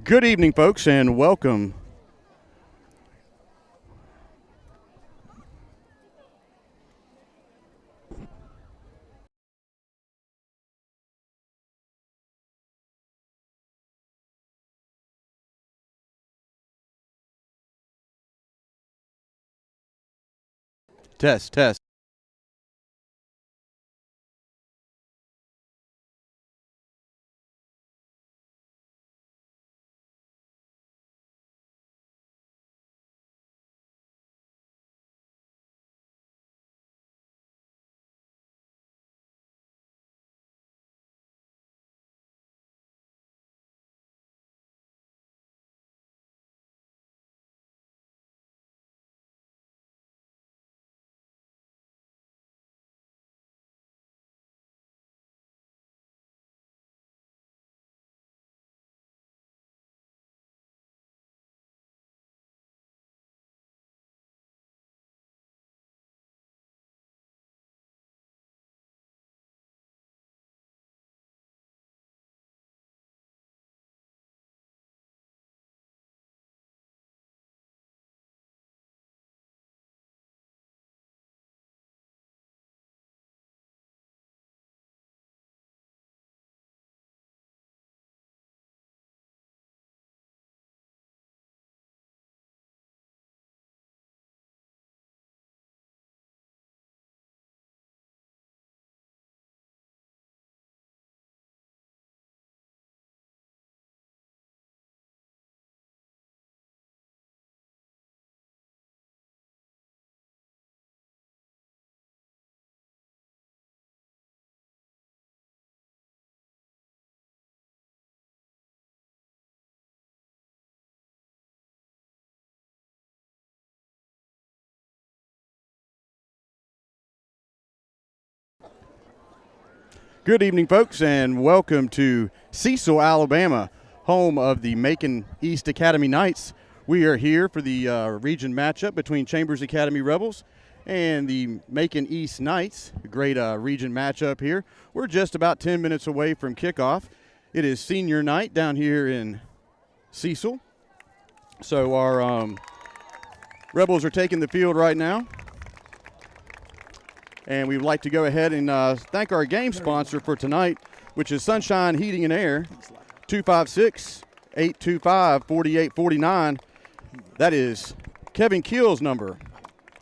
Good evening, folks, and welcome. Test, test. Good evening, folks, and welcome to Cecil, Alabama, home of the Macon East Academy Knights. We are here for the region matchup between Chambers Academy Rebels and the Macon East Knights. A great region matchup here. We're just about 10 minutes away from kickoff. It is senior night down here in Cecil. So our Rebels are taking the field right now. And we would like to go ahead and thank our game sponsor for tonight, which is Sunshine Heating and Air, 256-825-4849. That is Kevin Keel's number,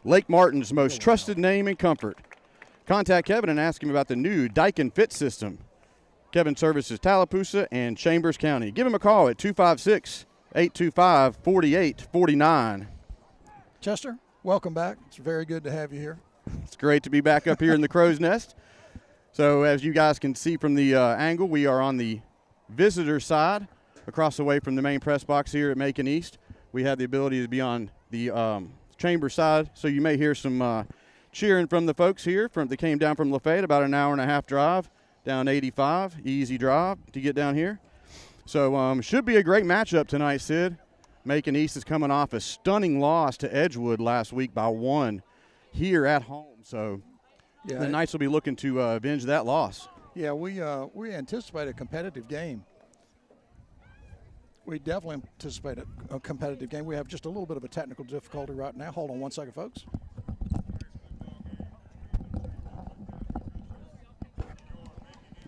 Lake Martin's most trusted name in comfort. Contact Kevin and ask him about the new Daikin Fit System. Kevin services Tallapoosa and Chambers County. Give him a call at 256-825-4849. Chester, welcome back. It's very good to have you here. It's great to be back up here in the Crow's Nest. So as you guys can see from the angle, we are on the visitor side, across the way from the main press box here at Macon East. We have the ability to be on the chamber side, so you may hear some cheering from the folks here that came down from Lafayette, about an hour and a half drive down 85, easy drive to get down here. So should be a great matchup tonight, Sid. Macon East is coming off a stunning loss to Edgewood last week by 1. Here at home, so yeah, the Knights will be looking to avenge that loss. Yeah, we anticipate a competitive game. We definitely anticipate a competitive game. We have just a little bit of a technical difficulty right now. Hold on one second, folks.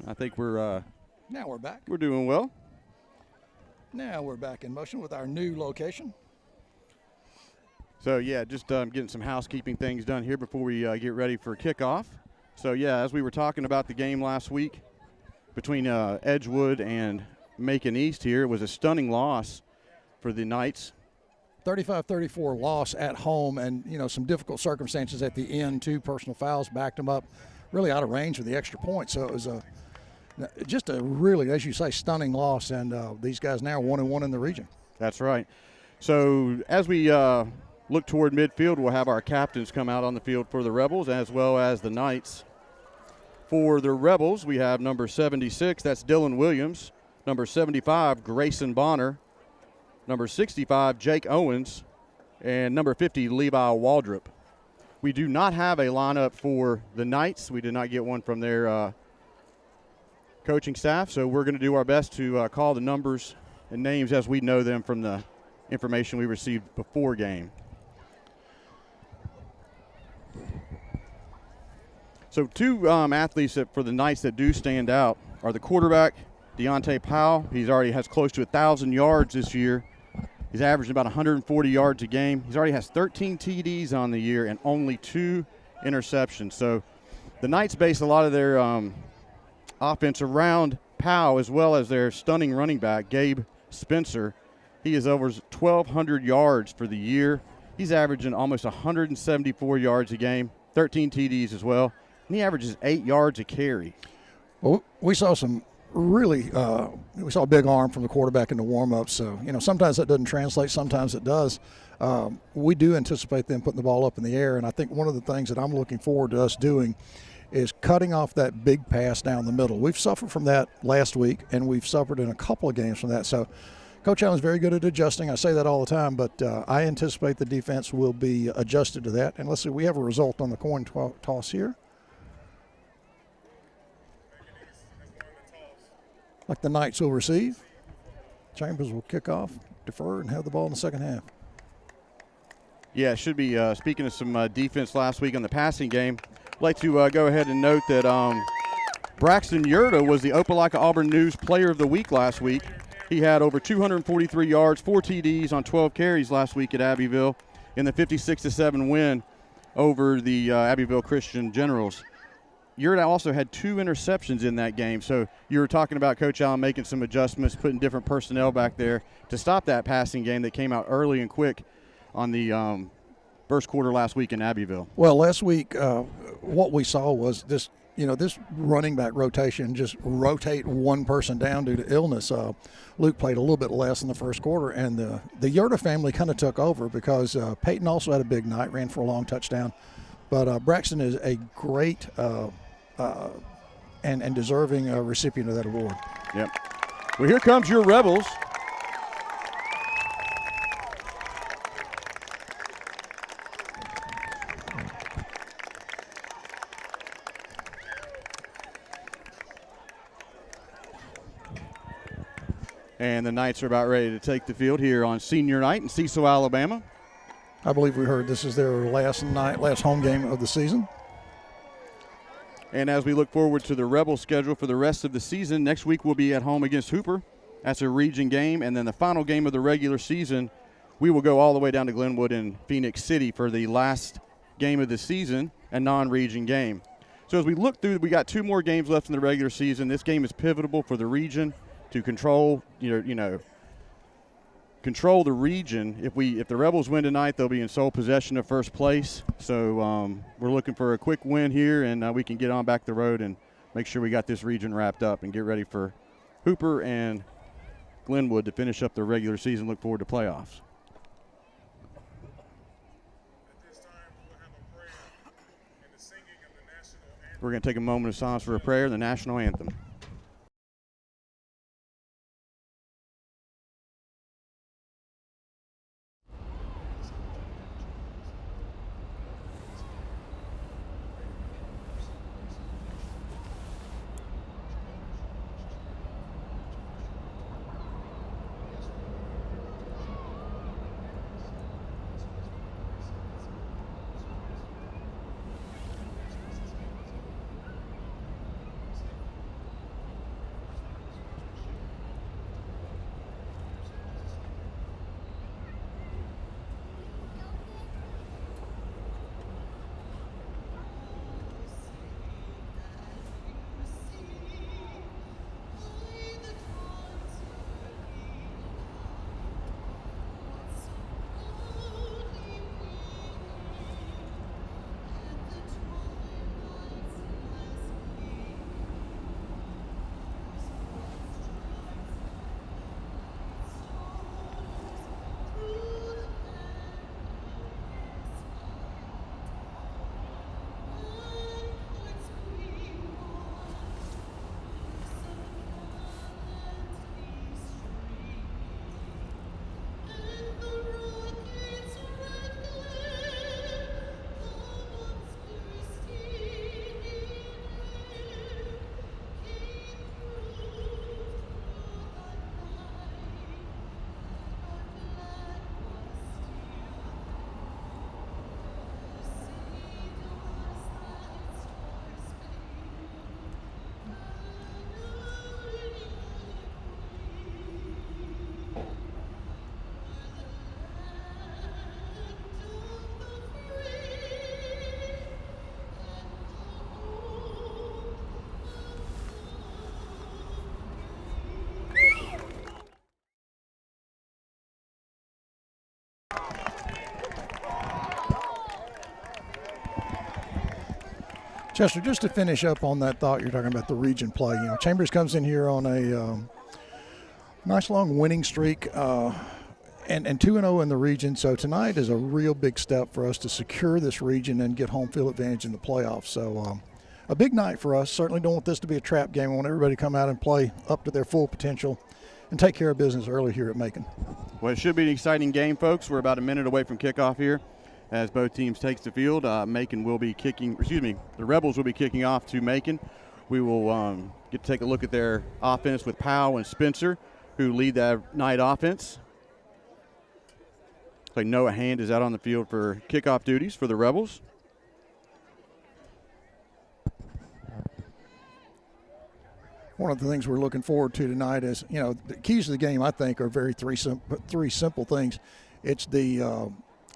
I think we're now we're back. We're doing well. Now we're back in motion with our new location. So, yeah, just getting some housekeeping things done here before we get ready for kickoff. So, yeah, as we were talking about the game last week between Edgewood and Macon East here, it was a stunning loss for the Knights. 35-34 loss at home, and, you know, some difficult circumstances at the end, too. Personal fouls backed them up really out of range for the extra point. So it was just a really, as you say, stunning loss, and these guys now are 1-1 in the region. That's right. So as we look toward midfield, we'll have our captains come out on the field for the Rebels as well as the Knights. For the Rebels, we have number 76, that's Dylan Williams. Number 75, Grayson Bonner. Number 65, Jake Owens. And number 50, Levi Waldrop. We do not have a lineup for the Knights. We did not get one from their coaching staff, so we're going to do our best to call the numbers and names as we know them from the information we received before game. So two athletes that for the Knights that do stand out are the quarterback, Deontay Powell. He's already has close to 1,000 yards this year. He's averaging about 140 yards a game. He's already has 13 TDs on the year and only 2 interceptions. So the Knights base a lot of their offense around Powell as well as their stunning running back, Gabe Spencer. He is over 1,200 yards for the year. He's averaging almost 174 yards a game, 13 TDs as well. And he averages 8 yards a carry. Well, we saw some really we saw a big arm from the quarterback in the warm-up. So, sometimes that doesn't translate, sometimes it does. We do anticipate them putting the ball up in the air, and I think one of the things that I'm looking forward to us doing is cutting off that big pass down the middle. We've suffered from that last week, and we've suffered in a couple of games from that. So Coach Allen's very good at adjusting. I say that all the time, but I anticipate the defense will be adjusted to that. And let's see, we have a result on the coin toss here. Like the Knights will receive. Chambers will kick off, defer, and have the ball in the second half. Yeah, it should be. Speaking of some defense last week on the passing game, I'd like to go ahead and note that Braxton Yerda was the Opelika Auburn News Player of the Week last week. He had over 243 yards, 4 TDs on 12 carries last week at Abbeville in the 56-7 win over the Abbeville Christian Generals. Yerda also had 2 interceptions in that game. So you were talking about Coach Allen making some adjustments, putting different personnel back there to stop that passing game that came out early and quick on the first quarter last week in Abbeville. Well, last week what we saw was this, this running back rotation, just rotate one person down due to illness. Luke played a little bit less in the first quarter, and the Yerda family kind of took over because Peyton also had a big night, ran for a long touchdown. But Braxton is a great and deserving recipient of that award. Yep. Well, here comes your Rebels. And the Knights are about ready to take the field here on senior night in Cecil, Alabama. I believe we heard this is their last home game of the season. And as we look forward to the Rebel schedule for the rest of the season, next week we'll be at home against Hooper. That's a region game. And then the final game of the regular season, we will go all the way down to Glenwood and Phoenix City for the last game of the season, a non-region game. So as we look through, we got 2 more games left in the regular season. This game is pivotal for the region to control, control the region. If the Rebels win tonight, they'll be in sole possession of first place. So we're looking for a quick win here, and we can get on back the road and make sure we got this region wrapped up and get ready for Hooper and Glenwood to finish up the regular season. Look forward to playoffs. We're going to take a moment of silence for a prayer and the national anthem. Chester, just to finish up on that thought, you're talking about the region play. You know, Chambers comes in here on a nice long winning streak and 2-0 in the region. So tonight is a real big step for us to secure this region and get home field advantage in the playoffs. So a big night for us. Certainly don't want this to be a trap game. I want everybody to come out and play up to their full potential and take care of business early here at Macon. Well, it should be an exciting game, folks. We're about a minute away from kickoff here. As both teams takes the field, Macon will be the Rebels will be kicking off to Macon. We will get to take a look at their offense with Powell and Spencer, who lead that night offense. Like Noah Hand is out on the field for kickoff duties for the Rebels. One of the things we're looking forward to tonight is, you know, the keys to the game, I think, are three simple things. It's the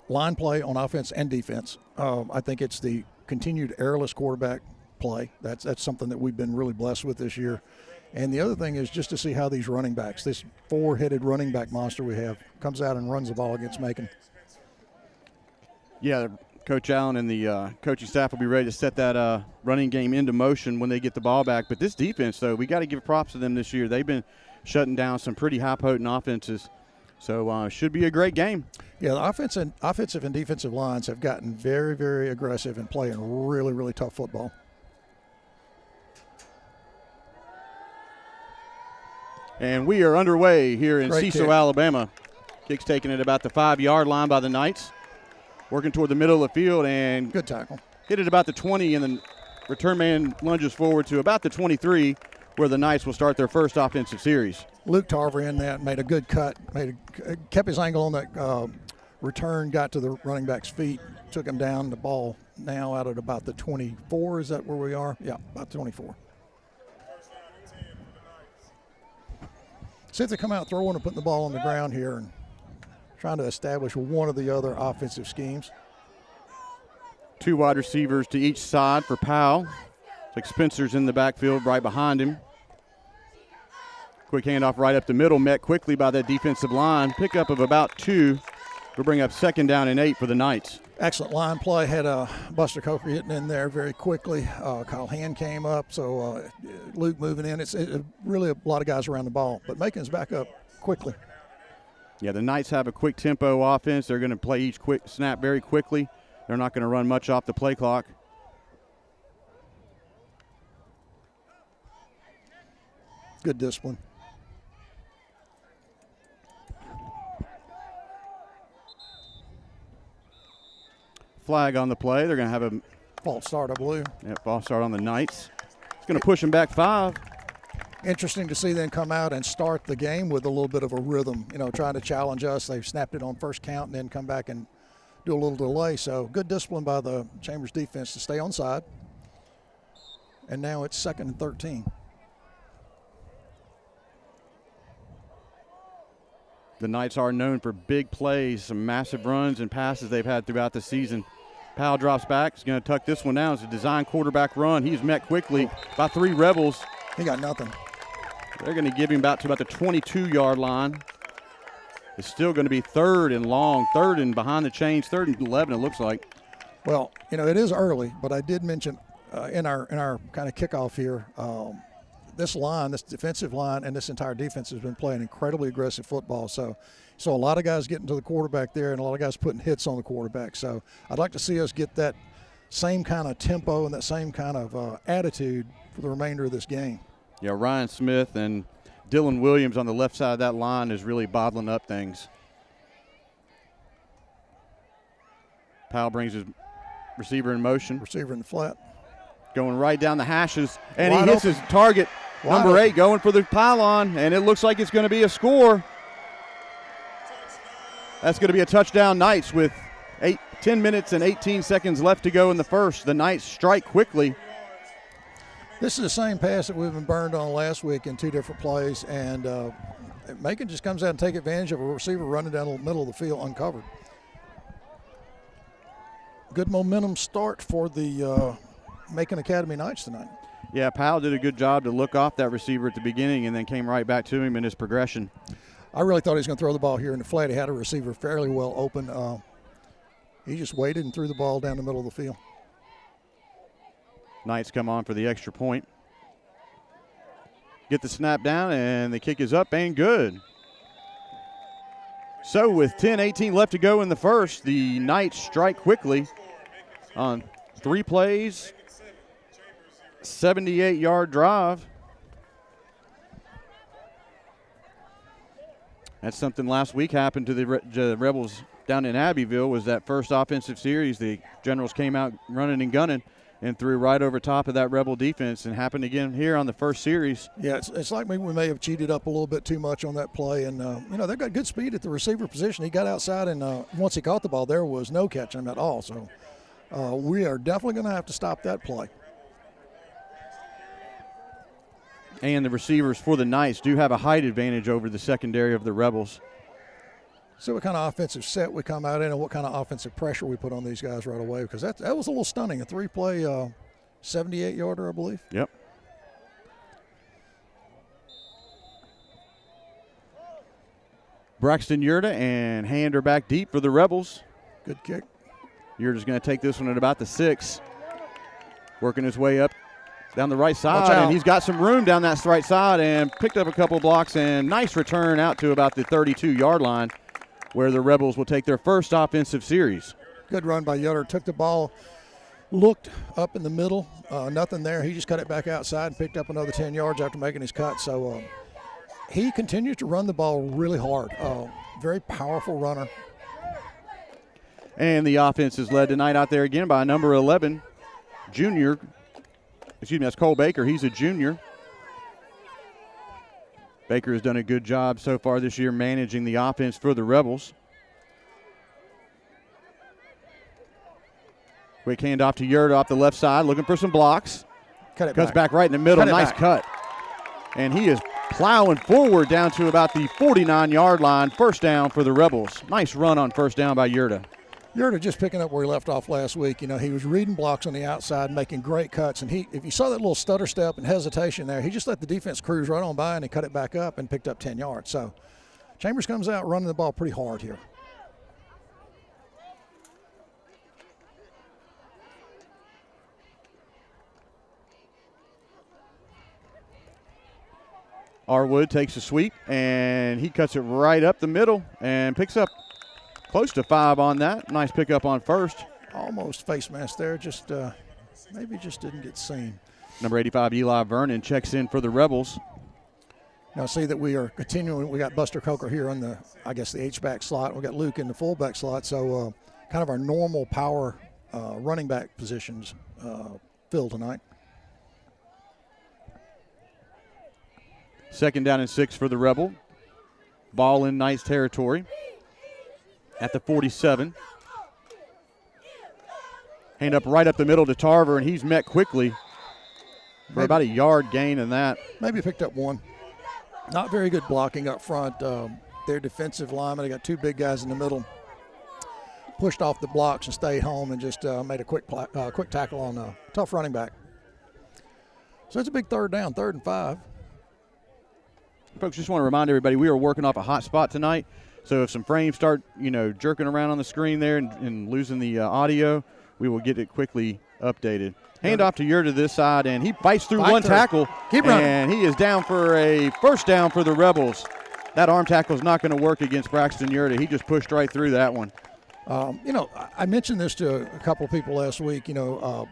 line play on offense and defense. I think it's the continued errorless quarterback play. That's something that we've been really blessed with this year. And the other thing is just to see how these running backs, this four-headed running back monster we have, comes out and runs the ball against Macon. Yeah, Coach Allen and the coaching staff will be ready to set that running game into motion when they get the ball back. But this defense, though, we got to give props to them this year. They've been shutting down some pretty high-potent offenses. So should be a great game. Yeah, the offensive and defensive lines have gotten very, very aggressive and playing really, really tough football. And we are underway here in Great Cecil, kick. Alabama. Kick's taken at about the 5-yard line by the Knights. Working toward the middle of the field and good tackle. Hit it about the 20, and the return man lunges forward to about the 23, where the Knights will start their first offensive series. Luke Tarver in that made a good cut, kept his angle on that return, got to the running back's feet, took him down. The ball now out at about the 24. Is that where we are? Yeah, about 24. See if they come out throwing and putting the ball on the ground here and trying to establish one of the other offensive schemes. 2 wide receivers to each side for Powell. It's like Spencer's in the backfield right behind him. Quick handoff right up the middle, met quickly by that defensive line. Pickup of about 2 will bring up 2nd down and 8 for the Knights. Excellent line play. Had Buster Coker hitting in there very quickly. Kyle Hand came up, so Luke moving in. It's really a lot of guys around the ball, but Macon's back up quickly. Yeah, the Knights have a quick tempo offense. They're going to play each quick snap very quickly. They're not going to run much off the play clock. Good discipline. Flag on the play. They're going to have a false start, I believe. Yeah, false start on the Knights. It's going to push them back 5. Interesting to see them come out and start the game with a little bit of a rhythm, you know, trying to challenge us. They've snapped it on first count and then come back and do a little delay. So good discipline by the Chambers defense to stay onside. And now it's 2nd and 13. The Knights are known for big plays, some massive runs and passes they've had throughout the season. Powell drops back. He's going to tuck this one down. It's a design quarterback run. He's met quickly by 3 Rebels. He got nothing. They're going to give him about to about the 22-yard line. It's still going to be 3rd and long, 3rd and behind the chains, 3rd and 11 it looks like. Well, you know, it is early, but I did mention in our kind of kickoff here, this line, this defensive line, and this entire defense has been playing incredibly aggressive football. So a lot of guys getting to the quarterback there and a lot of guys putting hits on the quarterback. So I'd like to see us get that same kind of tempo and that same kind of attitude for the remainder of this game. Yeah, Ryan Smith and Dylan Williams on the left side of that line is really bottling up things. Powell brings his receiver in motion. Receiver in the flat. Going right down the hashes, and Wide he hits open. his target. Wide Number 8 open. going for the pylon, and it looks like it's going to be a score. That's going to be a touchdown Knights with 10 minutes and 18 seconds left to go in the first. The Knights strike quickly. This is the same pass that we've been burned on last week in 2 different plays, and Macon just comes out and take advantage of a receiver running down the middle of the field uncovered. Good momentum start for the Macon Academy Knights tonight. Yeah, Powell did a good job to look off that receiver at the beginning and then came right back to him in his progression. I really thought he was going to throw the ball here in the flat. He had a receiver fairly well open. He just waited and threw the ball down the middle of the field. Knights come on for the extra point. Get the snap down, and the kick is up and good. So with 10:18 left to go in the first, the Knights strike quickly on 3 plays, 78-yard drive. That's something last week happened to the Rebels down in Abbeville, was that first offensive series. The Generals came out running and gunning and threw right over top of that Rebel defense, and happened again here on the first series. Yeah, it's like maybe we may have cheated up a little bit too much on that play. And, they've got good speed at the receiver position. He got outside, and once he caught the ball, there was no catching him at all. So we are definitely going to have to stop that play. And the receivers for the Knights do have a height advantage over the secondary of the Rebels. So what kind of offensive set we come out in and what kind of offensive pressure we put on these guys right away, because that was a little stunning. A 3-play 78-yarder, I believe. Yep. Braxton Yerda, and hand her back deep for the Rebels. Good kick. Yerda's going to take this one at about the 6. Working his way up down the right side, and he's got some room down that right side and picked up a couple blocks, and nice return out to about the 32-yard line, where the Rebels will take their first offensive series. Good run by Yerda. Took the ball, looked up in the middle, nothing there. He just cut it back outside and picked up another 10 yards after making his cut. So he continues to run the ball really hard. Very powerful runner. And the offense is led tonight out there again by number 11, junior. Excuse me, that's Cole Baker. He's a junior. Baker has done a good job so far this year managing the offense for the Rebels. Quick handoff to Yerda off the left side, looking for some blocks. Cuts back right in the middle. Nice cut. And he is plowing forward down to about the 49-yard line. First down for the Rebels. Nice run on first down by Yerda. Yerda just picking up where he left off last week. He was reading blocks on the outside, making great cuts. And if you saw that little stutter step and hesitation there, he just let the defense cruise right on by, and he cut it back up and picked up 10 yards. So Chambers comes out running the ball pretty hard here. Arwood takes a sweep, and he cuts it right up the middle and picks up close to 5 on that. Nice pickup on first. Almost face mask there, just maybe just didn't get seen. Number 85, Eli Vernon, checks in for the Rebels. Now see that we are continuing. We got Buster Coker here on the H-back slot. We got Luke in the fullback slot. So kind of our normal power running back positions filled tonight. Second down and 6 for the Rebel. Ball in Knights territory at the 47. Hand up right up the middle to Tarver, and he's met quickly for about a yard gain in that. Maybe picked up 1. Not very good blocking up front. Their defensive linemen, they got 2 big guys in the middle. Pushed off the blocks and stayed home and just made a quick tackle on a tough running back. So it's a big third down, 3rd and 5. Folks, just want to remind everybody we are working off a hot spot tonight. So if some frames start, jerking around on the screen there and losing the audio, we will get it quickly updated. Hand off to Yerda this side, and he bites through one tackle. Keep running. And he is down for a first down for the Rebels. That arm tackle is not going to work against Braxton Yerda. He just pushed right through that one. I mentioned this to a couple of people last week. The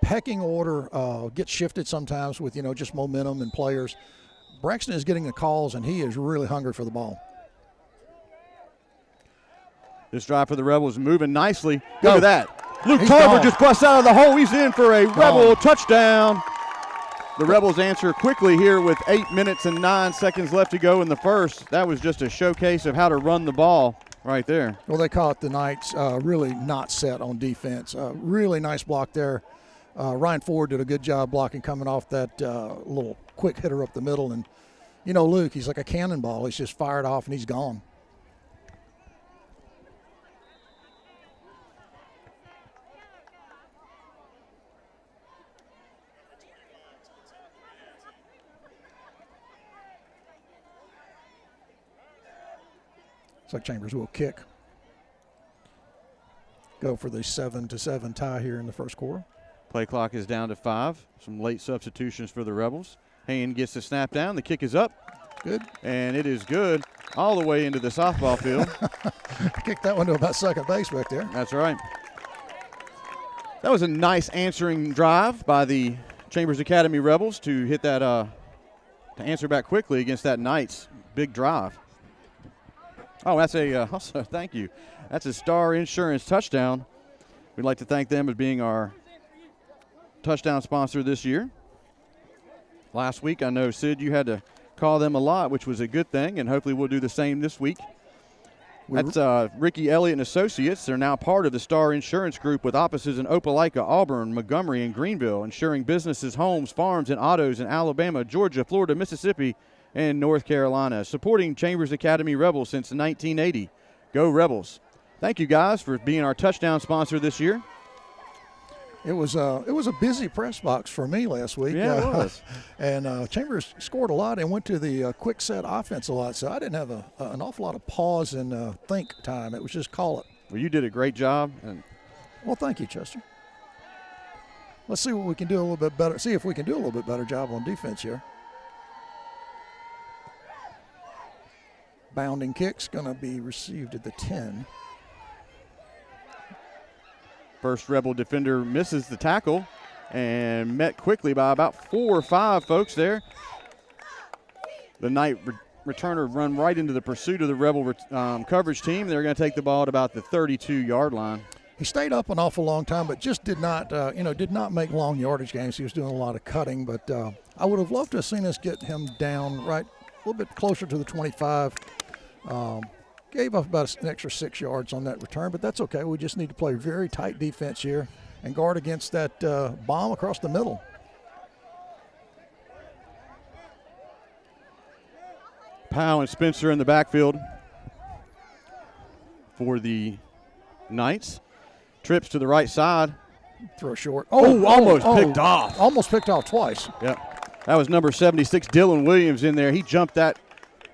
pecking order gets shifted sometimes with, just momentum and players. Braxton is getting the calls, and he is really hungry for the ball. This drive for the Rebels is moving nicely. Look at that. Luke He's Tarver gone. just busts out of the hole. He's in for a Rebel touchdown. The Rebels answer quickly here with 8 minutes and 9 seconds left to go in the first. That was just a showcase of how to run the ball right there. Well, they caught the Knights really not set on defense. Really nice block there. Ryan Ford did a good job blocking coming off that little quick hitter up the middle. And, Luke, he's like a cannonball. He's just fired off, and he's gone. Looks like Chambers will kick. Go for the 7-7 tie here in the first quarter. Play clock is down to 5. Some late substitutions for the Rebels. Hayden gets the snap down. The kick is up. Good. And it is good all the way into the softball field. Kicked that one to about second base back there. That's right. That was a nice answering drive by the Chambers Academy Rebels to hit that, to answer back quickly against that Knights big drive. Oh, that's also, thank you. That's a Star Insurance touchdown. We'd like to thank them as being our touchdown sponsor this year. Last week, I know, Sid, you had to call them a lot, which was a good thing, and hopefully we'll do the same this week. That's Ricky Elliott and Associates. They're now part of the Star Insurance Group with offices in Opelika, Auburn, Montgomery, and Greenville, insuring businesses, homes, farms, and autos in Alabama, Georgia, Florida, Mississippi, and North Carolina. Supporting Chambers Academy Rebels since 1980. Go Rebels. Thank you, guys, for being our touchdown sponsor this year. It was a busy press box for me last week. Yeah, it was. And Chambers scored a lot and went to the quick set offense a lot, so I didn't have an awful lot of pause and think time. It was just call it. Well, you did a great job. Well, thank you, Chester. Let's see what we can do a little bit better. See if we can do a little bit better job on defense here. Bounding kick's going to be received at the 10. First Rebel defender misses the tackle and met quickly by about 4 or 5 folks there. The Knight returner run right into the pursuit of the Rebel coverage team. They're going to take the ball at about the 32-yard line. He stayed up an awful long time, but just did not make long yardage games. He was doing a lot of cutting, but I would have loved to have seen us get him down right a little bit closer to the 25. Gave up about an extra 6 yards on that return, but that's okay. We just need to play very tight defense here and guard against that bomb across the middle. Powell and Spencer in the backfield for the Knights. Trips to the right side. Throw short. Almost picked off. Almost picked off twice. Yep. That was number 76, Dylan Williams, in there. He jumped that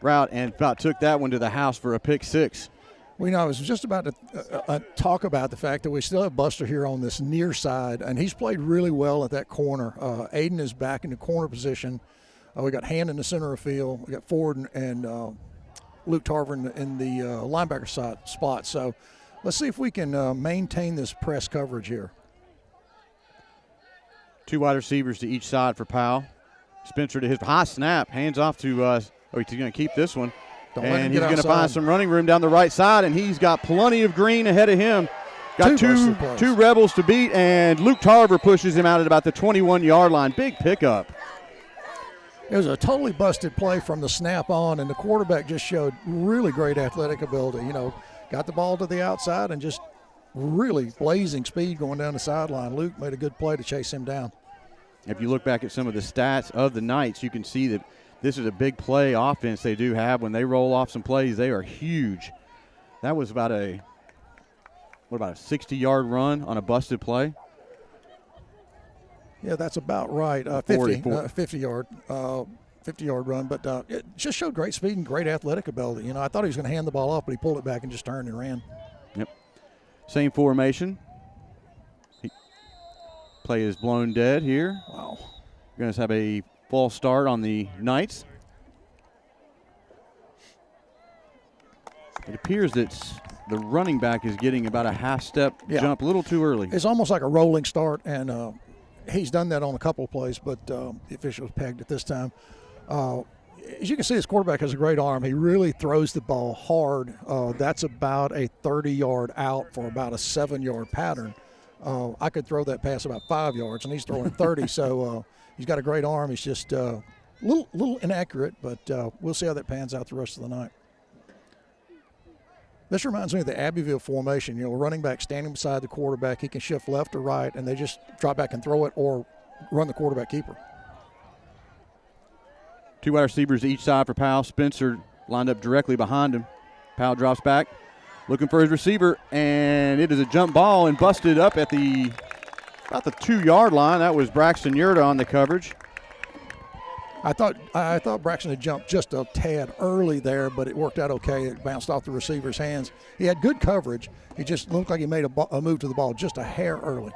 route and about took that one to the house for a pick 6. Well, I was just about to talk about the fact that we still have Buster here on this near side, and he's played really well at that corner. Aiden is back in the corner position. We got Hand in the center of field. We got Ford and Luke Tarver in the linebacker spot. So let's see if we can maintain this press coverage here. 2 wide receivers to each side for Powell. Spencer to his high snap, hands off to he's going to keep this one. And he's going to find some running room down the right side, and he's got plenty of green ahead of him. Got two Rebels to beat, and Luke Tarver pushes him out at about the 21-yard line. Big pickup. It was a totally busted play from the snap on, and the quarterback just showed really great athletic ability. Got the ball to the outside and just really blazing speed going down the sideline. Luke made a good play to chase him down. If you look back at some of the stats of the Knights, you can see that this is a big play offense they do have. When they roll off some plays, they are huge. That was about a 60-yard run on a busted play? Yeah, that's about right. 50-yard run. But it just showed great speed and great athletic ability. I thought he was going to hand the ball off, but he pulled it back and just turned and ran. Yep. Same formation. Play is blown dead here. Wow. We're going to have a false start on the Knights. It appears that the running back is getting about a half-step jump a little too early. It's almost like a rolling start, and he's done that on a couple of plays, but the official was pegged at this time. As you can see, his quarterback has a great arm. He really throws the ball hard. That's about a 30-yard out for about a 7-yard pattern. I could throw that pass about 5 yards, and he's throwing 30, so he's got a great arm. He's just a little inaccurate, but we'll see how that pans out the rest of the night. This reminds me of the Abbeville formation. A running back standing beside the quarterback. He can shift left or right, and they just drop back and throw it or run the quarterback keeper. 2 wide receivers to each side for Powell. Spencer lined up directly behind him. Powell drops back, looking for his receiver, and it is a jump ball and busted up at about the 2-yard line. That was Braxton Yerda on the coverage. I thought Braxton had jumped just a tad early there, but it worked out okay. It bounced off the receiver's hands. He had good coverage. He just looked like he made a move to the ball just a hair early.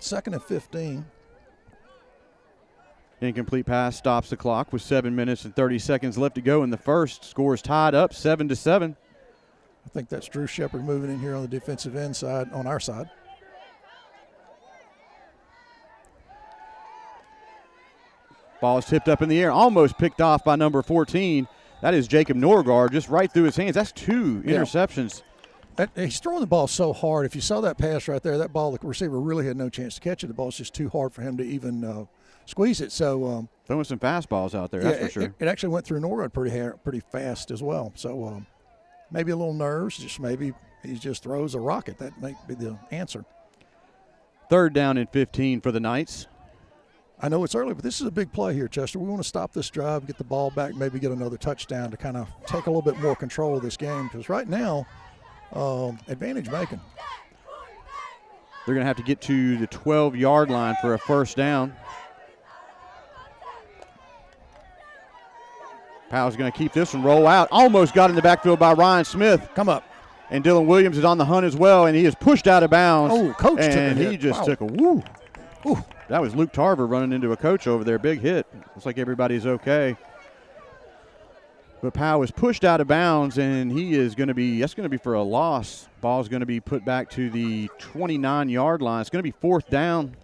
2nd and 15. Incomplete pass stops the clock with 7 minutes and 30 seconds left to go in the first. Score is tied up 7-7. I think that's Drew Shepard moving in here on the defensive end side, on our side. Ball is tipped up in the air, almost picked off by number 14. That is Jacob Norgaard, just right through his hands. That's 2 interceptions. He's throwing the ball so hard. If you saw that pass right there, that ball, the receiver really had no chance to catch it. The ball's just too hard for him to even squeeze it. So throwing some fastballs out there, that's for sure. It actually went through Norgaard pretty fast as well. So maybe a little nerves, just maybe he just throws a rocket. That might be the answer. 3rd down and 15 for the Knights. I know it's early, but this is a big play here, Chester. We want to stop this drive, get the ball back, maybe get another touchdown to kind of take a little bit more control of this game, because right now, advantage Macon. They're going to have to get to the 12-yard line for a first down. Powell's going to keep this one, roll out. Almost got in the backfield by Ryan Smith. Come up. And Dylan Williams is on the hunt as well, and he is pushed out of bounds. Oh, coach took a hit. And he just took a woo. Ooh. That was Luke Tarver running into a coach over there. Big hit. Looks like everybody's okay. But Powell is pushed out of bounds, and that's going to be for a loss. Ball's going to be put back to the 29-yard line. It's going to be 4th down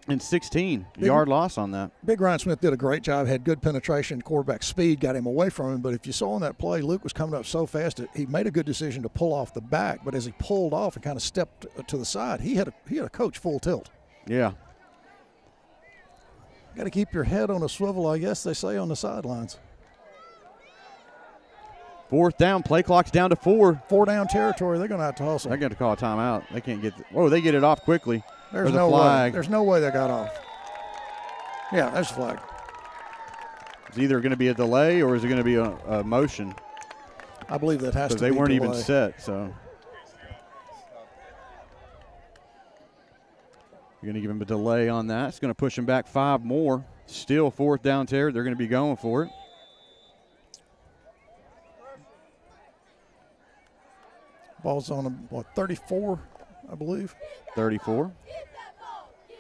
and 16. Yard loss on that. Big Ryan Smith did a great job, had good penetration, quarterback speed, got him away from him. But if you saw on that play, Luke was coming up so fast that he made a good decision to pull off the back. But as he pulled off and kind of stepped to the side, he had a coach full tilt. Yeah. Got to keep your head on a swivel, I guess they say on the sidelines. 4th down, play clock's down to 4. 4 down territory, they're going to have to hustle. They're going to call a timeout. They can't get they get it off quickly. There's no flag. way. There's no way they got off. Yeah, there's the flag. It's either going to be a delay or is it going to be a motion? I believe that has to be because they weren't delay. even set, so. You're going to give him a delay on that. It's going to push him back 5 more. Still 4th down territory. They're going to be going for it. Ball's on 34, I believe. 34.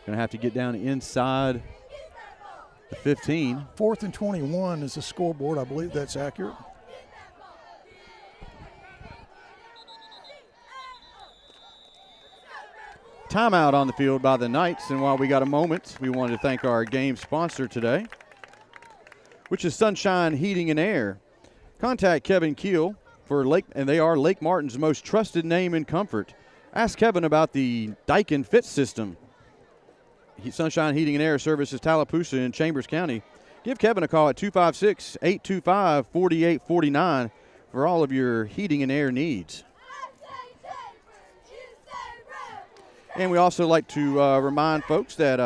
Going to have to get down inside the 15. 4th and 21 is the scoreboard. I believe that's accurate. Timeout on the field by the Knights, and while we got a moment, we wanted to thank our game sponsor today, which is Sunshine Heating and Air. Contact Kevin Keel and they are Lake Martin's most trusted name in comfort. Ask Kevin about the Daikin Fit System. Sunshine Heating and Air services Tallapoosa and Chambers County. Give Kevin a call at 256-825-4849 for all of your heating and air needs. And we also like to remind folks that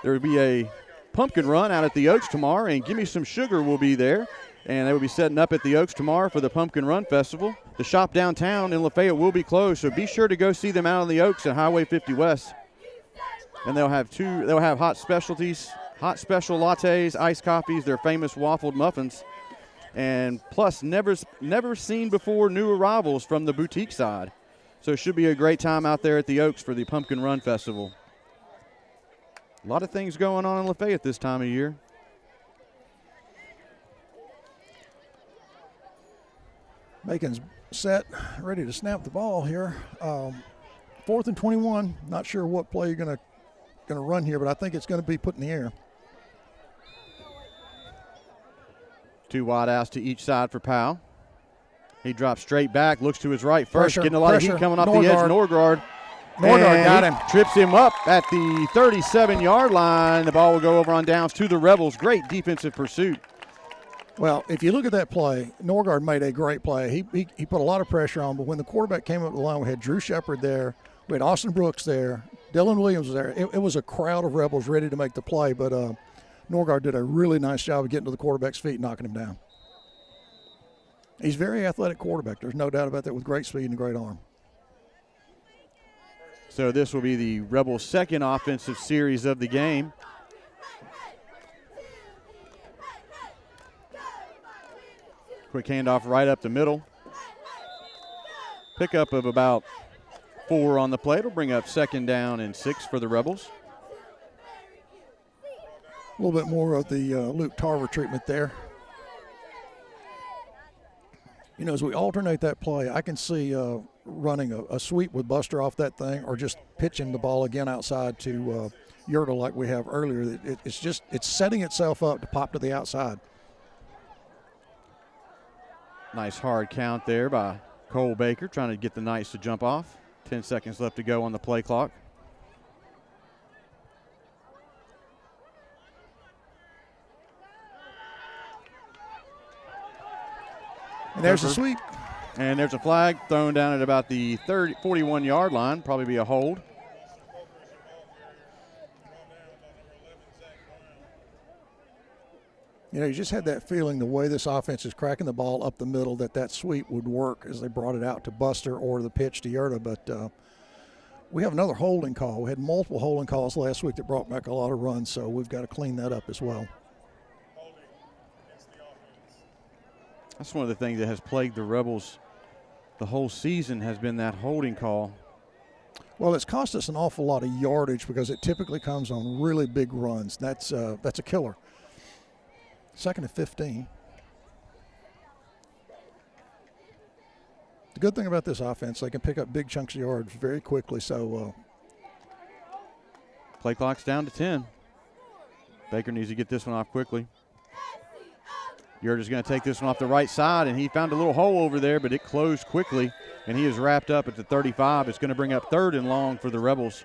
there will be a pumpkin run out at the Oaks tomorrow, and Gimme Some Sugar will be there. And they will be setting up at the Oaks tomorrow for the Pumpkin Run Festival. The shop downtown in Lafayette will be closed, so be sure to go see them out on the Oaks at Highway 50 West. And they'll have hot specialties, hot special lattes, iced coffees, their famous waffled muffins, and plus never seen before new arrivals from the boutique side. So it should be a great time out there at the Oaks for the Pumpkin Run Festival. A lot of things going on in Lafayette this time of year. Macon's set, ready to snap the ball here. 4th and 21. Not sure what play you're going to run here, but I think it's going to be put in the air. 2 wide outs to each side for Powell. He drops straight back, looks to his right first, Pressure, getting a lot of heat coming off the edge. Norgaard got him. Trips him up at the 37-yard line. The ball will go over on downs to the Rebels. Great defensive pursuit. Well, if you look at that play, Norgaard made a great play. He put a lot of pressure on, but when the quarterback came up the line, we had Drew Shepard there. We had Austin Brooks there. Dylan Williams was there. It was a crowd of Rebels ready to make the play, but Norgaard did a really nice job of getting to the quarterback's feet and knocking him down. He's a very athletic quarterback. There's no doubt about that, with great speed and a great arm. So this will be the Rebels' second offensive series of the game. Quick handoff right up the middle. Pickup of about 4 on the play. It'll bring up 2nd down and 6 for the Rebels. A little bit more of the Luke Tarver treatment there. You know, as we alternate that play, I can see running a sweep with Buster off that thing, or just pitching the ball again outside to Yerda like we have earlier. It's setting itself up to pop to the outside. Nice hard count there by Cole Baker, trying to get the Knights to jump off. 10 seconds left to go on the play clock. And there's a sweep. And there's a flag thrown down at about the 41-yard line. Probably be a hold. You know, you just had that feeling the way this offense is cracking the ball up the middle that sweep would work as they brought it out to Buster or the pitch to Yerda. But we have another holding call. We had multiple holding calls last week that brought back a lot of runs, so we've got to clean that up as well. That's one of the things that has plagued the Rebels the whole season, has been that holding call. Well, it's cost us an awful lot of yardage because it typically comes on really big runs. That's a killer. 2nd and 15. The good thing about this offense, they can pick up big chunks of yards very quickly. So play clock's down to 10. Baker needs to get this one off quickly. Yerda's going to take this one off the right side, and he found a little hole over there, but it closed quickly, and he is wrapped up at the 35. It's going to bring up 3rd and long for the Rebels.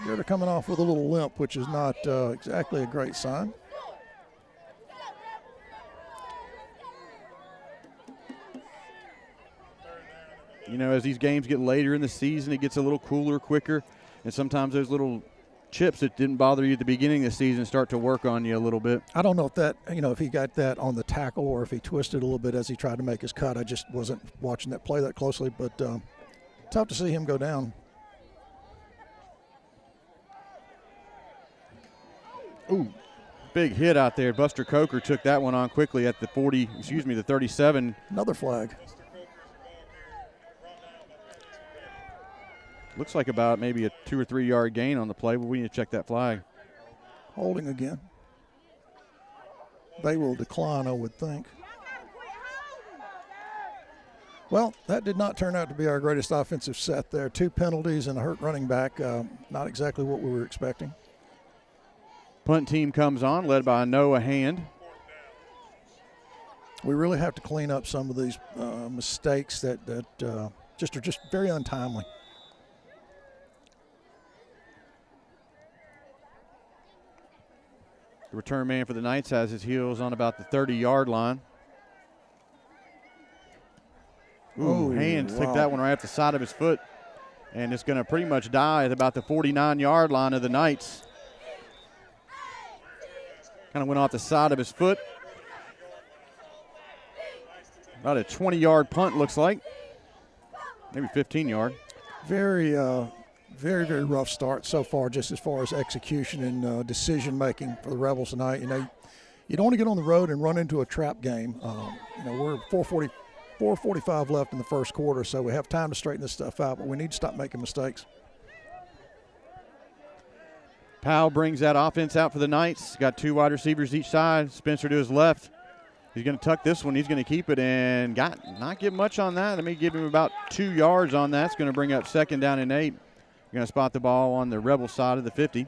Yerda coming off with a little limp, which is not exactly a great sign. You know, as these games get later in the season, it gets a little cooler quicker, and sometimes those little chips that didn't bother you at the beginning of the season start to work on you a little bit. I don't know if that, you know, if he got that on the tackle or if he twisted a little bit as he tried to make his cut. I just wasn't watching that play that closely, but tough to see him go down. Ooh, big hit out there. Buster Coker took that one on quickly at the 37. Another flag. Looks like about maybe a 2 or 3 yard gain on the play, but we need to check that flag. Holding again. They will decline, I would think. Well, that did not turn out to be our greatest offensive set there. 2 penalties and a hurt running back. Not exactly what we were expecting. Punt team comes on, led by Noah Hand. We really have to clean up some of these mistakes that are just very untimely. The return man for the Knights has his heels on about the 30-yard line. Ooh, Hands took that one right off the side of his foot, and it's going to pretty much die at about the 49-yard line of the Knights. Kind of went off the side of his foot. About a 20-yard punt, looks like. Maybe 15-yard. Very, very rough start so far, just as far as execution and decision-making for the Rebels tonight. You know, you don't want to get on the road and run into a trap game. You know, we're 4:45 left in the first quarter, so we have time to straighten this stuff out, but we need to stop making mistakes. Powell brings that offense out for the Knights. Got 2 wide receivers each side. Spencer to his left. He's going to tuck this one. He's going to keep it and not get much on that. Let me give him about 2 yards on that. It's going to bring up 2nd down and 8. Going to spot the ball on the Rebel side of the 50.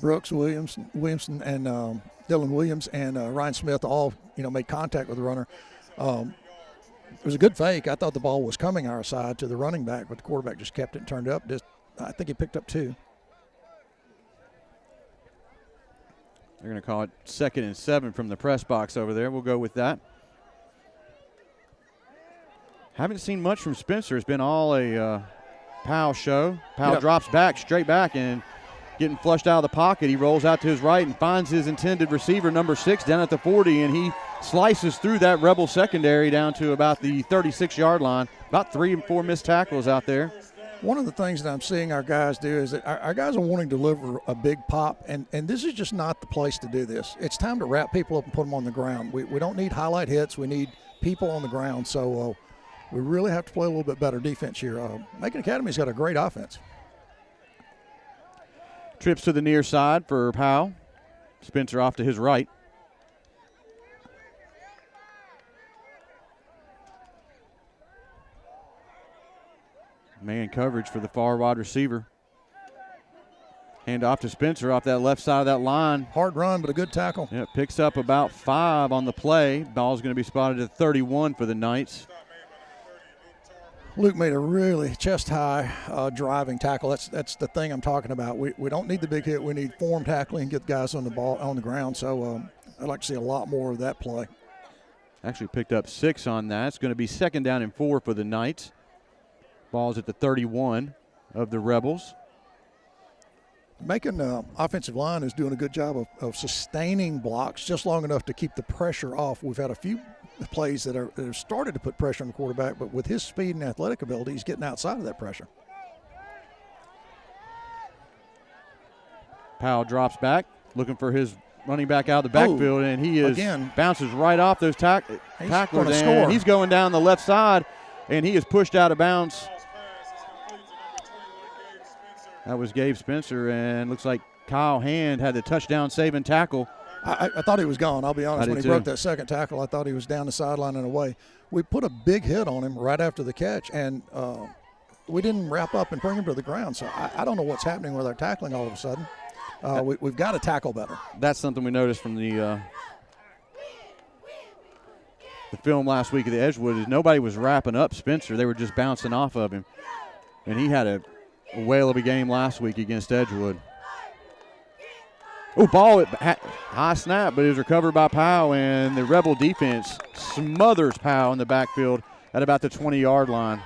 Brooks, Williamson, and Dylan Williams and Ryan Smith all, you know, made contact with the runner. It was a good fake. I thought the ball was coming our side to the running back, but the quarterback just kept it and turned up. I think he picked up 2. They're going to call it 2nd and 7 from the press box over there. We'll go with that. Haven't seen much from Spencer. It's been all a Powell show. Powell drops back, straight back, and getting flushed out of the pocket. He rolls out to his right and finds his intended receiver, number 6, down at the 40, and he slices through that Rebel secondary down to about the 36-yard line. About 3 and 4 missed tackles out there. One of the things that I'm seeing our guys do is that our guys are wanting to deliver a big pop, and this is just not the place to do this. It's time to wrap people up and put them on the ground. We don't need highlight hits. We need people on the ground. So we really have to play a little bit better defense here. Macon Academy's got a great offense. Trips to the near side for Powell. Spencer off to his right. Man coverage for the far wide receiver. Hand off to Spencer off that left side of that line. Hard run, but a good tackle. Yeah, picks up about 5 on the play. Ball's going to be spotted at 31 for the Knights. Luke made a really chest-high driving tackle. That's the thing I'm talking about. We don't need the big hit. We need form tackling and get guys on the ground. So I'd like to see a lot more of that play. Actually picked up 6 on that. It's going to be 2nd down and 4 for the Knights. Ball's at the 31 of the Rebels. Macon offensive line is doing a good job of sustaining blocks just long enough to keep the pressure off. We've had a few plays that have started to put pressure on the quarterback, but with his speed and athletic ability, he's getting outside of that pressure. Powell drops back, looking for his running back out of the backfield, and he is bounces right off those tacklers, and he's going down the left side, and he is pushed out of bounds. That was Gabe Spencer, and looks like Kyle Hand had the touchdown saving tackle. I thought he was gone, I'll be honest. When he broke that second tackle, I thought he was down the sideline and away. We put a big hit on him right after the catch, and we didn't wrap up and bring him to the ground. So I don't know what's happening with our tackling all of a sudden. We've got to tackle better. That's something we noticed from the film last week at the Edgewood is nobody was wrapping up Spencer. They were just bouncing off of him. And he had a whale of a game last week against Edgewood. Oh, ball at high snap, but it was recovered by Powell, and the Rebel defense smothers Powell in the backfield at about the 20-yard line.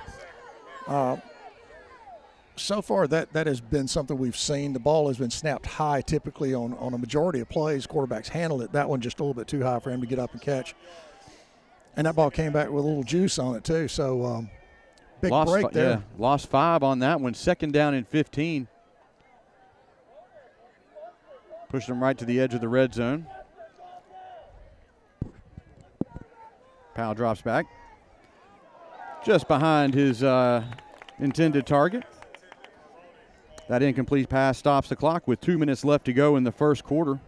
So far, that has been something we've seen. The ball has been snapped high typically on a majority of plays. Quarterbacks handled it. That one just a little bit too high for him to get up and catch. And that ball came back with a little juice on it, too. So, big break there. Yeah, lost 5 on that one. 2nd down and 15. Pushed them right to the edge of the red zone. Powell drops back. Just behind his intended target. That incomplete pass stops the clock with 2 minutes left to go in the first quarter.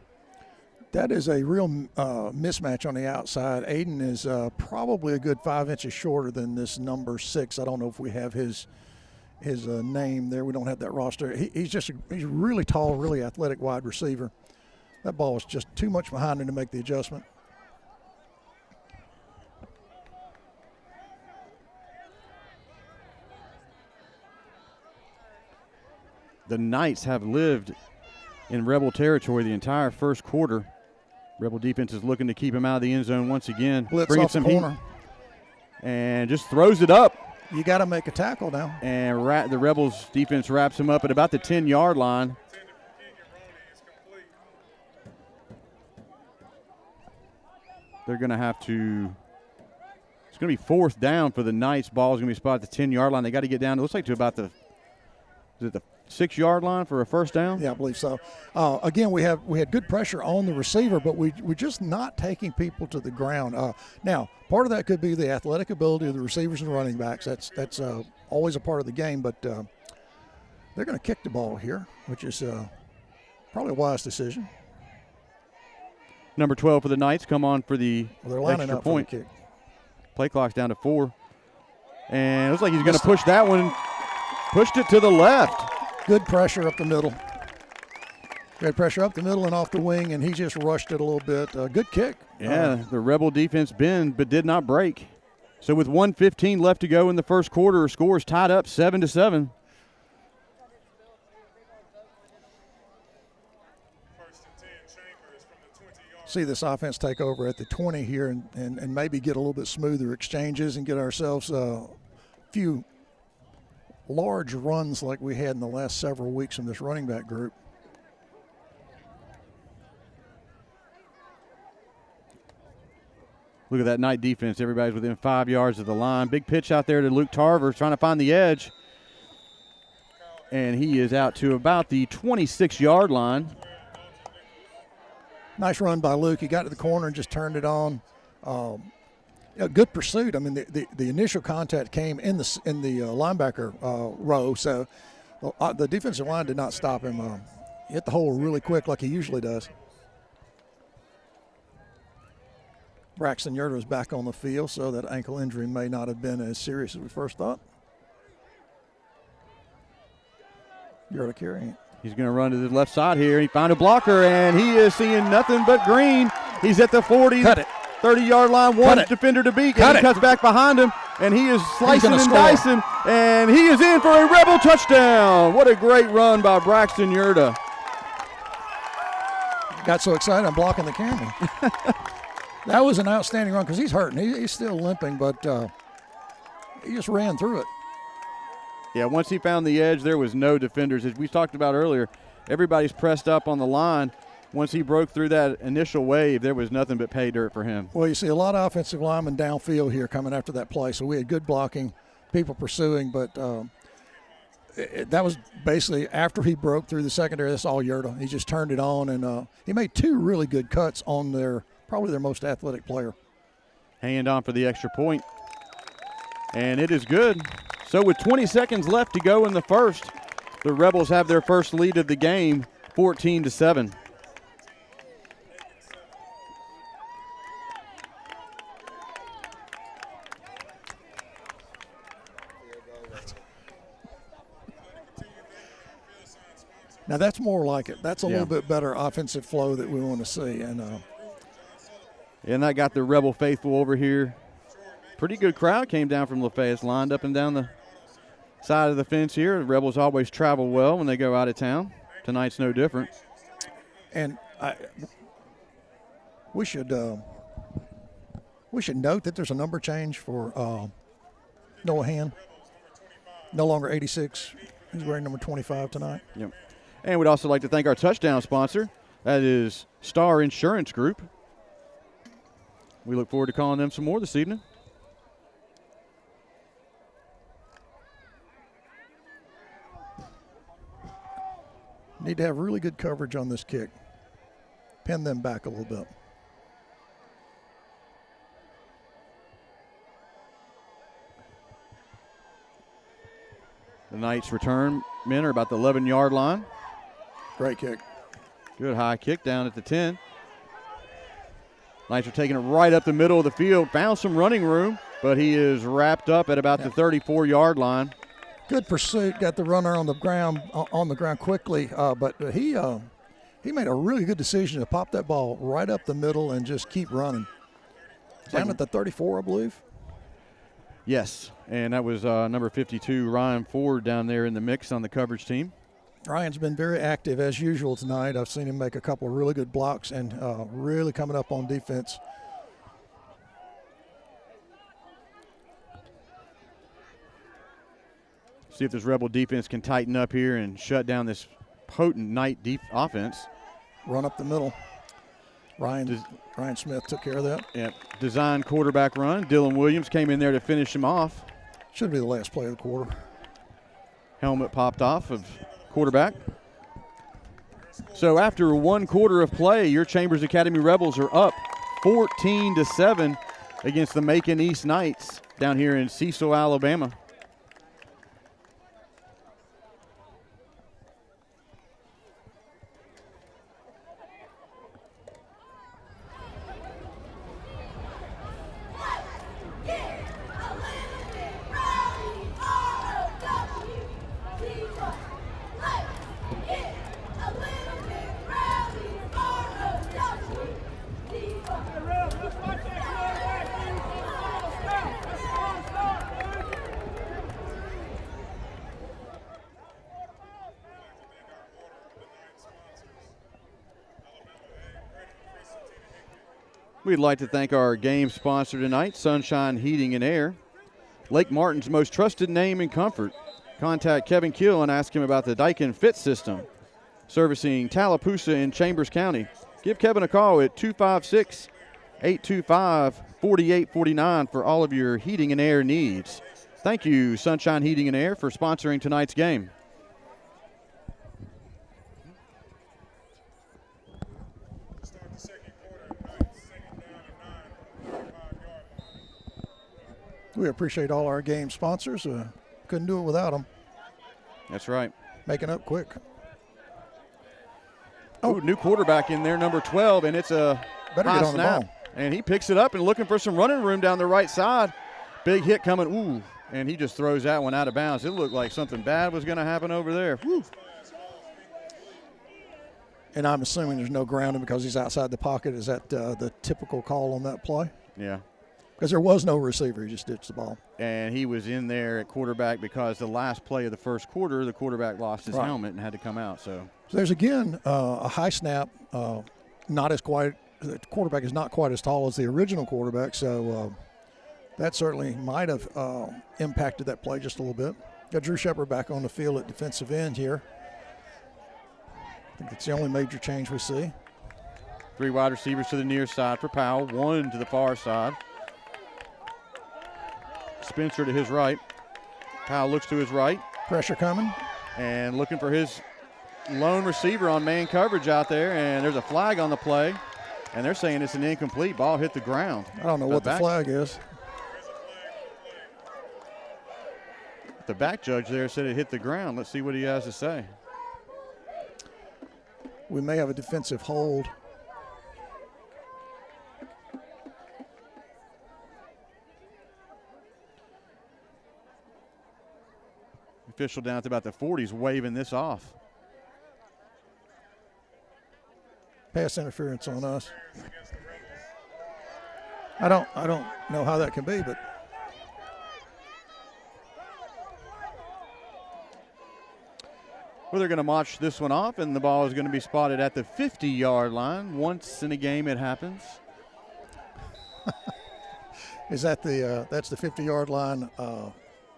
That is a real mismatch on the outside. Aiden is probably a good 5 inches shorter than this number 6. I don't know if we have his name there. We don't have that roster. He's really tall, really athletic wide receiver. That ball was just too much behind him to make the adjustment. The Knights have lived in Rebel territory the entire first quarter. Rebel defense is looking to keep him out of the end zone once again. Blitz off the corner. And just throws it up. You got to make a tackle now. And the Rebels defense wraps him up at about the 10-yard line. They're going to have to – it's going to be 4th down for the Knights. Ball is going to be spotted at the 10-yard line. They got to get down. It looks like to about the 6-yard line for a first down? Yeah, I believe so. Again, we had good pressure on the receiver, but we're just not taking people to the ground. Now, part of that could be the athletic ability of the receivers and running backs. That's always a part of the game, but they're going to kick the ball here, which is probably a wise decision. Number 12 for the Knights come on for the they're lining extra up point. For the kick. Play clock's down to 4. And it looks like he's going to push that one. Pushed it to the left. Good pressure up the middle. Good pressure up the middle and off the wing, and he just rushed it a little bit. Good kick. Yeah, the Rebel defense bent but did not break. So with 1:15 left to go in the first quarter, scores tied up 7-7. See this offense take over at the 20 here and maybe get a little bit smoother exchanges and get ourselves a few large runs like we had in the last several weeks from this running back group. Look at that Knight defense. Everybody's within 5 yards of the line. Big pitch out there to Luke Tarver trying to find the edge. And he is out to about the 26-yard line. Nice run by Luke. He got to the corner and just turned it on. good pursuit. I mean, the initial contact came in the linebacker row, so the defensive line did not stop him. He hit the hole really quick like he usually does. Braxton Yerda is back on the field, so that ankle injury may not have been as serious as we first thought. Yerda carrying it. He's going to run to the left side here. He found a blocker, and he is seeing nothing but green. He's at the 40, 30-yard line. One defender to beat, and he cuts back behind him, and he is slicing and dicing, and he is in for a Rebel touchdown. What a great run by Braxton Yerda. Got so excited I'm blocking the camera. That was an outstanding run because he's hurting. He's still limping, but he just ran through it. Yeah, once he found the edge, there was no defenders. As we talked about earlier, everybody's pressed up on the line. Once he broke through that initial wave, there was nothing but pay dirt for him. Well, you see a lot of offensive linemen downfield here coming after that play, so we had good blocking, people pursuing, but that was basically after he broke through the secondary. That's all Yerda. He just turned it on, and he made two really good cuts on probably their most athletic player. Hand on for the extra point, and it is good. So with 20 seconds left to go in the first, the Rebels have their first lead of the game, 14-7. Now that's more like it. That's a little bit better offensive flow that we want to see. And that got the Rebel faithful over here. Pretty good crowd came down from Lafayette, lined up and down the side of the fence here. The Rebels always travel well when they go out of town. Tonight's no different. And we should note that there's a number change for Noah Hand. No longer 86. He's wearing number 25 tonight. Yep. And we'd also like to thank our touchdown sponsor. That is Star Insurance Group. We look forward to calling them some more this evening. Need to have really good coverage on this kick. Pin them back a little bit. The Knights return men are about the 11-yard line. Great kick. Good high kick down at the 10. Knights are taking it right up the middle of the field. Found some running room, but he is wrapped up at about the 34-yard line. Good pursuit. Got the runner on the ground quickly, but he made a really good decision to pop that ball right up the middle and just keep running. Down at the 34, I believe. Yes, and that was number 52, Ryan Ford, down there in the mix on the coverage team. Ryan's been very active as usual tonight. I've seen him make a couple of really good blocks and really coming up on defense. See if this Rebel defense can tighten up here and shut down this potent Knight offense. Run up the middle. Ryan Smith took care of that. Yep. Design quarterback run. Dylan Williams came in there to finish him off. Should be the last play of the quarter. Helmet popped off of quarterback. So after one quarter of play, your Chambers Academy Rebels are up 14-7 against the Macon East Knights down here in Cecil, Alabama. We'd like to thank our game sponsor tonight, Sunshine Heating and Air. Lake Martin's most trusted name in comfort. Contact Kevin Keel and ask him about the Daikin Fit System. Servicing Tallapoosa in Chambers County. Give Kevin a call at 256-825-4849 for all of your heating and air needs. Thank you, Sunshine Heating and Air, for sponsoring tonight's game. We appreciate all our game sponsors. Couldn't do it without them. That's right. Making up quick. Oh, new quarterback in there, number 12, and it's a Better high get on snap. the ball. And he picks it up and looking for some running room down the right side. Big hit coming. Ooh, and he just throws that one out of bounds. It looked like something bad was going to happen over there. Woo. And I'm assuming there's no grounding because he's outside the pocket. Is that the typical call on that play? Yeah. Because there was no receiver. He just ditched the ball. And he was in there at quarterback because the last play of the first quarter, the quarterback lost his helmet and had to come out. So there's, again, a high snap. Not as quite – the quarterback is not quite as tall as the original quarterback, so that certainly might have impacted that play just a little bit. Got Drew Shepard back on the field at defensive end here. I think it's the only major change we see. 3 wide receivers to the near side for Powell, 1 to the far side. Spencer to his right. Powell looks to his right. Pressure coming. And looking for his lone receiver on man coverage out there, and there's a flag on the play, and they're saying it's an incomplete. Ball hit the ground. I don't know what the flag is. The back judge there said it hit the ground. Let's see what he has to say. We may have a defensive hold. Official down at about the 40s waving this off. Pass interference on us. I don't know how that can be, but well, they're going to march this one off, and the ball is going to be spotted at the 50-yard line. Once in a game it happens. Is that that's the 50-yard line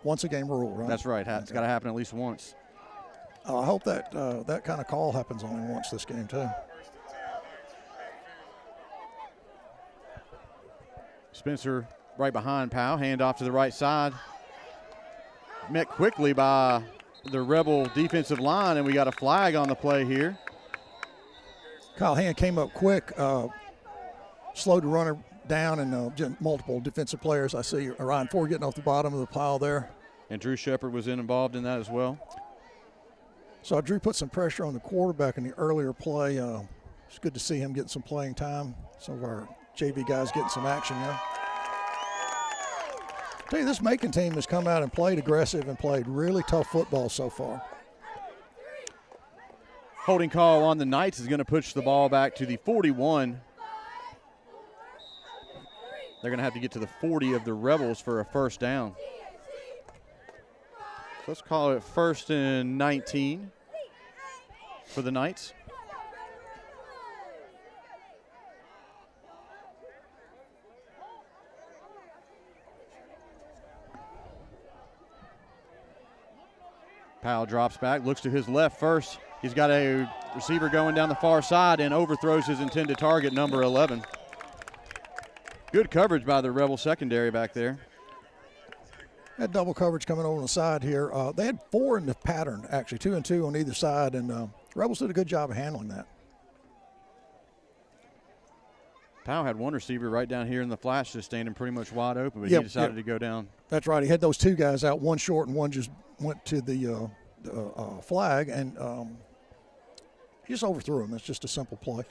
once a game rule, right? That's right. It's got to happen at least once. I hope that that kind of call happens only once this game too. Spencer right behind Powell. Hand off to the right side. Met quickly by the Rebel defensive line, and we got a flag on the play here. Kyle Hand came up quick, slowed the runner down, and multiple defensive players. I see Ryan Ford getting off the bottom of the pile there. And Drew Shepard was involved in that as well. So Drew put some pressure on the quarterback in the earlier play. It's good to see him getting some playing time. Some of our JV guys getting some action there. I tell you, this Macon team has come out and played aggressive and played really tough football so far. Holding call on the Knights is going to push the ball back to the 41. They're going to have to get to the 40 of the Rebels for a first down. So let's call it 1st and 19 for the Knights. Powell drops back, looks to his left first. He's got a receiver going down the far side and overthrows his intended target, number 11. Good coverage by the Rebel secondary back there. Had double coverage coming over on the side here. They had 4 in the pattern, actually, 2 and 2 on either side, and Rebels did a good job of handling that. Powell had one receiver right down here in the flash just standing pretty much wide open, but he decided to go down. That's right. He had those 2 guys out, one short and one just went to the flag, and he just overthrew him. It's just a simple play.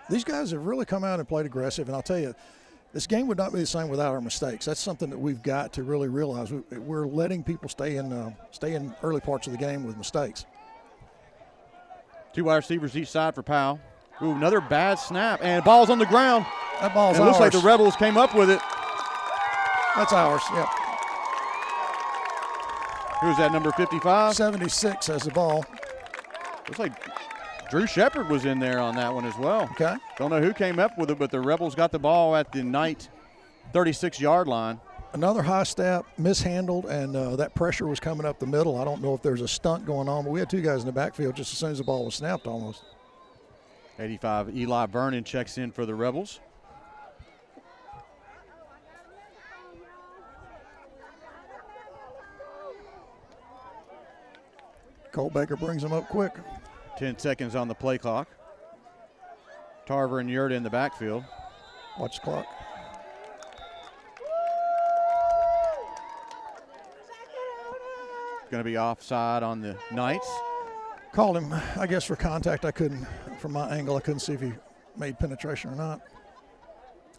These guys have really come out and played aggressive, and I'll tell you, this game would not be the same without our mistakes. That's something that we've got to really realize. We're letting people stay in early parts of the game with mistakes. 2 wide receivers each side for Powell. Ooh, another bad snap, and ball's on the ground. That ball's ours. It looks like the Rebels came up with it. That's ours, yep. Who's that, number 55? 76 has the ball. Looks like Drew Shepard was in there on that one as well. Okay. Don't know who came up with it, but the Rebels got the ball at the Knight 36-yard line. Another high step, mishandled, and that pressure was coming up the middle. I don't know if there's a stunt going on, but we had 2 guys in the backfield just as soon as the ball was snapped almost. 85, Eli Vernon checks in for the Rebels. Colt Baker brings him up quick. 10 seconds on the play clock. Tarver and Yerda in the backfield. Watch the clock. going to be offside on the Knights. Called him, I guess, for contact. I couldn't, from my angle, I couldn't see if he made penetration or not.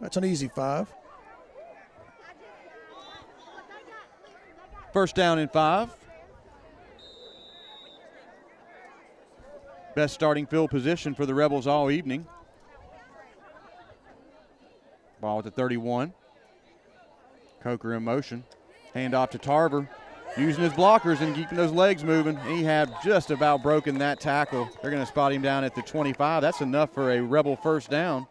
That's an easy 5. First down and 5. Best starting field position for the Rebels all evening. Ball at the 31. Coker in motion. Hand off to Tarver. Using his blockers and keeping those legs moving. He had just about broken that tackle. They're going to spot him down at the 25. That's enough for a Rebel first down.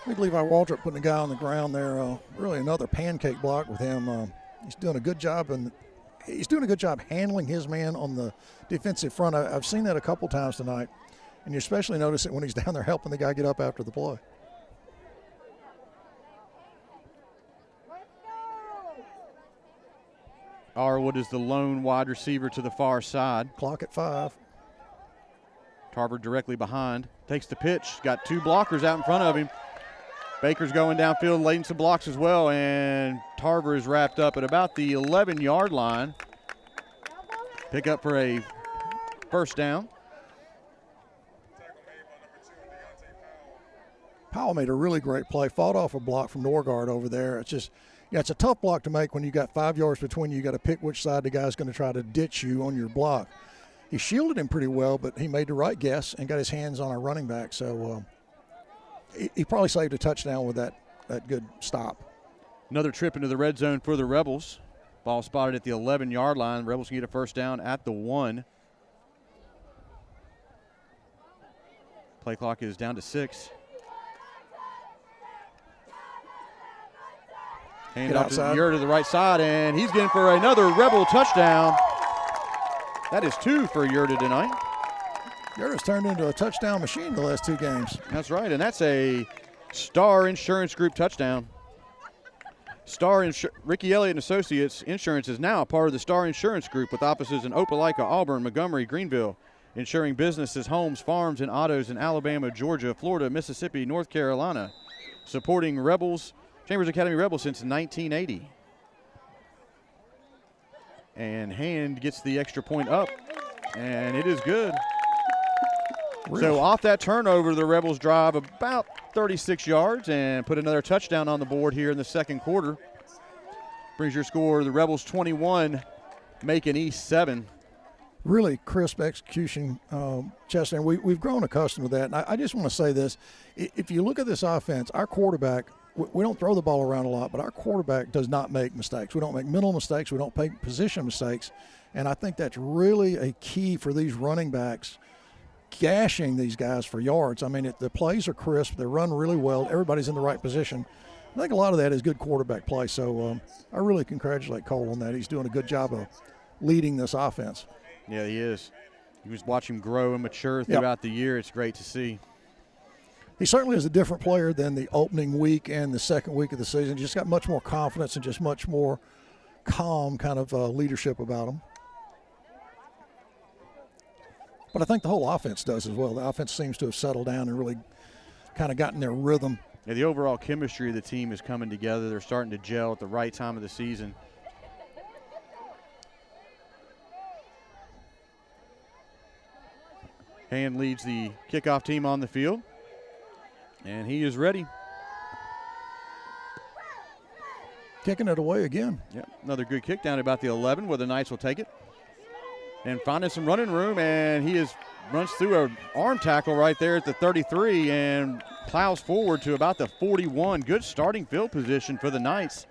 Big Levi Waldrop putting the guy on the ground there. Really another pancake block with him. He's doing a good job, and he's doing a good job handling his man on the defensive front. I've seen that a couple times tonight, and you especially notice it when he's down there helping the guy get up after the play. Arwood is the lone wide receiver to the far side. Clock at 5. Tarver directly behind. Takes the pitch. Got 2 blockers out in front of him. Baker's going downfield, laying some blocks as well, and Tarver is wrapped up at about the 11-yard line. Pick up for a first down. Powell made a really great play, fought off a block from Norgaard over there. It's just, yeah, it's a tough block to make when you got 5 yards between you. You got to pick which side the guy's going to try to ditch you on your block. He shielded him pretty well, but he made the right guess and got his hands on our running back. So he probably saved a touchdown with that good stop. Another trip into the red zone for the Rebels. Ball spotted at the 11-yard line. The Rebels can get a first down at the 1. Play clock is down to 6. Hand off to Yerda to the right side, and he's getting for another Rebel touchdown. That is 2 for Yerda tonight. Yerda's turned into a touchdown machine the last 2 games. That's right, and that's a Star Insurance Group touchdown. Ricky Elliott and Associates Insurance is now a part of the Star Insurance Group with offices in Opelika, Auburn, Montgomery, Greenville, insuring businesses, homes, farms, and autos in Alabama, Georgia, Florida, Mississippi, North Carolina, supporting Rebels, Chambers Academy Rebels since 1980. And Hand gets the extra point up, and it is good. Really? So off that turnover, the Rebels drive about 36 yards and put another touchdown on the board here in the second quarter. Brings your score, the Rebels 21, Macon East 7. Really crisp execution, Chester. We've grown accustomed to that. And I just want to say this. If you look at this offense, our quarterback, we don't throw the ball around a lot, but our quarterback does not make mistakes. We don't make mental mistakes. We don't make position mistakes. And I think that's really a key for these running backs, gashing these guys for yards. I mean, the plays are crisp. They run really well. Everybody's in the right position. I think a lot of that is good quarterback play. So I really congratulate Cole on that. He's doing a good job of leading this offense. Yeah, he is. You just watch him grow and mature throughout the year. It's great to see. He certainly is a different player than the opening week and the second week of the season. Just got much more confidence and just much more calm kind of leadership about him. But I think the whole offense does as well. The offense seems to have settled down and really kind of gotten their rhythm. Yeah, the overall chemistry of the team is coming together. They're starting to gel at the right time of the season. Hand leads the kickoff team on the field, and he is ready. Kicking it away again. Yep, another good kick down about the 11 where the Knights will take it. And finding some running room, and he runs through an arm tackle right there at the 33 and plows forward to about the 41. Good starting field position for the Knights.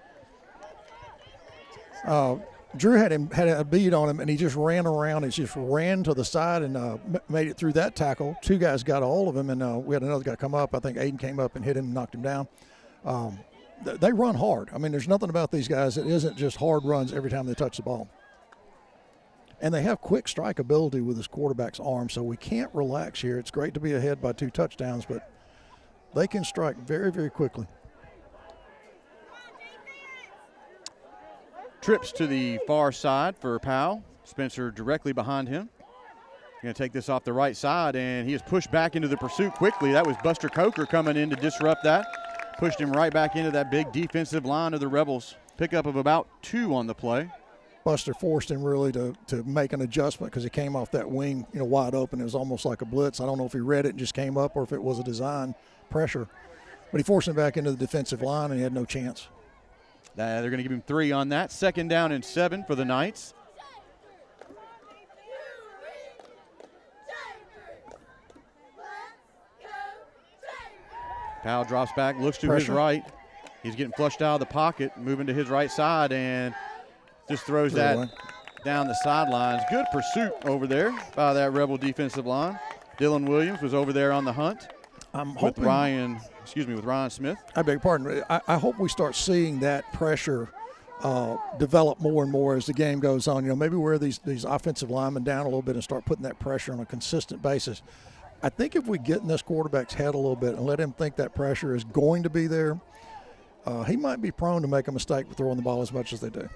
Drew had a bead on him, and he just ran around. He just ran to the side and made it through that tackle. 2 guys got a hold of him, and we had another guy come up. I think Aiden came up and hit him and knocked him down. They run hard. I mean, there's nothing about these guys that isn't just hard runs every time they touch the ball. And they have quick strike ability with this quarterback's arm, so we can't relax here. It's great to be ahead by 2 touchdowns, but they can strike very, very quickly. Trips to the far side for Powell. Spencer directly behind him. Going to take this off the right side, and he is pushed back into the pursuit quickly. That was Buster Coker coming in to disrupt that. Pushed him right back into that big defensive line of the Rebels. Pickup of about 2 on the play. Buster forced him really to make an adjustment because he came off that wing, wide open. It was almost like a blitz. I don't know if he read it and just came up or if it was a design pressure. But he forced him back into the defensive line, and he had no chance. They're going to give him 3 on that. 2nd down and 7 for the Knights. Powell drops back, looks to his right. He's getting flushed out of the pocket, moving to his right side, and just throws that down the sidelines. Good pursuit over there by that Rebel defensive line. Dylan Williams was over there on the hunt with Ryan Smith. I beg your pardon. I hope we start seeing that pressure develop more and more as the game goes on. Maybe wear these offensive linemen down a little bit and start putting that pressure on a consistent basis. I think if we get in this quarterback's head a little bit and let him think that pressure is going to be there, he might be prone to make a mistake with throwing the ball as much as they do.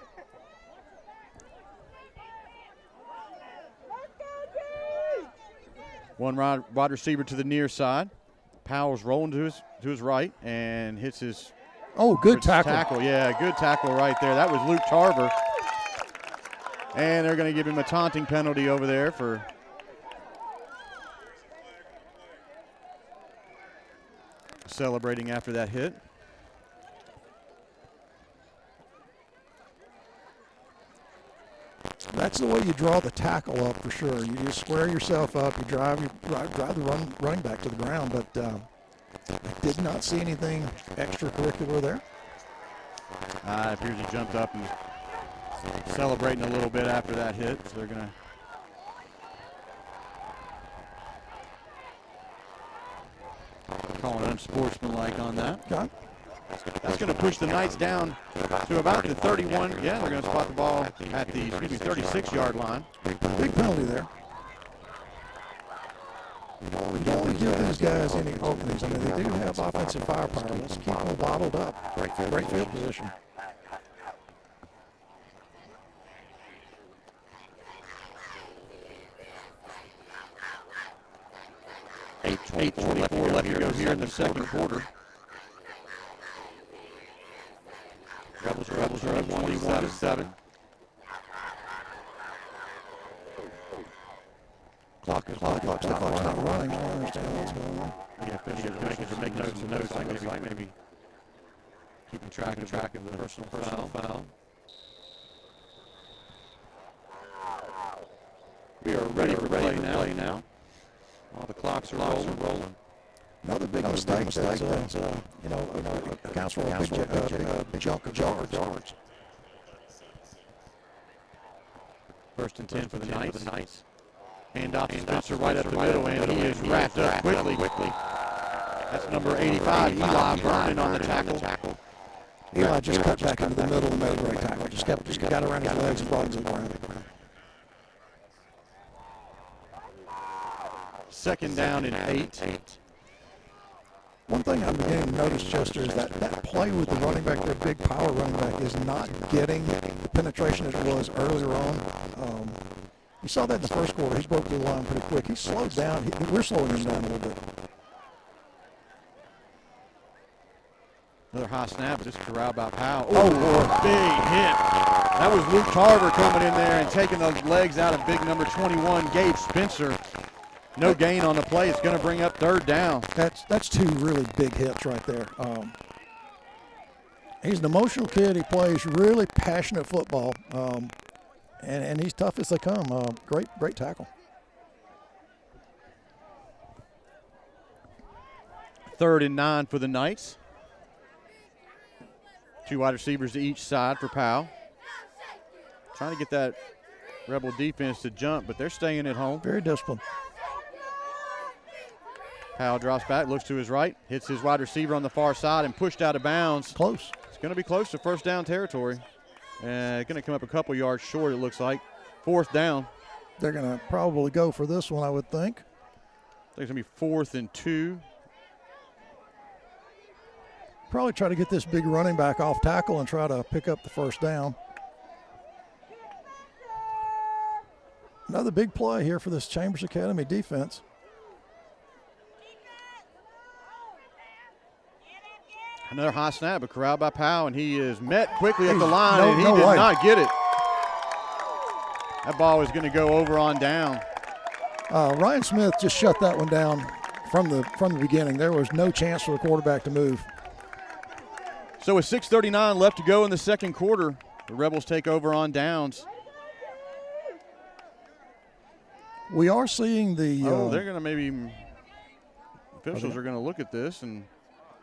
One wide receiver to the near side. Powell's rolling to his right and hits his good tackle. Yeah, good tackle right there. That was Luke Tarver. And they're going to give him a taunting penalty over there for celebrating after that hit. That's the way you draw the tackle up for sure. You just square yourself up. You drive the running back to the ground. But I did not see anything extracurricular there. It appears he jumped up and celebrating a little bit after that hit. So they're going to call it unsportsmanlike on that. Okay. That's going to push the Knights down to about the 31. Yeah, they're going to spot the ball at the 36-yard line. Big penalty there. You don't want to give these guys any openings. I mean, they do have offensive firepower. Let's keep them bottled up. Great field position. Eight 24 left to go here in the second quarter. Rebels are up 21-7. Clock's not running. I don't understand what's going on. Yeah, officials are making notes. Maybe keeping track of the personal foul. We are ready for play now. All the clocks are rolling. Another big mistake that accounts for a big chunk of yards. 1st and 10 for the Knights. Hand off to Spencer right up the middle, and he is wrapped up quickly. That's number 85, Eli Vernon on the tackle. Eli just cut back into the middle and made a great tackle. Just got around his legs and brought him to the ground. 2nd down and 8. One thing I'm beginning to notice, Chester, is that play with the running back, their big power running back, is not getting the penetration as it was earlier on. You saw that in the first quarter. He broke the line pretty quick. He slowed down. We're slowing him down a little bit. Another high snap, just corralled by Powell. Big hit. That was Luke Tarver coming in there and taking the legs out of big number 21, Gabe Spencer. No gain on the play. It's going to bring up 3rd down. That's 2 really big hits right there. He's an emotional kid. He plays really passionate football, and he's tough as they come. Great tackle. 3rd and 9 for the Knights. 2 wide receivers to each side for Powell. Trying to get that Rebel defense to jump, but they're staying at home. Very disciplined. Powell drops back, looks to his right, hits his wide receiver on the far side and pushed out of bounds. Close. It's going to be close to 1st down territory. Going to come up a couple yards short, it looks like. 4th down. They're going to probably go for this one, I would think. I think it's going to be 4th and 2. Probably try to get this big running back off tackle and try to pick up the 1st down. Another big play here for this Chambers Academy defense. Another high snap, but corralled by Powell, and he is met quickly at the line, and he no did way. not get it. That ball was going to go over on down. Ryan Smith just shut that one down from the beginning. There was no chance for the quarterback to move. So with 6:39 left to go in the second quarter, the Rebels take over on downs. We are seeing the. They're going to maybe. Officials are going to look at this and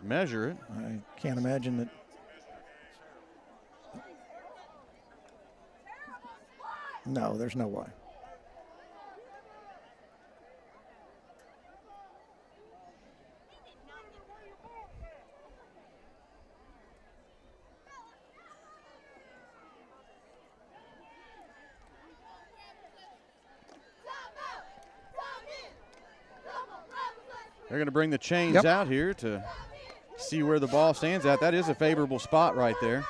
measure it. I can't imagine that. No, there's no way. They're going to bring the chains out here to see where the ball stands at. That is a favorable spot right there.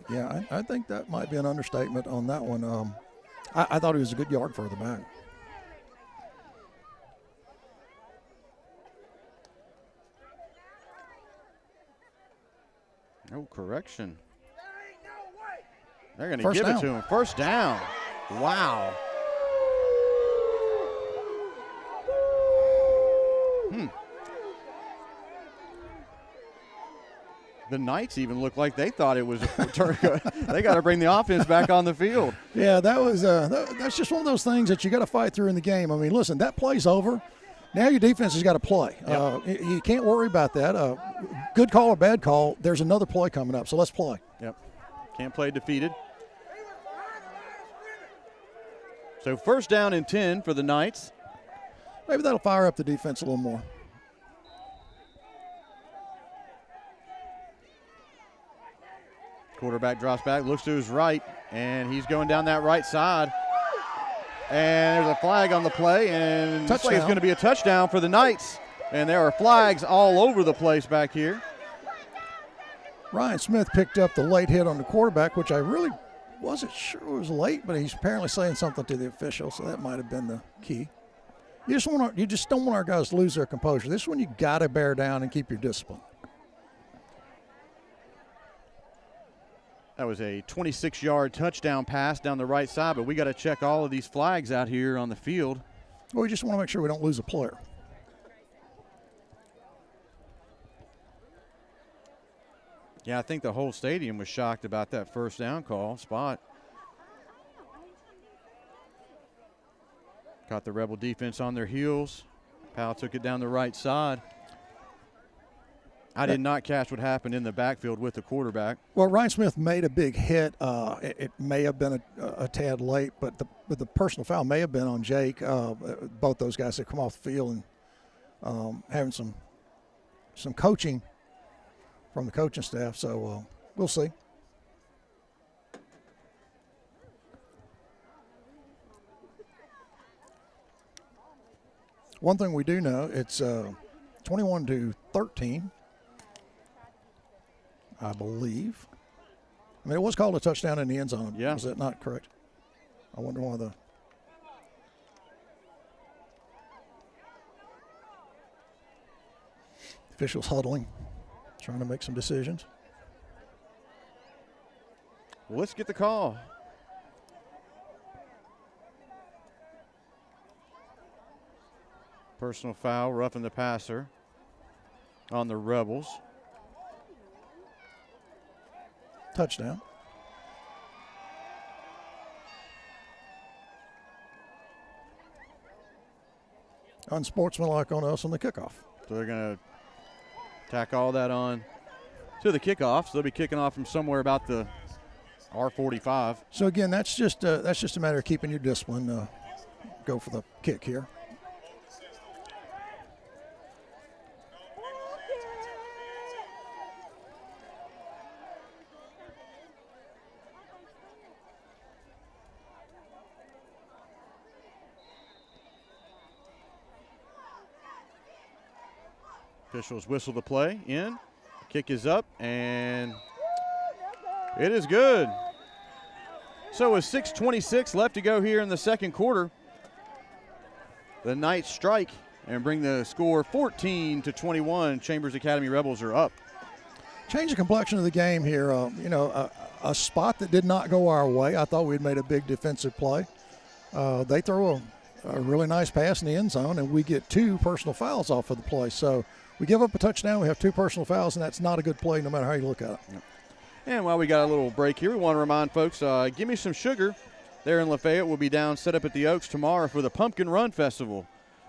Yeah, I think that might be an understatement on that one. I thought he was a good yard further back. No correction. They're going to give it to him. First down. Wow. The Knights even looked like they thought it was they got to bring the offense back on the field. Yeah, that was that's just one of those things that you got to fight through in the game. I mean, listen, that play's over. Now your defense has got to play. Yep. You can't worry about that. Good call or bad call, there's another play coming up, so let's play. Yep. Can't play defeated. So first down and 10 for the Knights. Maybe that'll fire up the defense a little more. Quarterback drops back, looks to his right, and he's going down that right side. And there's a flag on the play, and looks like it's going to be a touchdown for the Knights. And there are flags all over the place back here. Ryan Smith picked up the late hit on the quarterback, which I really wasn't sure it was late, but he's apparently saying something to the official, so that might have been the key. You just don't want our guys to lose their composure. This one you got to bear down and keep your discipline. That was a 26-yard touchdown pass down the right side, but we got to check all of these flags out here on the field. Well, we just want to make sure we don't lose a player. Yeah, I think the whole stadium was shocked about that first down call spot. Caught the Rebel defense on their heels. Powell took it down the right side. I did not catch what happened in the backfield with the quarterback. Well, Ryan Smith made a big hit. It may have been a tad late, but the personal foul may have been on Jake. Both those guys had come off the field and having some coaching from the coaching staff. So we'll see. One thing we do know, it's 21-13. I believe. I mean, it was called a touchdown in the end zone. Yeah. Was that not correct? I wonder why the officials huddling, trying to make some decisions. Well, let's get the call. Personal foul, roughing the passer on the Rebels. Touchdown. Unsportsmanlike on us on the kickoff. So they're going to tack all that on to the kickoff. So they'll be kicking off from somewhere about the R45. So again, that's just a matter of keeping your discipline. Go for the kick here. Officials whistle the play in. Kick is up, and it is good. So with 6:26 left to go here in the second quarter, the Knights strike and bring the score 14-21. Chambers Academy Rebels are up. Change the complexion of the game here. A spot that did not go our way. I thought we'd made a big defensive play. They throw a really nice pass in the end zone, and we get 2 personal fouls off of the play. So we give up a touchdown, we have 2 personal fouls, and that's not a good play no matter how you look at it. Yep. And while we got a little break here, we want to remind folks, Give Me Some Sugar there in Lafayette will be down set up at the Oaks tomorrow for the Pumpkin Run Festival.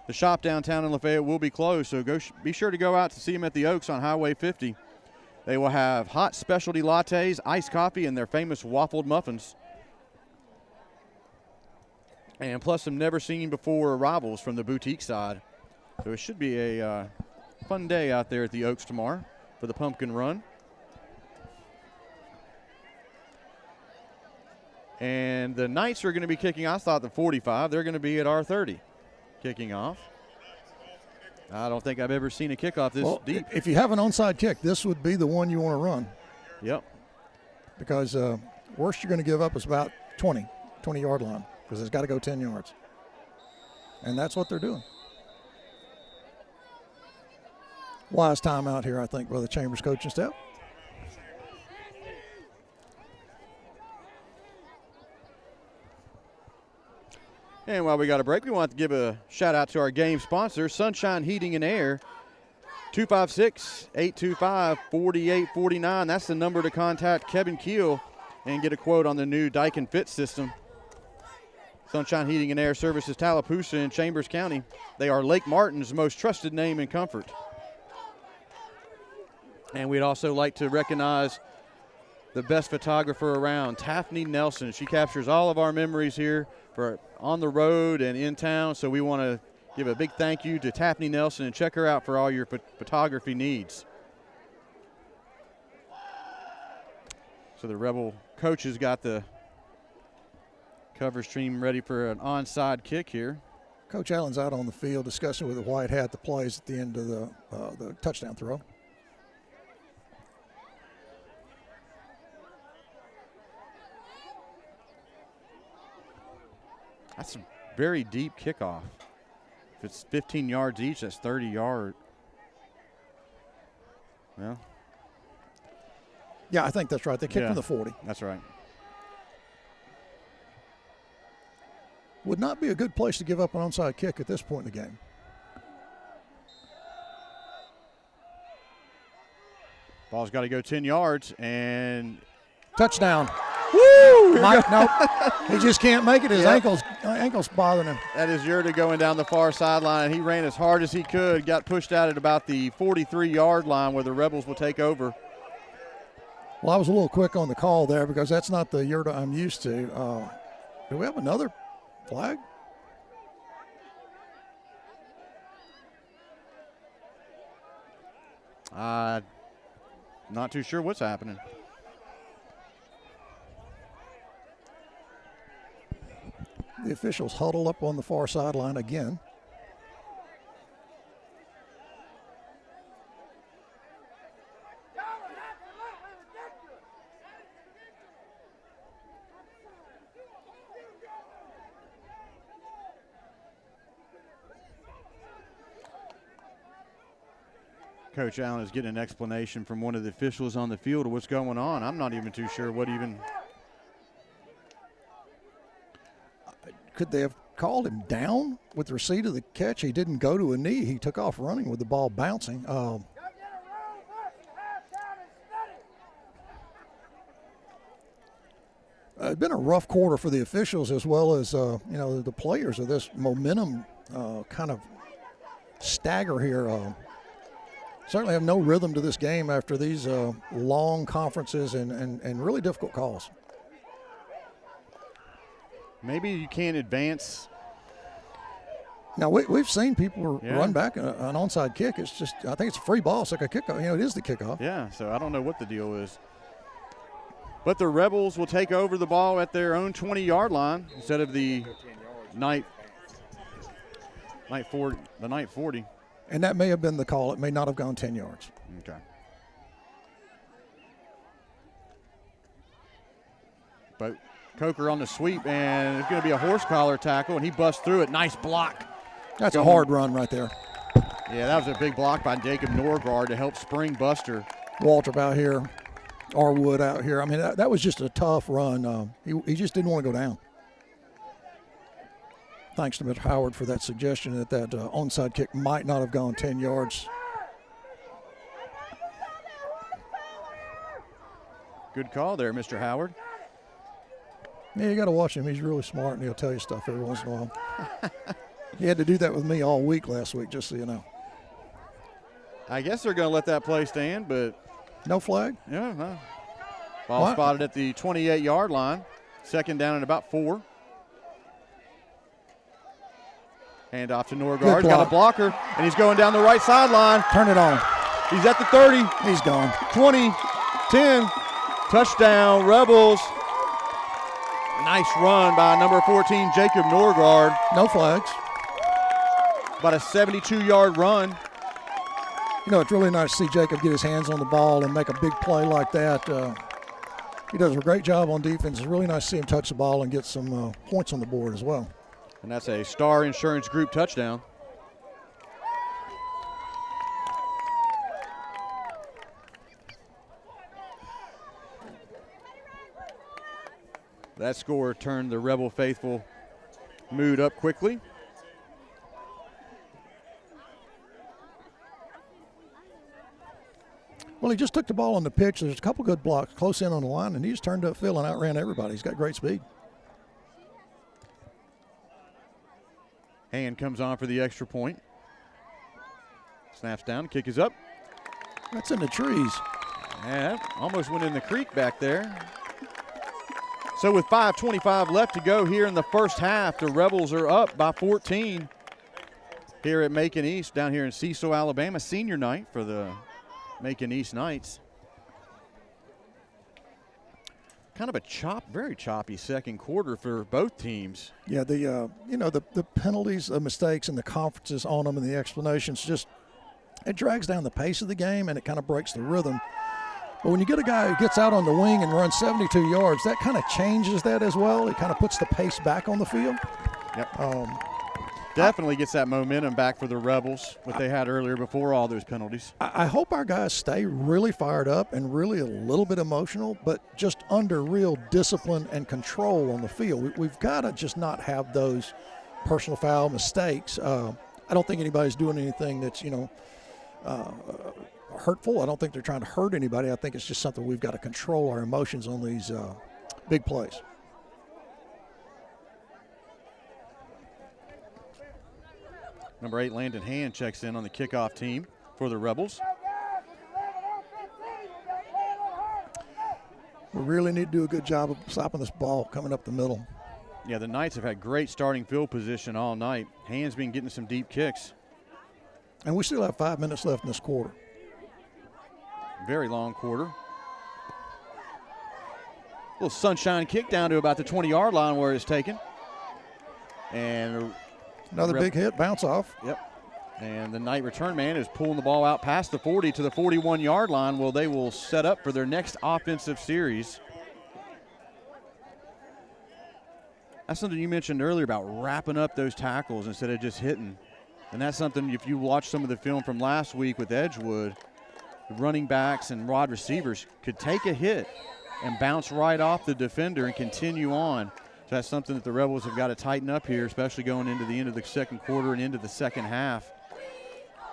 The shop downtown in Lafayette will be closed, so be sure to go out to see them at the Oaks on Highway 50. They will have hot specialty lattes, iced coffee, and their famous waffled muffins. And plus some never-seen-before arrivals from the boutique side. So it should be a fun day out there at the Oaks tomorrow for the Pumpkin Run. And the Knights are going to be kicking off. I thought the 45. They're going to be at our 30 kicking off. I don't think I've ever seen a kickoff this deep. If you have an onside kick, this would be the one you want to run. Yep. Because worst you're going to give up is about 20-yard line, because it's got to go 10 yards. And that's what they're doing. Wise timeout here, I think, by the Chambers coaching staff. And while we got a break, we want to give a shout out to our game sponsor, Sunshine Heating and Air. 256-825-4849. That's the number to contact Kevin Keel and get a quote on the new Daikin Fit system. Sunshine Heating and Air services Tallapoosa and Chambers County. They are Lake Martin's most trusted name in comfort. And we'd also like to recognize the best photographer around, Taffney Nelson. She captures all of our memories here for on the road and in town, so we want to give a big thank you to Taffney Nelson and check her out for all your photography needs. So the Rebel coaches got the coverage team ready for an onside kick here. Coach Allen's out on the field discussing with the white hat the plays at the end of the touchdown throw. That's a very deep kickoff. If it's 15 yards each, that's 30 yards. Well. Yeah, I think that's right. They kicked from the 40. That's right. Would not be a good place to give up an onside kick at this point in the game. Ball's got to go 10 yards and touchdown. Woo! Mike, nope. He just can't make it. His ankle's bothering him. That is Yerda going down the far sideline. He ran as hard as he could, got pushed out at about the 43-yard line where the Rebels will take over. Well, I was a little quick on the call there because that's not the Yerda I'm used to. Do we have another flag? Not too sure what's happening. The officials huddle up on the far sideline again. Coach Allen is getting an explanation from one of the officials on the field of what's going on. I'm not even too sure what even. Could they have called him down with the receipt of the catch? He didn't go to a knee. He took off running with the ball bouncing. It's been a rough quarter for the officials as well as the players of this momentum kind of stagger here. Certainly have no rhythm to this game after these long conferences and really difficult calls. Maybe you can't advance. Now, we've seen people run back an onside kick. It's just, I think it's a free ball. It's like a kickoff. It is the kickoff. Yeah, so I don't know what the deal is. But the Rebels will take over the ball at their own 20-yard line instead of the night 40. And that may have been the call. It may not have gone 10 yards. Okay. But Coker on the sweep, and it's going to be a horse collar tackle, and he busts through it. Nice block. That's a hard run right there. Yeah, that was a big block by Jacob Norgaard to help spring Buster. Waltrip out here, Arwood out here. I mean, that was just a tough run. He just didn't want to go down. Thanks to Mr. Howard for that suggestion that onside kick might not have gone 10 yards. Good call there, Mr. Howard. Yeah, you got to watch him. He's really smart, and he'll tell you stuff every once in a while. He had to do that with me all week last week, just so you know. I guess they're going to let that play stand, but. No flag? Yeah, no. Ball spotted at the 28-yard line. Second down and about 4. Hand off to Norgaard. He's got a blocker, and he's going down the right sideline. Turn it on. He's at the 30. He's gone. 20, 10. Touchdown, Rebels. Nice run by number 14, Jacob Norgaard. No flags. About a 72-yard run. You know, it's really nice to see Jacob get his hands on the ball and make a big play like that. He does a great job on defense. It's really nice to see him touch the ball and get some points on the board as well. And that's a Star Insurance Group touchdown. That score turned the Rebel faithful mood up quickly. Well, he just took the ball on the pitch. There's a couple good blocks close in on the line, and he just turned upfield and outran everybody. He's got great speed. Hand comes on for the extra point. Snaps down, kick is up. That's in the trees. Yeah, almost went in the creek back there. So with 5:25 left to go here in the first half, the Rebels are up by 14 here at Macon East down here in Cecil, Alabama. Senior night for the Macon East Knights. Kind of a very choppy second quarter for both teams. Yeah, the penalties, the mistakes, and the conferences on them and the explanations it drags down the pace of the game and it kind of breaks the rhythm. But when you get a guy who gets out on the wing and runs 72 yards, that kind of changes that as well. It kind of puts the pace back on the field. Yep. Definitely gets that momentum back for the Rebels, what they had earlier before all those penalties. I hope our guys stay really fired up and really a little bit emotional, but just under real discipline and control on the field. We've got to just not have those personal foul mistakes. I don't think anybody's doing anything that's, hurtful. I don't think they're trying to hurt anybody. I think it's just something we've got to control our emotions on these big plays. Number 8, Landon Hand, checks in on the kickoff team for the Rebels. We really need to do a good job of stopping this ball coming up the middle. Yeah, the Knights have had great starting field position all night. Hand's been getting some deep kicks. And we still have 5 minutes left in this quarter. Very long quarter. Little sunshine kick down to about the 20-yard line where it's taken. And another big hit, bounce off. Yep. And the Knight return man is pulling the ball out past the 40 to the 41-yard line. Well, they will set up for their next offensive series. That's something you mentioned earlier about wrapping up those tackles instead of just hitting. And that's something, if you watch some of the film from last week with Edgewood, the running backs and wide receivers could take a hit and bounce right off the defender and continue on. So that's something that the Rebels have got to tighten up here, especially going into the end of the second quarter and into the second half.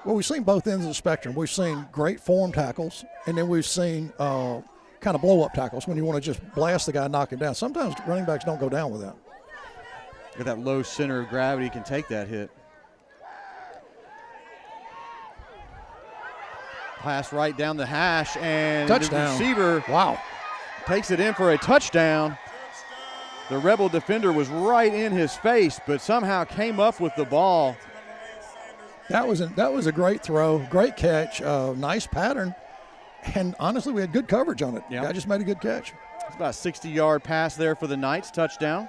Well, we've seen both ends of the spectrum. We've seen great form tackles, and then we've seen kind of blow-up tackles when you want to just blast the guy, knock him down. Sometimes running backs don't go down with that. With that low center of gravity, can take that hit. Pass right down the hash, and touchdown. The receiver takes it in for a touchdown. The Rebel defender was right in his face, but somehow came up with the ball. That was a great throw, great catch, nice pattern, and honestly, we had good coverage on it. Yep. Guy just made a good catch. It's about a 60-yard pass there for the Knights, touchdown.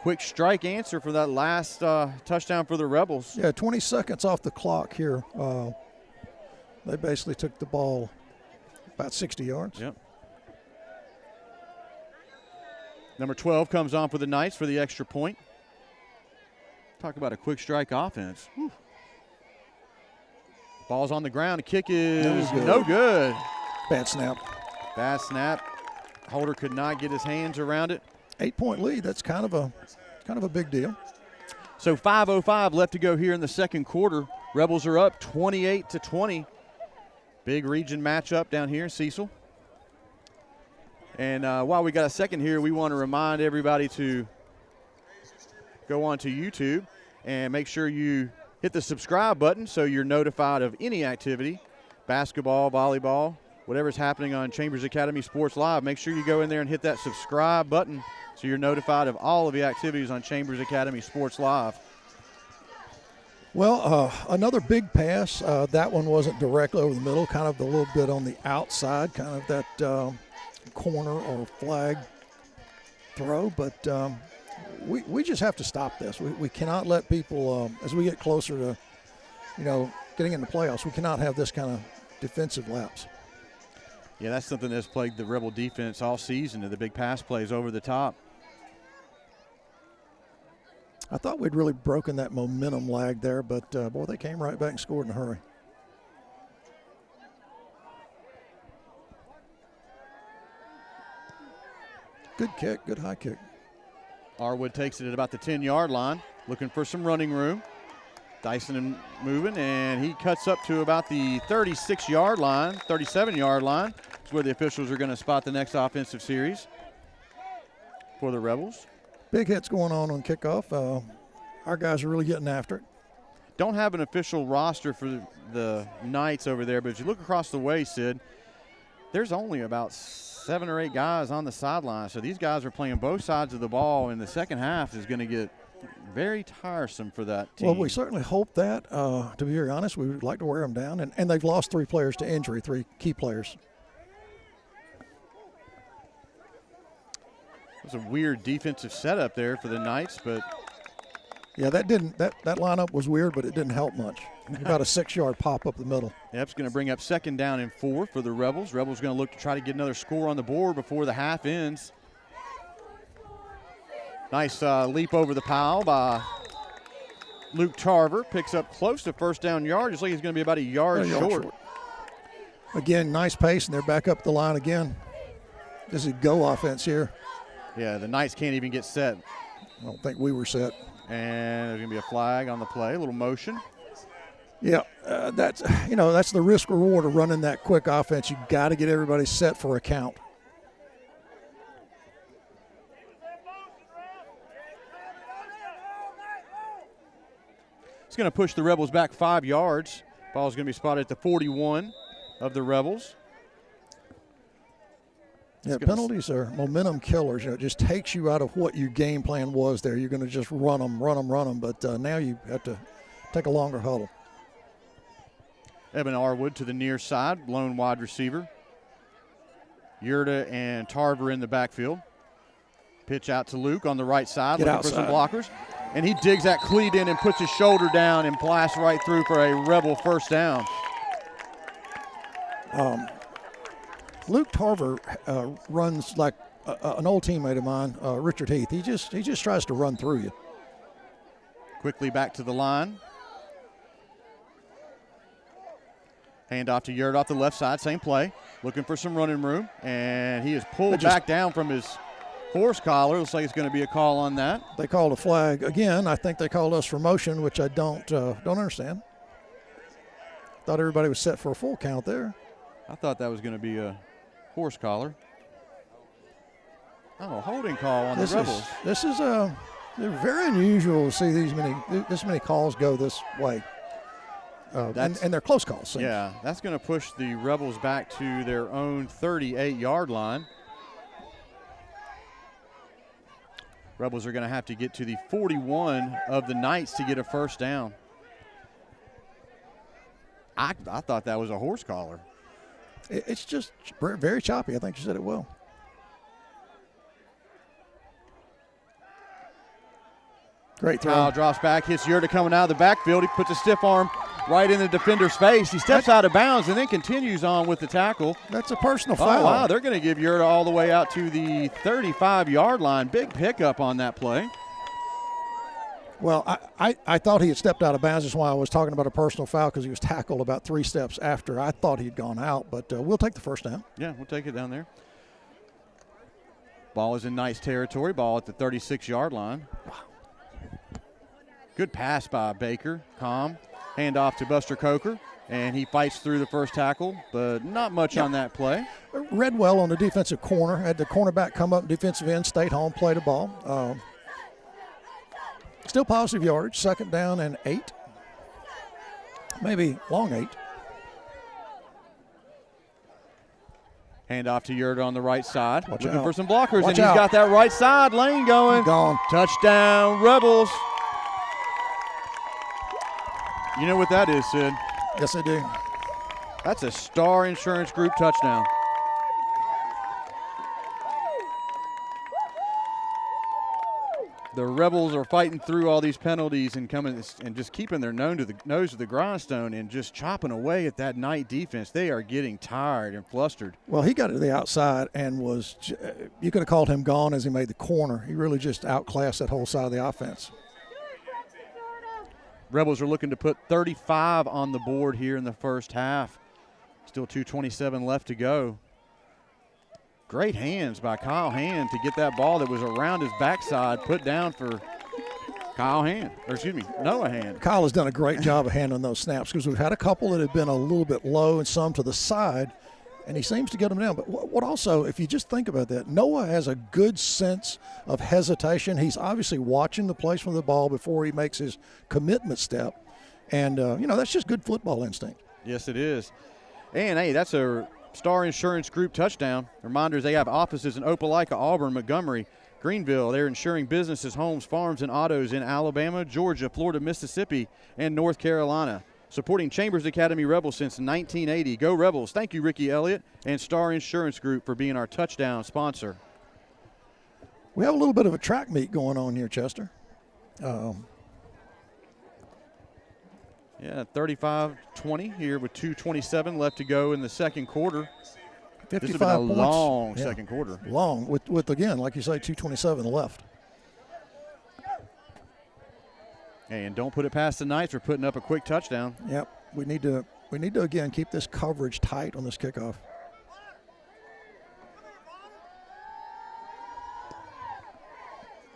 Quick strike answer for that last touchdown for the Rebels. Yeah, 20 seconds off the clock here. They basically took the ball about 60 yards. Yep. Number 12 comes on for the Knights for the extra point. Talk about a quick strike offense. Whew. Ball's on the ground. The kick is no good. Bad snap. Bad snap. Holder could not get his hands around it. 8-point lead. That's kind of a big deal. So 5:05 left to go here in the second quarter. Rebels are up 28-20. Big region matchup down here in Cecil. And while we got a second here, we want to remind everybody to go on to YouTube and make sure you hit the subscribe button so you're notified of any activity, basketball, volleyball, whatever's happening on Chambers Academy Sports Live. Make sure you go in there and hit that subscribe button so you're notified of all of the activities on Chambers Academy Sports Live. Well, another big pass. That one wasn't directly over the middle, kind of a little bit on the outside, kind of that corner or flag throw. But we just have to stop this. We cannot let people, as we get closer to, getting in the playoffs, we cannot have this kind of defensive lapse. Yeah, that's something that's plagued the Rebel defense all season, the big pass plays over the top. I thought we'd really broken that momentum lag there, but, boy, they came right back and scored in a hurry. Good kick, good high kick. Arwood takes it at about the 10-yard line, looking for some running room. Dyson moving, and he cuts up to about the 36-yard line, 37-yard line. That's where the officials are going to spot the next offensive series for the Rebels. Big hits going on kickoff. Our guys are really getting after it. Don't have an official roster for the Knights over there, but if you look across the way, Sid, there's only about 7 or 8 guys on the sideline. So these guys are playing both sides of the ball, and the second half is going to get very tiresome for that team. Well, we certainly hope that. To be very honest, we would like to wear them down. And they've lost 3 players to injury, 3 key players. It was a weird defensive setup there for the Knights, but yeah, that lineup was weird, but it didn't help much. About a 6-yard pop up the middle. That's going to bring up 2nd down and 4 for the Rebels. Rebels going to look to try to get another score on the board before the half ends. Nice leap over the pile by Luke Tarver. Picks up close to 1st down yard. Just like he's going to be about a yard short. Again, nice pace, and they're back up the line again. This is go offense here. Yeah, the Knights can't even get set. I don't think we were set. And there's going to be a flag on the play, a little motion. Yeah, that's the risk reward of running that quick offense. You got to get everybody set for a count. It's going to push the Rebels back 5 yards. Ball's going to be spotted at the 41 of the Rebels. Yeah, penalties are momentum killers. It just takes you out of what your game plan was there. You're going to just run them. But now you have to take a longer huddle. Evan Arwood to the near side, lone wide receiver. Yerda and Tarver in the backfield. Pitch out to Luke on the right side, looking for some blockers. And he digs that cleat in and puts his shoulder down and blasts right through for a Rebel 1st down. Luke Tarver runs like an old teammate of mine, Richard Heath. He just tries to run through you. Quickly back to the line. Hand off to Yerda off the left side, same play. Looking for some running room, and he is pulled back down from his horse collar. Looks like it's going to be a call on that. They called a flag again. I think they called us for motion, which I don't understand. Thought everybody was set for a full count there. I thought that was going to be a horse collar. Oh, holding call on the Rebels. This is they're very unusual to see this many calls go this way. And they're close calls. So. Yeah, that's going to push the Rebels back to their own 38-yard line. Rebels are going to have to get to the 41 of the Knights to get a 1st down. I thought that was a horse collar. It's just very choppy. I think you said it well. Great throw. Drops back, hits Yerda coming out of the backfield. He puts a stiff arm right in the defender's face. He steps out of bounds and then continues on with the tackle. That's a personal foul. Oh, wow. They're going to give Yerda all the way out to the 35-yard line. Big pickup on that play. Well, I thought he had stepped out of bounds. That's why I was talking about a personal foul, because he was tackled about 3 steps after I thought he'd gone out. But we'll take the first down. Yeah, we'll take it down there. Ball is in nice territory. Ball at the 36-yard line. Wow. Good pass by Baker. Calm. Hand off to Buster Coker. And he fights through the first tackle, but not much on that play. Read well on the defensive corner. Had the cornerback come up, defensive end, stayed home, played the ball. Still positive yardage, 2nd down and 8. Maybe long 8. Hand off to Yerda on the right side. Watch Looking out. for some blockers, Watch and he's out. got that right side lane going. Gone. Touchdown, Rebels. You know what that is, Sid? Yes, I do. That's a Star Insurance Group touchdown. The Rebels are fighting through all these penalties and coming and just keeping their nose to the grindstone and just chopping away at that Knight defense. They are getting tired and flustered. Well, he got to the outside and you could have called him gone as he made the corner. He really just outclassed that whole side of the offense. Rebels are looking to put 35 on the board here in the first half. Still 2:27 left to go. Great hands by Kyle Hand to get that ball that was around his backside put down for Noah Hand. Kyle has done a great job of handling those snaps, because we've had a couple that have been a little bit low and some to the side, and he seems to get them down. But what also, if you just think about that, Noah has a good sense of hesitation. He's obviously watching the placement of the ball before he makes his commitment step, and, that's just good football instinct. Yes, it is. And, hey, that's a Star Insurance Group touchdown. Reminders, they have offices in Opelika, Auburn, Montgomery, Greenville. They're insuring businesses, homes, farms, and autos in Alabama, Georgia, Florida, Mississippi, and North Carolina. Supporting Chambers Academy Rebels since 1980. Go Rebels. Thank you, Ricky Elliott and Star Insurance Group, for being our touchdown sponsor. We have a little bit of a track meet going on here, Chester. 35-20 here with 2:27 left to go in the second quarter. 55 This has been a points. long second quarter. Long, with again, like you say, 2:27 left. And don't put it past the Knights for putting up a quick touchdown. Yep, we need to again keep this coverage tight on this kickoff.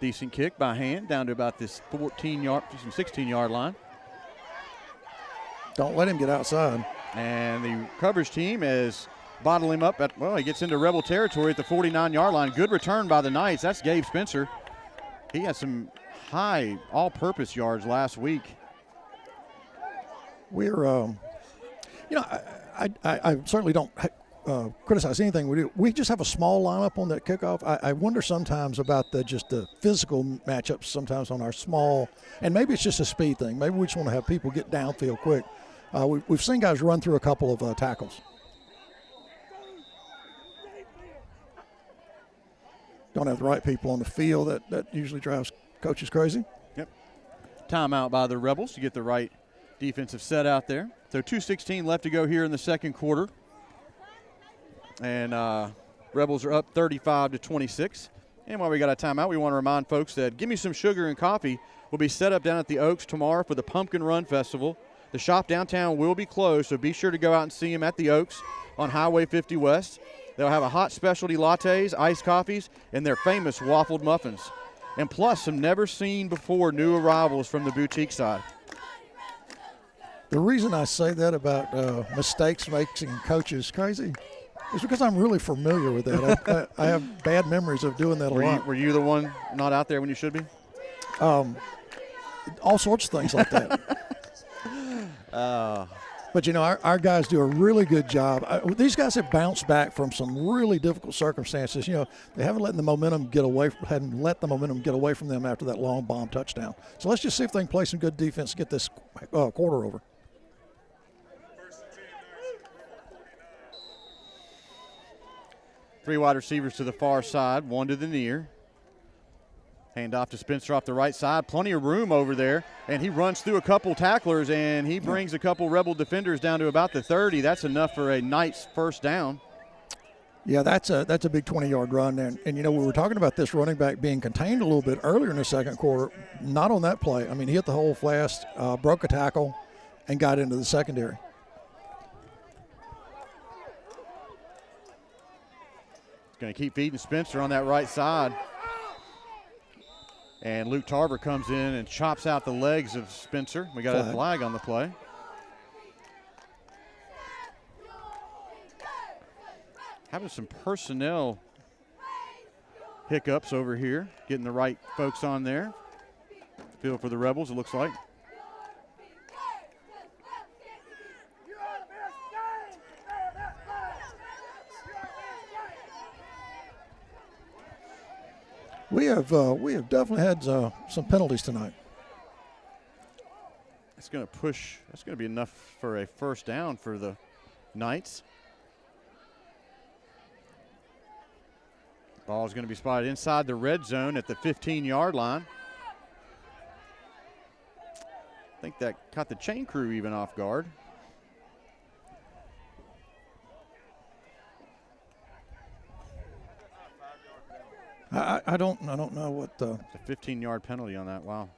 Decent kick by Hand down to about this 16-yard line. Don't let him get outside. And the coverage team is bottle him up he gets into Rebel territory at the 49-yard line. Good return by the Knights. That's Gabe Spencer. He had some high all-purpose yards last week. We're, I certainly don't criticize anything we do. We just have a small lineup on that kickoff. I wonder sometimes about the physical matchups sometimes on our small, and maybe it's just a speed thing. Maybe we just want to have people get downfield quick. We've seen guys run through a couple of tackles. Don't have the right people on the field. That usually drives coaches crazy. Yep. Timeout by the Rebels to get the right defensive set out there. So 2:16 left to go here in the second quarter. And Rebels are up 35-26. And while we got a timeout, we want to remind folks that Give Me Some Sugar and Coffee will be set up down at the Oaks tomorrow for the Pumpkin Run Festival. The shop downtown will be closed, so be sure to go out and see them at the Oaks on Highway 50 West. They'll have a hot specialty lattes, iced coffees, and their famous waffled muffins. And plus some never-seen-before new arrivals from the boutique side. The reason I say that about mistakes making coaches crazy is because I'm really familiar with that. I have bad memories of doing that a lot. Were you the one not out there when you should be? All sorts of things like that. But, our guys do a really good job. These guys have bounced back from some really difficult circumstances. They haven't let the momentum get away from them after that long bomb touchdown. So let's just see if they can play some good defense and get this quarter over. Three wide receivers to the far side, one to the near. Hand off to Spencer off the right side. Plenty of room over there. And he runs through a couple tacklers, and he brings a couple Rebel defenders down to about the 30. That's enough for a Knights first down. Yeah, that's a big 20-yard run. And, you know, we were talking about this running back being contained a little bit earlier in the second quarter. Not on that play. I mean, he hit the hole fast, broke a tackle, and got into the secondary. Going to keep feeding Spencer on that right side. And Luke Tarver comes in and chops out the legs of Spencer. We got a flag on the play. Having some personnel hiccups over here. Getting the right folks on there. Field for the Rebels, it looks like. We have definitely had some penalties tonight. It's going to push. That's going to be enough for a first down for the Knights. Ball is going to be spotted inside the red zone at the 15-yard line. I think that caught the chain crew even off guard. I don't know what It's a 15-yard penalty on that. Wow.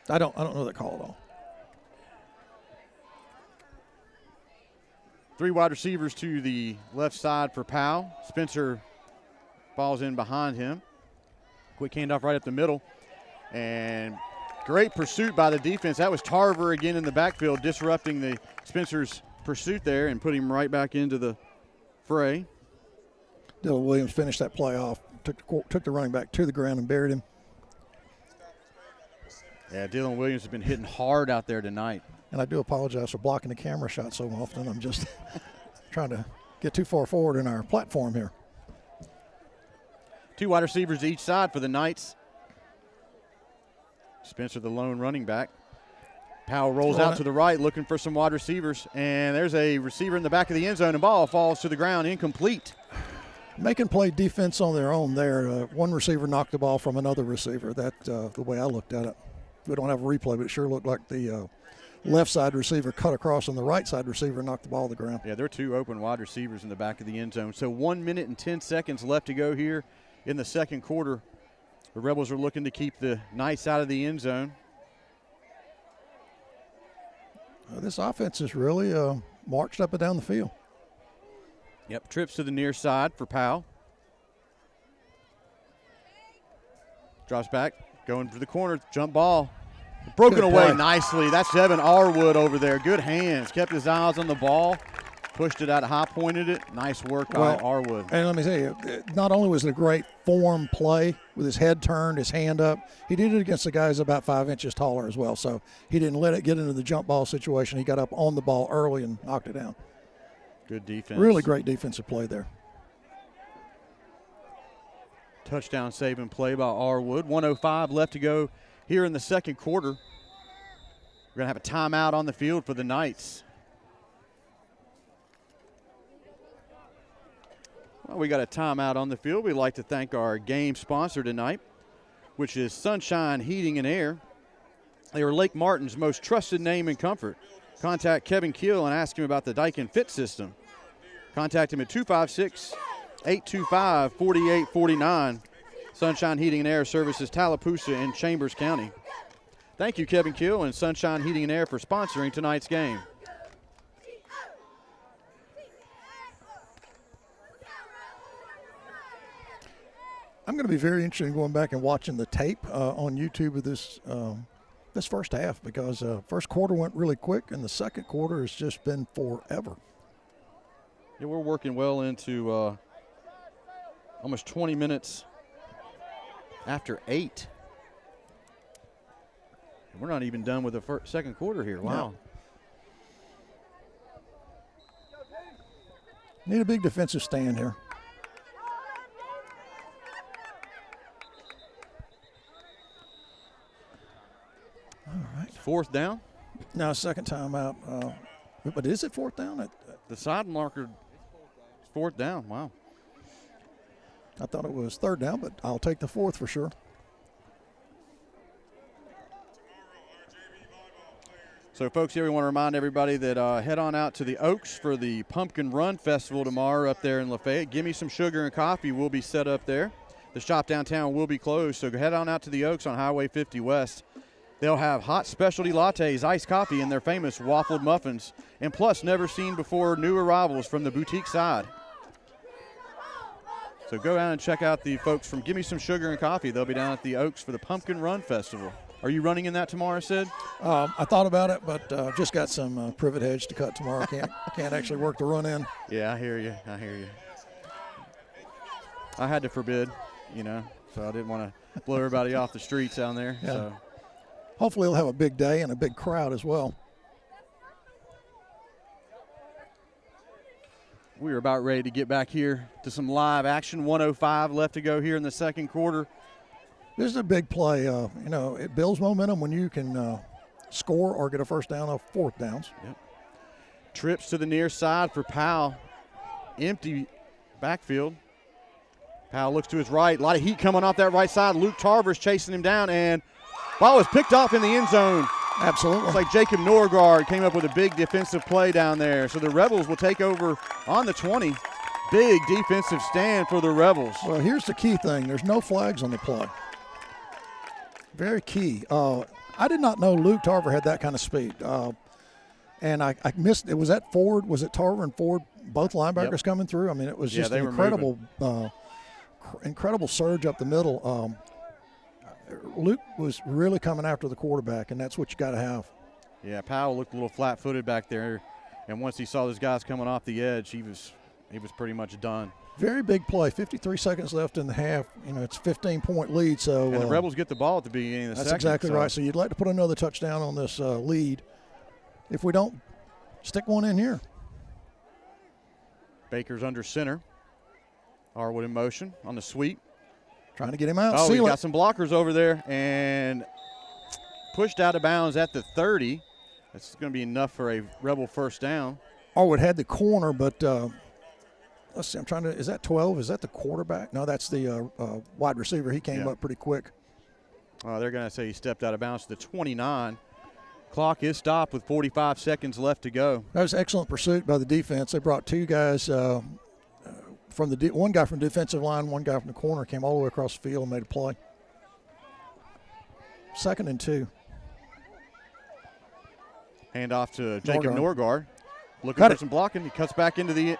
I don't know that call at all. 3 wide receivers to the left side for Powell. Spencer falls in behind him. Quick handoff right up the middle. And great pursuit by the defense. That was Tarver again in the backfield, disrupting the Spencer's pursuit there and put him right back into the fray. Dylan Williams finished that play off, took the running back to the ground and buried him. Yeah, Dylan Williams has been hitting hard out there tonight. And I do apologize for blocking the camera shot so often. I'm just trying to get too far forward in our platform here. 2 wide receivers each side for the Knights. Spencer, the lone running back. Powell rolls out to the right looking for some wide receivers. And there's a receiver in the back of the end zone, and ball falls to the ground, incomplete. Macon played defense on their own there. One receiver knocked the ball from another receiver. That's the way I looked at it. We don't have a replay, but it sure looked like the left side receiver cut across and the right side receiver knocked the ball to the ground. Yeah, there are 2 open wide receivers in the back of the end zone. So 1 minute and 10 seconds left to go here in the second quarter. The Rebels are looking to keep the Knights out of the end zone. This offense is really marched up and down the field. Yep, trips to the near side for Powell. Drops back, going for the corner, jump ball. Broken away nicely. That's Evan Arwood over there. Good hands, kept his eyes on the ball, pushed it out, high pointed it. Nice work by Arwood. And let me tell you, not only was it a great form play with his head turned, his hand up, he did it against the guys about 5 inches taller as well. So he didn't let it get into the jump ball situation. He got up on the ball early and knocked it down. Good defense. Really great defensive play there. Touchdown saving play by Arwood. 1:05 left to go here in the second quarter. We're going to have a timeout on the field for the Knights. Well, we got a timeout on the field. We'd like to thank our game sponsor tonight, which is Sunshine Heating and Air. They are Lake Martin's most trusted name in comfort. Contact Kevin Keel and ask him about the Daikin Fit system. Contact him at 256-825-4849. Sunshine Heating and Air services Tallapoosa and Chambers County. Thank you, Kevin Keel and Sunshine Heating and Air, for sponsoring tonight's game. I'm going to be very interested in going back and watching the tape on YouTube of this this first half, because first quarter went really quick and the second quarter has just been forever. Yeah, we're working well into almost 20 minutes after 8. And we're not even done with the second quarter here. Wow. No. Need a big defensive stand here. All right. Fourth down. Now, second time out. But is it fourth down? The side marker is fourth down. Wow. I thought it was third down, but I'll take the fourth for sure. So, folks, here we want to remind everybody that head on out to the Oaks for the Pumpkin Run Festival tomorrow up there in Lafayette. Give me some sugar and coffee. We'll be set up there. The shop downtown will be closed, so head on out to the Oaks on Highway 50 West. They'll have hot specialty lattes, iced coffee, and their famous waffled muffins, and plus never seen before new arrivals from the boutique side. So go down and check out the folks from Give Me Some Sugar and Coffee. They'll be down at the Oaks for the Pumpkin Run Festival. Are you running in that tomorrow, Sid? I thought about it, but just got some privet hedge to cut tomorrow. Can't actually work the run in. Yeah, I hear you. I had to forbid, so I didn't want to blow everybody off the streets down there. Yeah. So Hopefully he'll have a big day and a big crowd as well. we are about ready to get back here to some live action. 1:05 left to go here in the second quarter. This is a big play. It builds momentum when you can score or get a first down off fourth downs. Yep. Trips to the near side for Powell. Empty backfield. Powell looks to his right. A lot of heat coming off that right side. Luke Tarver's chasing him down, and ball was picked off in the end zone. Absolutely. It's like Jacob Norgaard came up with a big defensive play down there. So the Rebels will take over on the 20. Big defensive stand for the Rebels. Well, here's the key thing. There's no flags on the play. Very key. I did not know Luke Tarver had that kind of speed. And I missed it. Was that Ford? Was it Tarver and Ford, both linebackers coming through? I mean, it was just an incredible surge up the middle. Luke was really coming after the quarterback, and that's what you got to have. Yeah, Powell looked a little flat-footed back there, and once he saw those guys coming off the edge, he was pretty much done. Very big play. 53 seconds left in the half. It's a 15-point lead. So and the Rebels get the ball at the beginning of the second. That's exactly right. So you'd like to put another touchdown on this lead. If we don't, stick one in here. Baker's under center. Harwood in motion on the sweep. Trying to get him out. Oh, he's got some blockers over there and pushed out of bounds at the 30. That's going to be enough for a Rebel first down. Harwood had the corner, but let's see. Is that 12? Is that the quarterback? No, that's the wide receiver. He came up pretty quick. They're going to say he stepped out of bounds to the 29. Clock is stopped with 45 seconds left to go. That was excellent pursuit by the defense. They brought two guys from one guy from the defensive line, one guy from the corner, came all the way across the field and made a play. 2nd and 2. Hand off to Jacob Norgaard. Looking for some blocking. He cuts back into the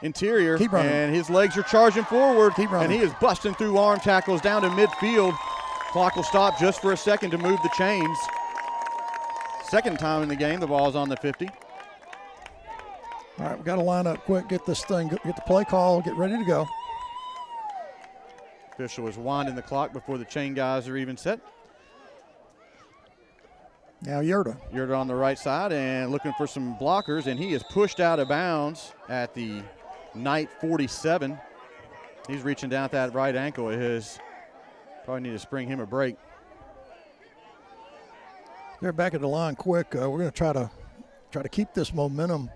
interior. Keep running. And his legs are charging forward. Keep running. And he is busting through arm tackles down to midfield. Clock will stop just for a second to move the chains. Second time in the game, the ball's on the 50. All right, we got to line up quick, get this thing, get the play call, get ready to go. Official is winding the clock before the chain guys are even set. Now Yerda. Yerda on the right side and looking for some blockers, and he is pushed out of bounds at the Knight 47. He's reaching down at that right ankle of his. Probably need to spring him a break. They're back at the line quick. We're going to try to keep this momentum.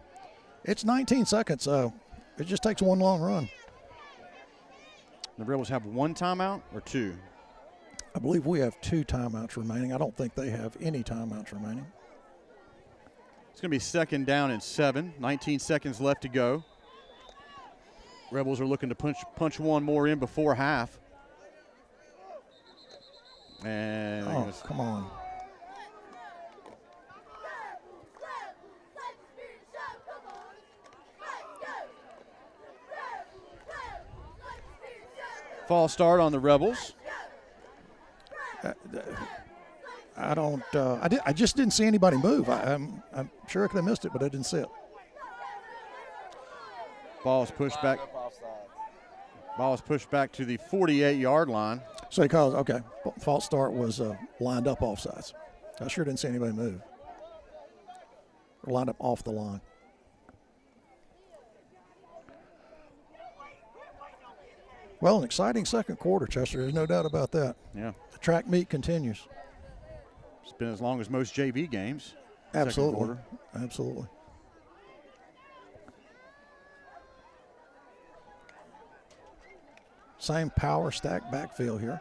It's 19 seconds. It just takes one long run. The Rebels have one timeout or two? I believe we have 2 timeouts remaining. I don't think they have any timeouts remaining. It's going to be 2nd down and 7. 19 seconds left to go. Rebels are looking to punch one more in before half. And come on. False start on the Rebels. I just didn't see anybody move. I'm sure I could have missed it, but I didn't see it. Ball is pushed back. Ball is pushed back to the 48-yard line. So he calls, okay, false start was lined up offsides. I sure didn't see anybody move. Or lined up off the line. Well, an exciting second quarter, Chester. There's no doubt about that. Yeah. The track meet continues. It's been as long as most JV games. Absolutely. Absolutely. Same power stack backfield here.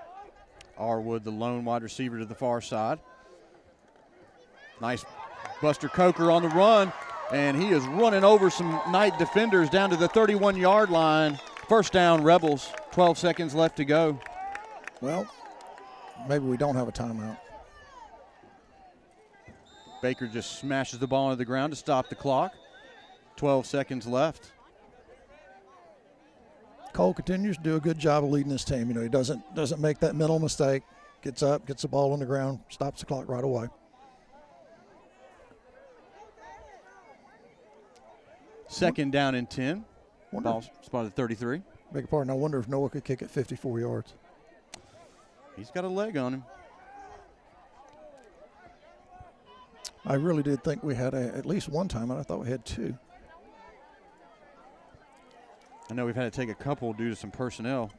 Arwood, the lone wide receiver to the far side. Nice Buster Coker on the run, and he is running over some Knight defenders down to the 31-yard line. First down, Rebels. 12 seconds left to go. Well, maybe we don't have a timeout. Baker just smashes the ball into the ground to stop the clock. 12 seconds left. Cole continues to do a good job of leading his team. He doesn't make that mental mistake. Gets up, gets the ball on the ground, stops the clock right away. Second down and 10. Ball spotted at 33. Beg your pardon. I wonder if Noah could kick it 54 yards. He's got a leg on him. I really did think we had at least one time, and I thought we had two. I know we've had to take a couple due to some personnel.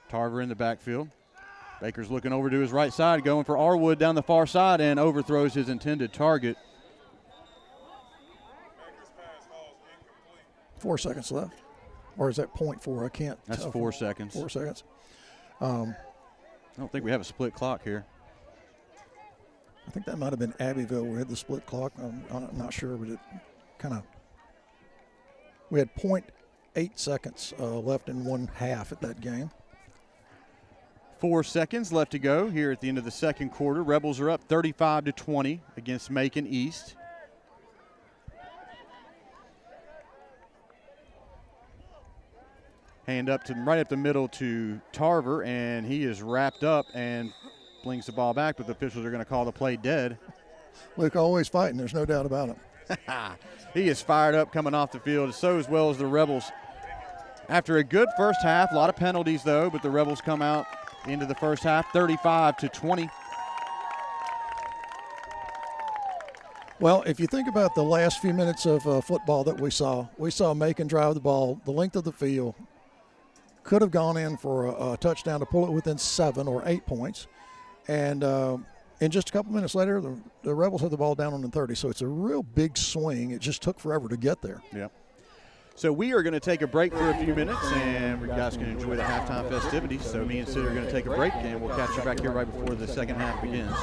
Tarver in the backfield. Baker's looking over to his right side, going for Arwood down the far side, and overthrows his intended target. 4 seconds left. Or is that 0.4? I can't That's tell. 4 seconds. 4 seconds. I don't think we have a split clock here. I think that might have been Abbeville. We had the split clock. I'm not sure, but it kind of. We had 0.8 seconds left in one half at that game. 4 seconds left to go here at the end of the second quarter. Rebels are up 35-20 against Macon East. Hand up to right up the middle to Tarver, and he is wrapped up and flings the ball back, but the officials are going to call the play dead. Luke always fighting. There's no doubt about it. He is fired up coming off the field, so as well as the Rebels. After a good first half, a lot of penalties though, but the Rebels come out into the first half 35-20. Well, if you think about the last few minutes of football that we saw Macon drive the ball the length of the field. Could have gone in for a touchdown to pull it within 7 or 8 points. And just a couple minutes later, the Rebels had the ball down on the 30. So it's a real big swing. It just took forever to get there. Yeah. So we are going to take a break for a few minutes, and you guys can enjoy the halftime festivities. So me and Sid are going to take a break, and we'll catch you back here right before the second half begins.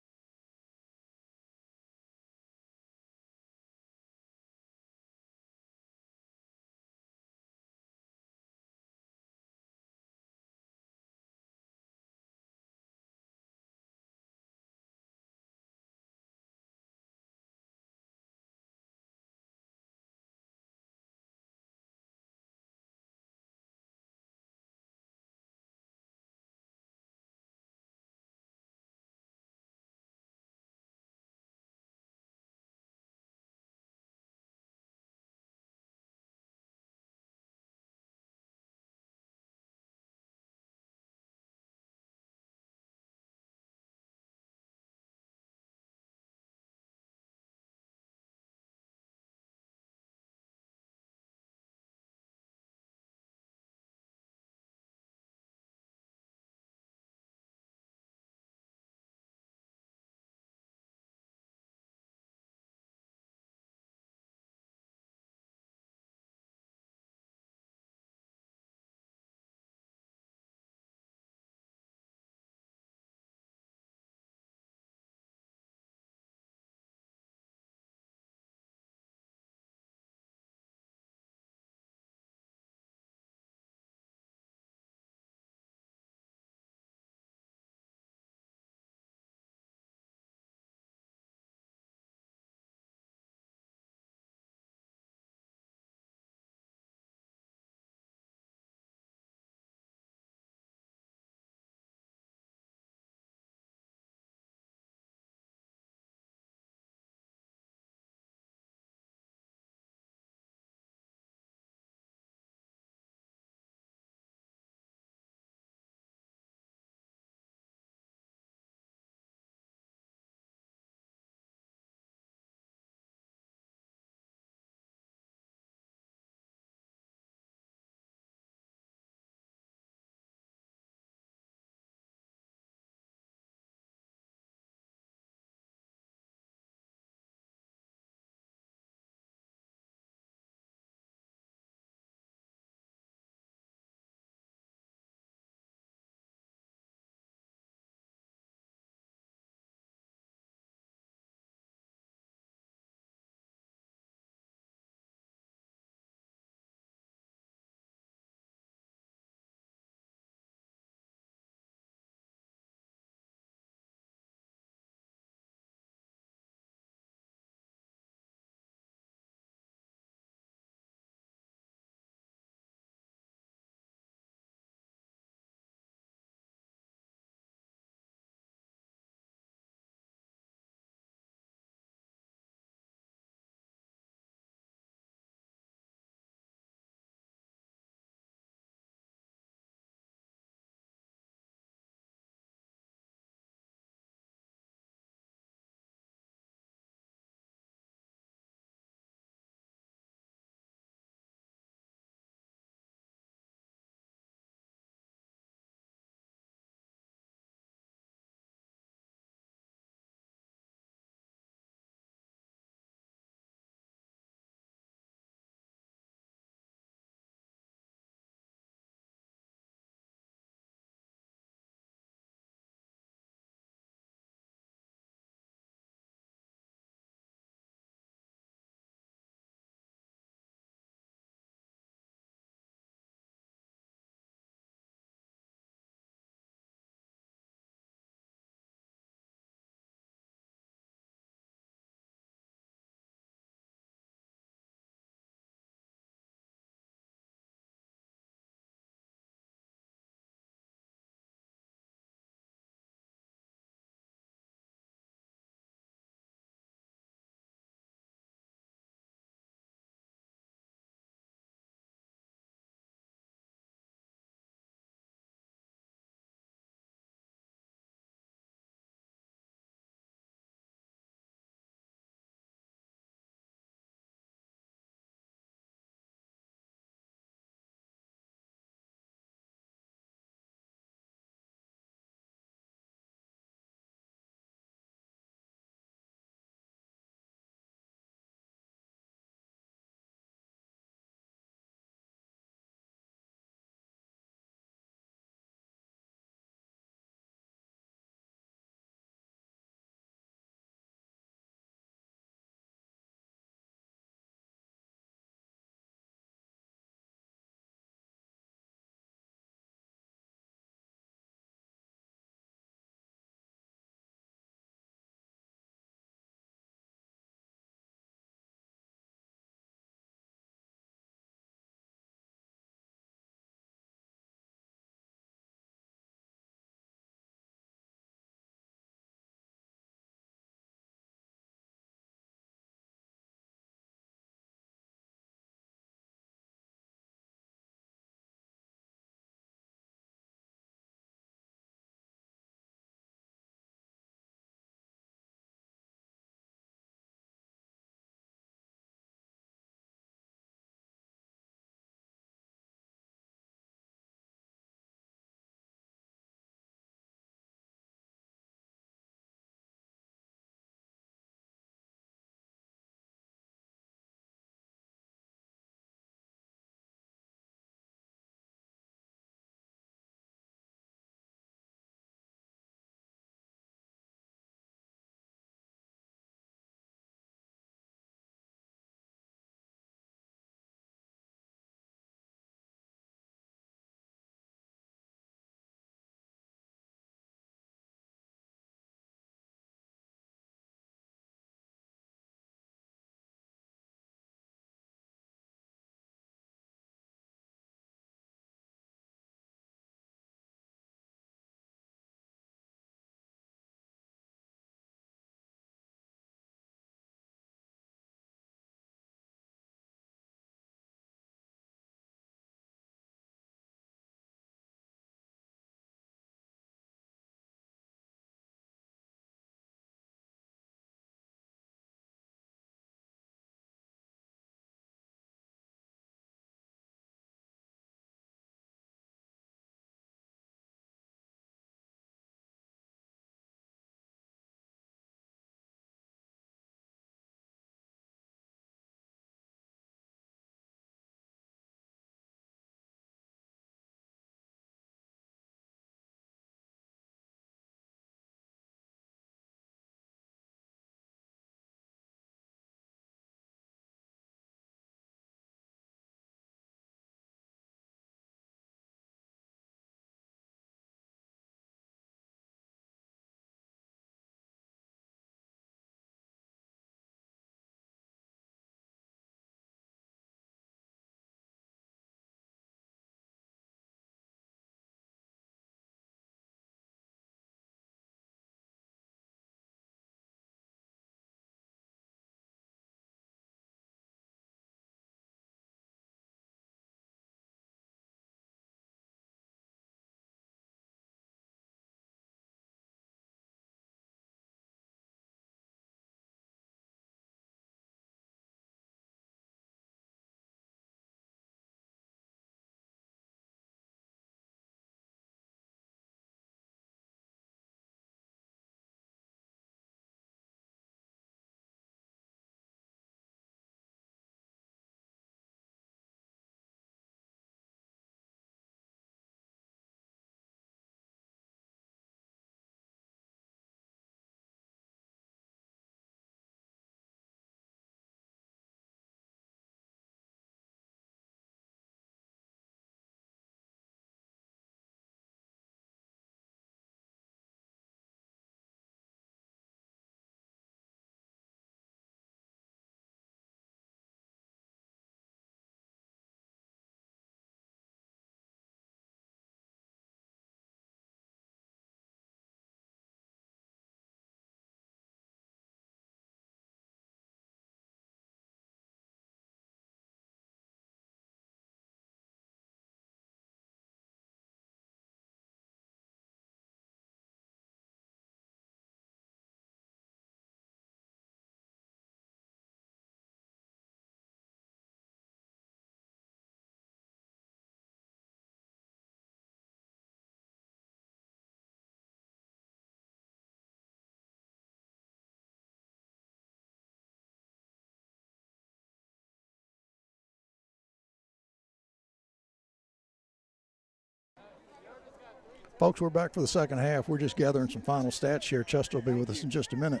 Folks, we're back for the second half. We're just gathering some final stats here. Chester will be with us in just a minute.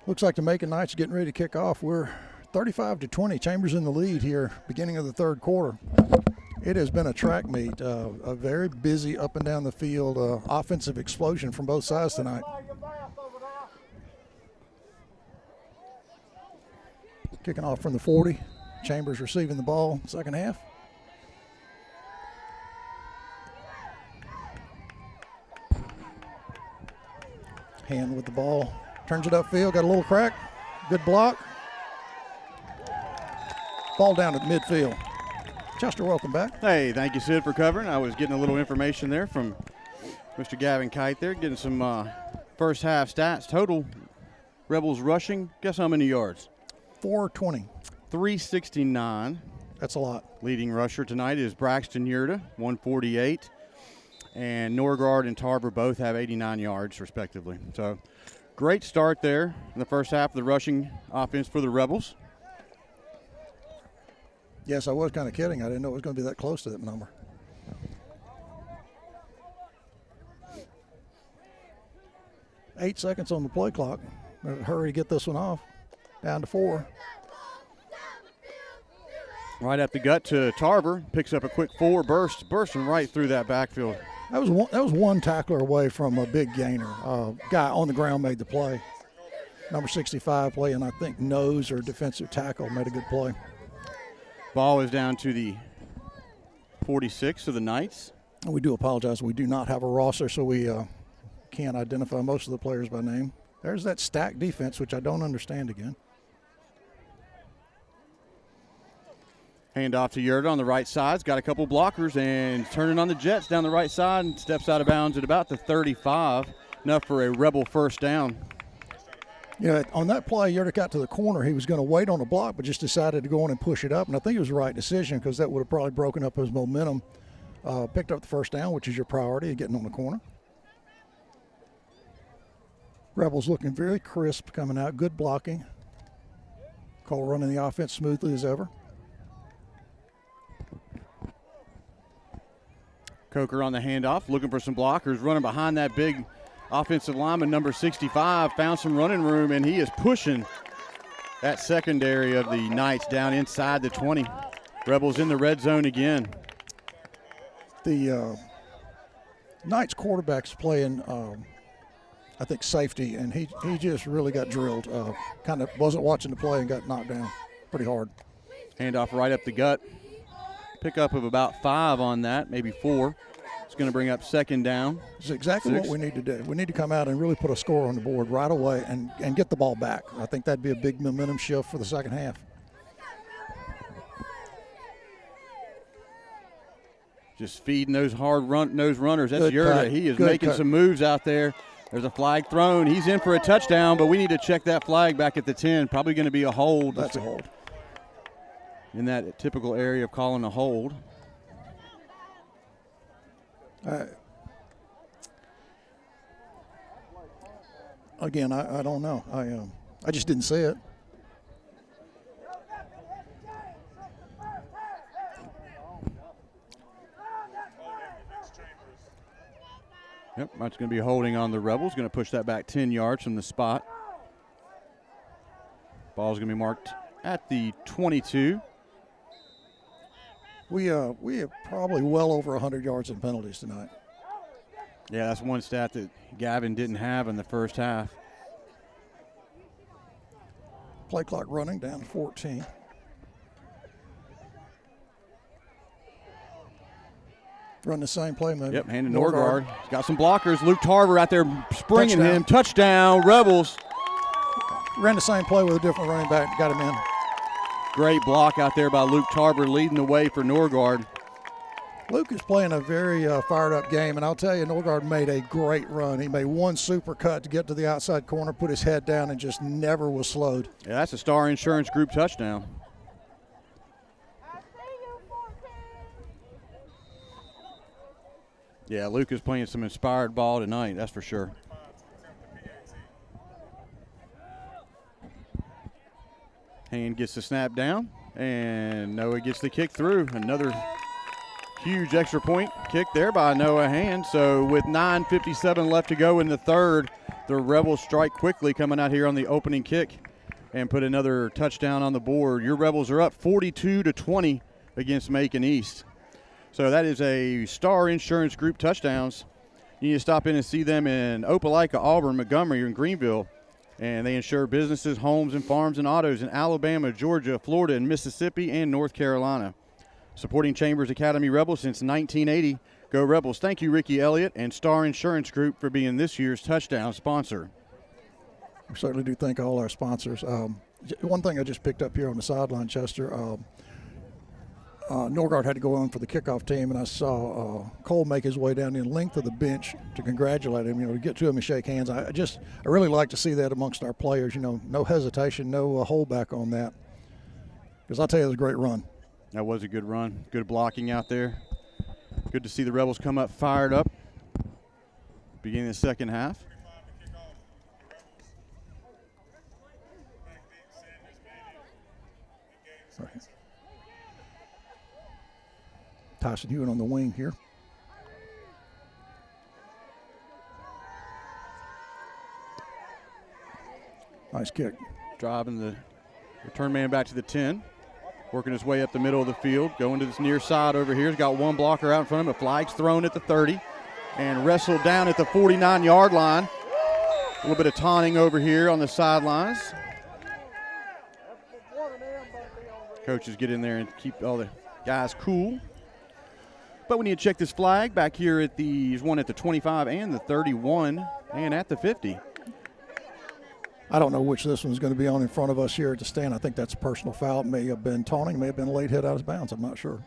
Looks like the Macon Knights are getting ready to kick off. We're 35-20. Chambers in the lead here, beginning of the third quarter. It has been a track meet, a very busy up and down the field, offensive explosion from both sides tonight. Kicking off from the 40. Chambers receiving the ball, second half. Hand with the ball, turns it upfield, got a little crack, good block. Ball down at midfield. Chester, welcome back. Hey, thank you, Sid, for covering. I was getting a little information there from Mr. Gavin Kite there, getting some first half stats. Total Rebels rushing, guess how many yards? 420. 369. That's a lot. Leading rusher tonight is Braxton Yerda, 148. And Norgaard and Tarver both have 89 yards, respectively. So, great start there in the first half of the rushing offense for the Rebels. Yes, I was kind of kidding. I didn't know it was going to be that close to that number. Eight seconds on the play clock. Hurry to get this one off. Down to 4. Right up the gut to Tarver. Picks up a quick 4 burst, bursting right through that backfield. That was one tackler away from a big gainer. Guy on the ground made the play. Number 65 playing, I think, nose or defensive tackle, made a good play. Ball is down to the 46 of the Knights. We do apologize. We do not have a roster, so we can't identify most of the players by name. There's that stacked defense, which I don't understand again. Hand off to Yerda on the right side. He's got a couple blockers and turning on the Jets down the right side and steps out of bounds at about the 35. Enough for a Rebel first down. Yeah, on that play, Yerda got to the corner. He was going to wait on the block, but just decided to go on and push it up. And I think it was the right decision because that would have probably broken up his momentum. Picked up the first down, which is your priority, getting on the corner. Rebels looking very crisp coming out. Good blocking. Cole running the offense smoothly as ever. Coker on the handoff, looking for some blockers, running behind that big offensive lineman, number 65, found some running room, and he is pushing that secondary of the Knights down inside the 20. Rebels in the red zone again. The Knights quarterback's playing, I think, safety, and he just really got drilled. Kind of wasn't watching the play and got knocked down pretty hard. Handoff right up the gut. Pickup of about 5 on that, maybe 4. It's going to bring up second down. It's exactly 6. What we need to do. We need to come out and really put a score on the board right away and get the ball back. I think that'd be a big momentum shift for the second half. Just feeding those hard-nosed runners. That's Good Yerda. cut. He is Good making cut. some moves out there. There's a flag thrown. He's in for a touchdown, but we need to check that flag back at the 10. Probably going to be a hold. That's a hold. In that typical area of calling a hold. Again, I don't know. I just didn't see it. Yep, that's going to be holding on the Rebels. Going to push that back 10 yards from the spot. Ball's going to be marked at the 22. We have probably well over 100 yards in penalties tonight. Yeah, that's one stat that Gavin didn't have in the first half. Play clock running down to 14. Run the same play, maybe. Yep, hand to Norgaard. He's got some blockers. Luke Tarver out there springing him. Touchdown, Rebels. Ran the same play with a different running back. Got him in. Great block out there by Luke Tarver, leading the way for Norgaard. Luke is playing a very fired-up game, and I'll tell you, Norgaard made a great run. He made one super cut to get to the outside corner, put his head down, and just never was slowed. Yeah, that's a Star Insurance Group touchdown. Yeah, Luke is playing some inspired ball tonight, that's for sure. Hand gets the snap down, and Noah gets the kick through. Another Huge extra point kick there by Noah Hand. So with 9:57 left to go in the third, the Rebels strike quickly coming out here on the opening kick and put another touchdown on the board. Your Rebels are up 42-20 against Macon East. So that is a Star Insurance Group touchdowns. You need to stop in and see them in Opelika, Auburn, Montgomery, and Greenville. And they insure businesses, homes, and farms and autos in Alabama, Georgia, Florida, and Mississippi, and North Carolina. Supporting Chambers Academy Rebels since 1980. Go Rebels. Thank you, Ricky Elliott and Star Insurance Group, for being this year's touchdown sponsor. We certainly do thank all our sponsors. One thing I just picked up here on the sideline, Chester, Norgaard had to go on for the kickoff team, and I saw Cole make his way down the length of the bench to congratulate him, to get to him and shake hands. I really like to see that amongst our players, no hesitation, no holdback on that. Because I'll tell you, it was a great run. That was a good run. Good blocking out there. Good to see the Rebels come up fired up beginning the second half. Right. Tyson Hewitt on the wing here. Nice kick. Driving the return man back to the 10. Working his way up the middle of the field. Going to this near side over here. He's got one blocker out in front of him. A flag's thrown at the 30. And wrestled down at the 49-yard line. A little bit of taunting over here on the sidelines. Coaches get in there and keep all the guys cool. But we need to check this flag back here at there's one at the 25 and the 31 and at the 50. I don't know which this one's going to be on in front of us here at the stand. I think that's a personal foul. It may have been taunting, may have been a late hit out of bounds. I'm not sure.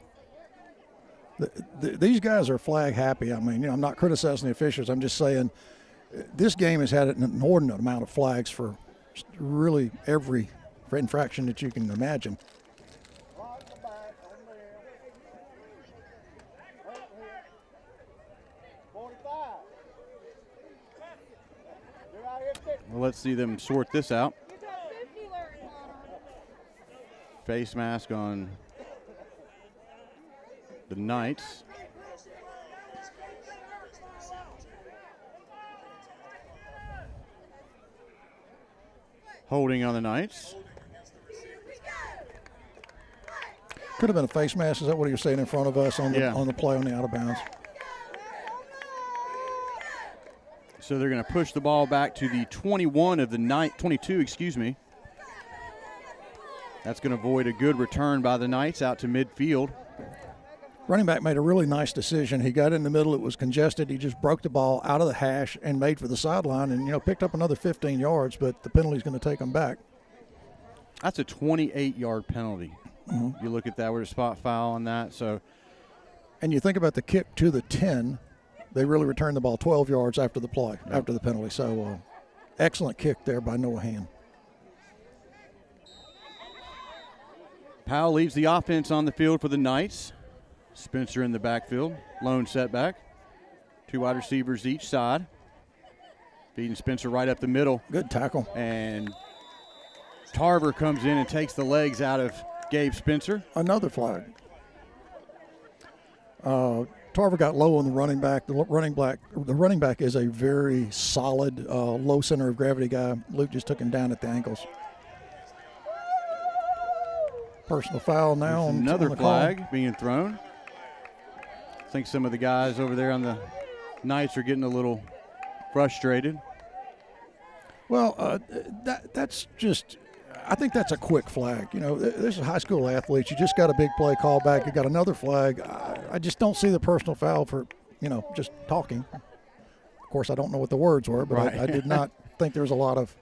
These guys are flag happy. I mean, I'm not criticizing the officials. I'm just saying this game has had an inordinate amount of flags for really every infraction that you can imagine. Well, let's see them sort this out. Face mask on the Knights. Holding on the Knights. Could have been a face mask. Is that what you're saying in front of us on the play on the out of bounds? So they're going to push the ball back to the 21 of the 22, excuse me. That's going to avoid a good return by the Knights out to midfield. Running back made a really nice decision. He got in the middle. It was congested. He just broke the ball out of the hash and made for the sideline and, picked up another 15 yards, but the penalty's going to take him back. That's a 28-yard penalty. Mm-hmm. You look at that with a spot foul on that. And you think about the kick to the 10. They really returned the ball 12 yards after the play, after the penalty. So, excellent kick there by Noah Hand. Powell leaves the offense on the field for the Knights. Spencer in the backfield. Lone setback. Two wide receivers each side. Feeding Spencer right up the middle. Good tackle. And Tarver comes in and takes the legs out of Gabe Spencer. Another flag. Tarver got low on the running back. The running back is a very solid, low center of gravity guy. Luke just took him down at the ankles. Personal foul now. There's another flag being thrown. I think some of the guys over there on the Knights are getting a little frustrated. Well, that's just. I think that's a quick flag. This is high school athletes. You just got a big play call back. You got another flag. I just don't see the personal foul for, just talking. Of course, I don't know what the words were, but right. I did not think there was a lot of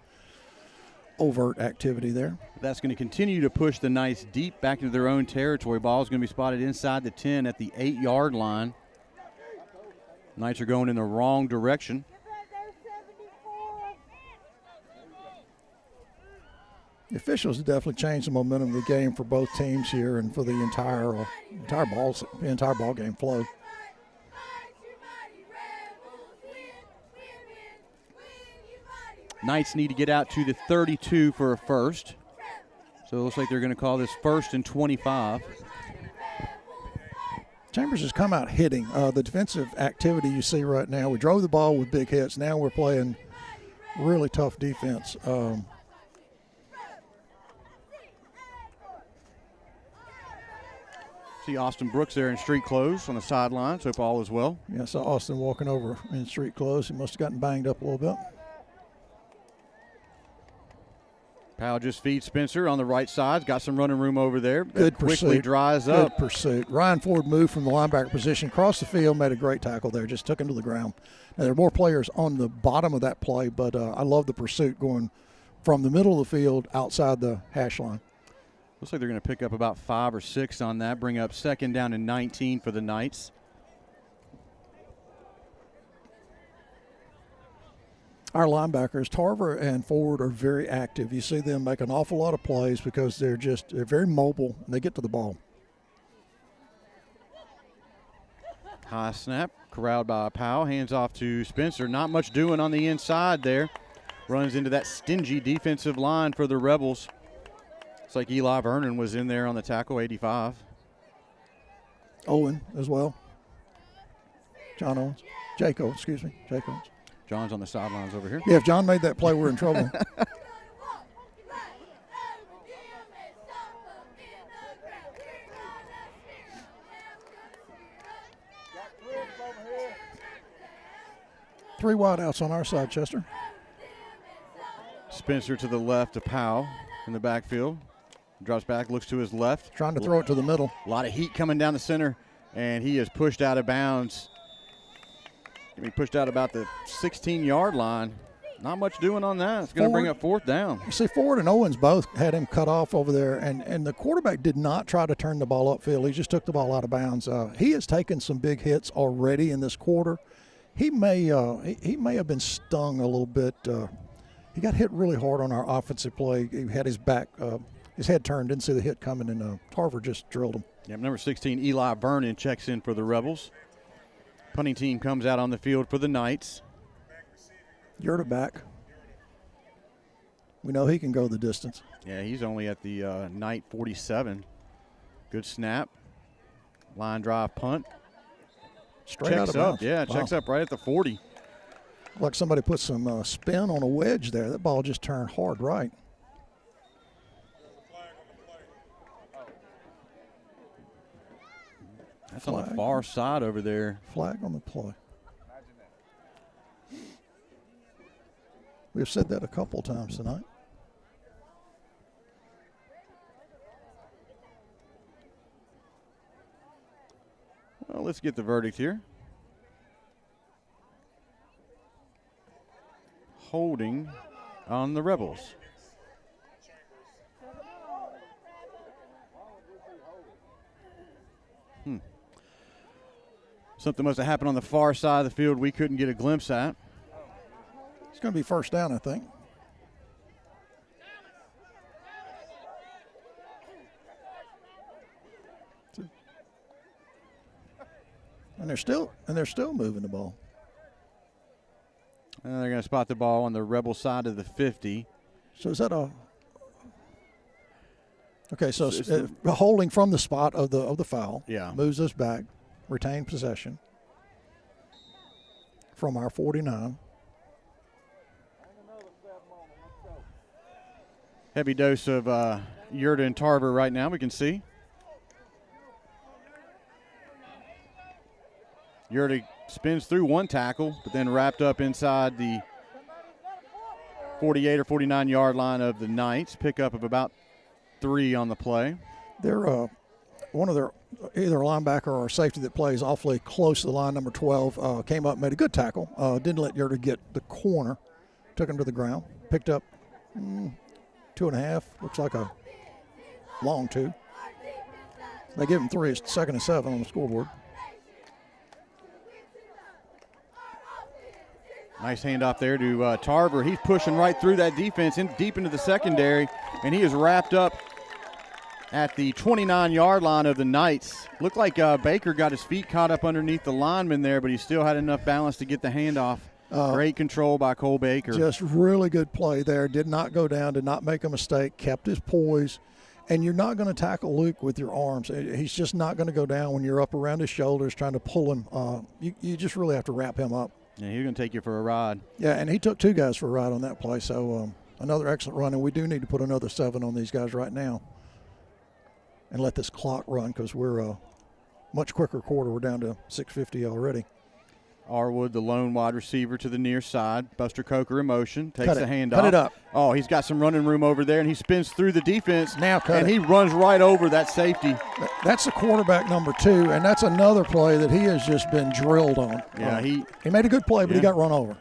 overt activity there. That's going to continue to push the Knights deep back into their own territory. Ball's going to be spotted inside the 10 at the 8-yard line. Knights are going in the wrong direction. The officials have definitely changed the momentum of the game for both teams here and for the entire ball game flow. Knights need to get out to the 32 for a first. So it looks like they're going to call this 1st and 25. Chambers has come out hitting. The defensive activity you see right now, we drove the ball with big hits. Now we're playing really tough defense. See Austin Brooks there in street clothes on the sidelines. Hope all is well. Yeah, I saw Austin walking over in street clothes. He must have gotten banged up a little bit. Powell just feeds Spencer on the right side. Got some running room over there. Good quickly pursuit. dries Good up. pursuit. Ryan Ford moved from the linebacker position, crossed the field, made a great tackle there, just took him to the ground. Now, there are more players on the bottom of that play, but I love the pursuit going from the middle of the field outside the hash line. Looks like they're going to pick up about 5 or 6 on that, bring up 2nd down and 19 for the Knights. Our linebackers, Tarver and Ford, are very active. You see them make an awful lot of plays because they're very mobile and they get to the ball. High snap, corralled by Powell, hands off to Spencer. Not much doing on the inside there. Runs into that stingy defensive line for the Rebels. Looks like Eli Vernon was in there on the tackle, 85. Owen as well. John Owens. Jake Owens. John's on the sidelines over here. Yeah, if John made that play, we're in trouble. Three wideouts on our side, Chester. Spencer to the left to Powell in the backfield. Drops back, looks to his left. Trying to throw it to the middle. A lot of heat coming down the center, and he is pushed out of bounds. He pushed out about the 16-yard line. Not much doing on that. It's going to bring up 4th down. You see, Ford and Owens both had him cut off over there, and the quarterback did not try to turn the ball upfield. He just took the ball out of bounds. He has taken some big hits already in this quarter. He may have been stung a little bit. He got hit really hard on our offensive play. He had his back, his head turned, didn't see the hit coming, and Tarver just drilled him. Yep, number 16, Eli Vernon, checks in for the Rebels. Punting team comes out on the field for the Knights. Yerda back. We know he can go the distance. Yeah, he's only at the Knight 47. Good snap. Line drive punt. Straight out of bounds. Yeah, checks up right at the 40. Like somebody put some spin on a wedge there. That ball just turned hard right. That's on the far side over there. Flag on the play. We've said that a couple times tonight. Well, let's get the verdict here. Holding on the Rebels. Something must have happened on the far side of the field we couldn't get a glimpse at. It's going to be 1st down, I think. And they're still moving the ball. And they're going to spot the ball on the Rebel side of the 50. So is that a? Okay, so holding from the spot of the foul. Yeah. Moves us back. Retain possession from our 49. Heavy dose of Yerda and Tarver right now, we can see. Yerda spins through one tackle, but then wrapped up inside the 48 or 49-yard line of the Knights. Pickup of about 3 on the play. They're one of their either a linebacker or a safety that plays awfully close to the line, number 12, came up, made a good tackle. Didn't let Yerda get the corner. Took him to the ground. Picked up 2.5. Looks like a long 2. They give him 3. It's 2nd and 7 on the scoreboard. Nice handoff there to Tarver. He's pushing right through that defense deep into the secondary, and he is wrapped up at the 29-yard line of the Knights. Looked like Baker got his feet caught up underneath the lineman there, but he still had enough balance to get the handoff. Great control by Cole Baker. Just really good play there. Did not go down, did not make a mistake, kept his poise. And you're not going to tackle Luke with your arms. He's just not going to go down when you're up around his shoulders trying to pull him. You just really have to wrap him up. Yeah, he's going to take you for a ride. Yeah, and he took 2 guys for a ride on that play. So another excellent run, and we do need to put another 7 on these guys right now and let this clock run because we're a much quicker quarter. We're down to 6:50 already. Arwood, the lone wide receiver to the near side. Buster Coker in motion, takes the handoff. Cut it up. Oh, he's got some running room over there, and he spins through the defense. Now cut and it. he runs right over that safety. That's the quarterback number 2, and that's another play that he has just been drilled on. Yeah, he made a good play, but he got run over.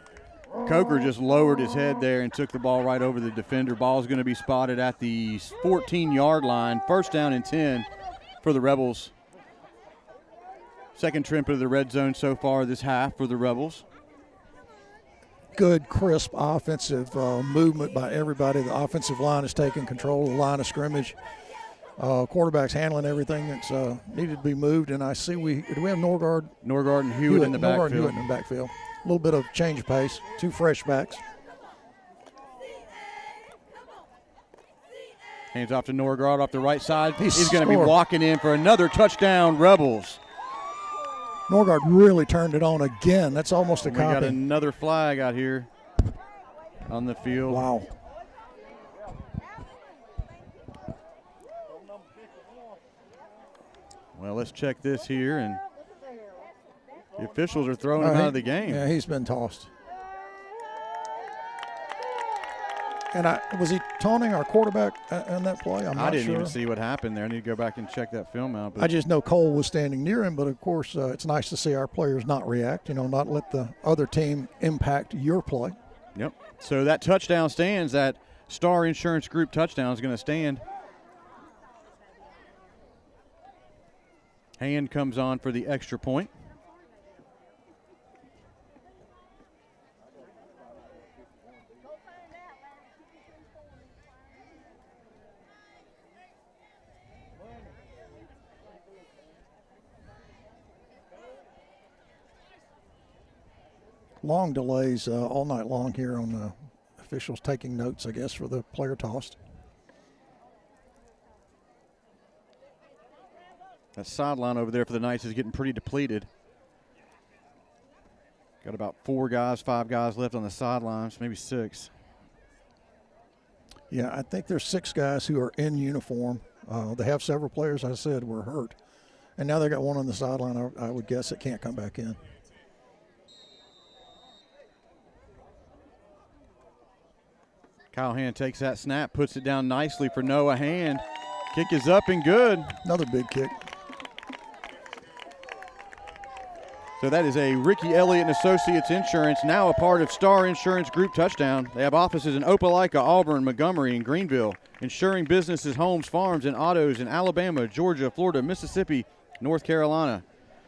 Coker just lowered his head there and took the ball right over the defender. Ball's going to be spotted at the 14-yard line. First down and 10 for the Rebels. Second trip of the red zone so far this half for the Rebels. Good, crisp offensive movement by everybody. The offensive line is taking control of the line of scrimmage. Quarterback's handling everything that's needed to be moved. And I see do we have Norgaard? Norgaard and Hewitt in the backfield. Norgaard and Hewitt in the backfield. A little bit of change of pace. 2 fresh backs. Hands off to Norgaard off the right side. He's going to be scored. walking in for another touchdown, Rebels. Norgaard really turned it on again. That's almost a copy. We got another flag out here on the field. Wow. Well, let's check this here, and the officials are throwing him out of the game. Yeah, he's been tossed. And was he taunting our quarterback on that play? I'm not sure. I didn't even see what happened there. I need to go back and check that film out. I just know Cole was standing near him, but of course it's nice to see our players not react, not let the other team impact your play. Yep. So that touchdown stands. That Star Insurance Group touchdown is going to stand. Hand comes on for the extra point. Long delays all night long here on the officials taking notes, I guess, for the player tossed. That sideline over there for the Knights is getting pretty depleted. Got about 4 guys, 5 guys left on the sidelines, maybe 6. Yeah, I think there's 6 guys who are in uniform. They have several players, I said, were hurt. And now they got one on the sideline. I would guess it can't come back in. Kyle Hand takes that snap, puts it down nicely for Noah Hand. Kick is up and good. Another big kick. So that is a Ricky Elliott and Associates Insurance, now a part of Star Insurance Group touchdown. They have offices in Opelika, Auburn, Montgomery, and Greenville, insuring businesses, homes, farms, and autos in Alabama, Georgia, Florida, Mississippi, North Carolina.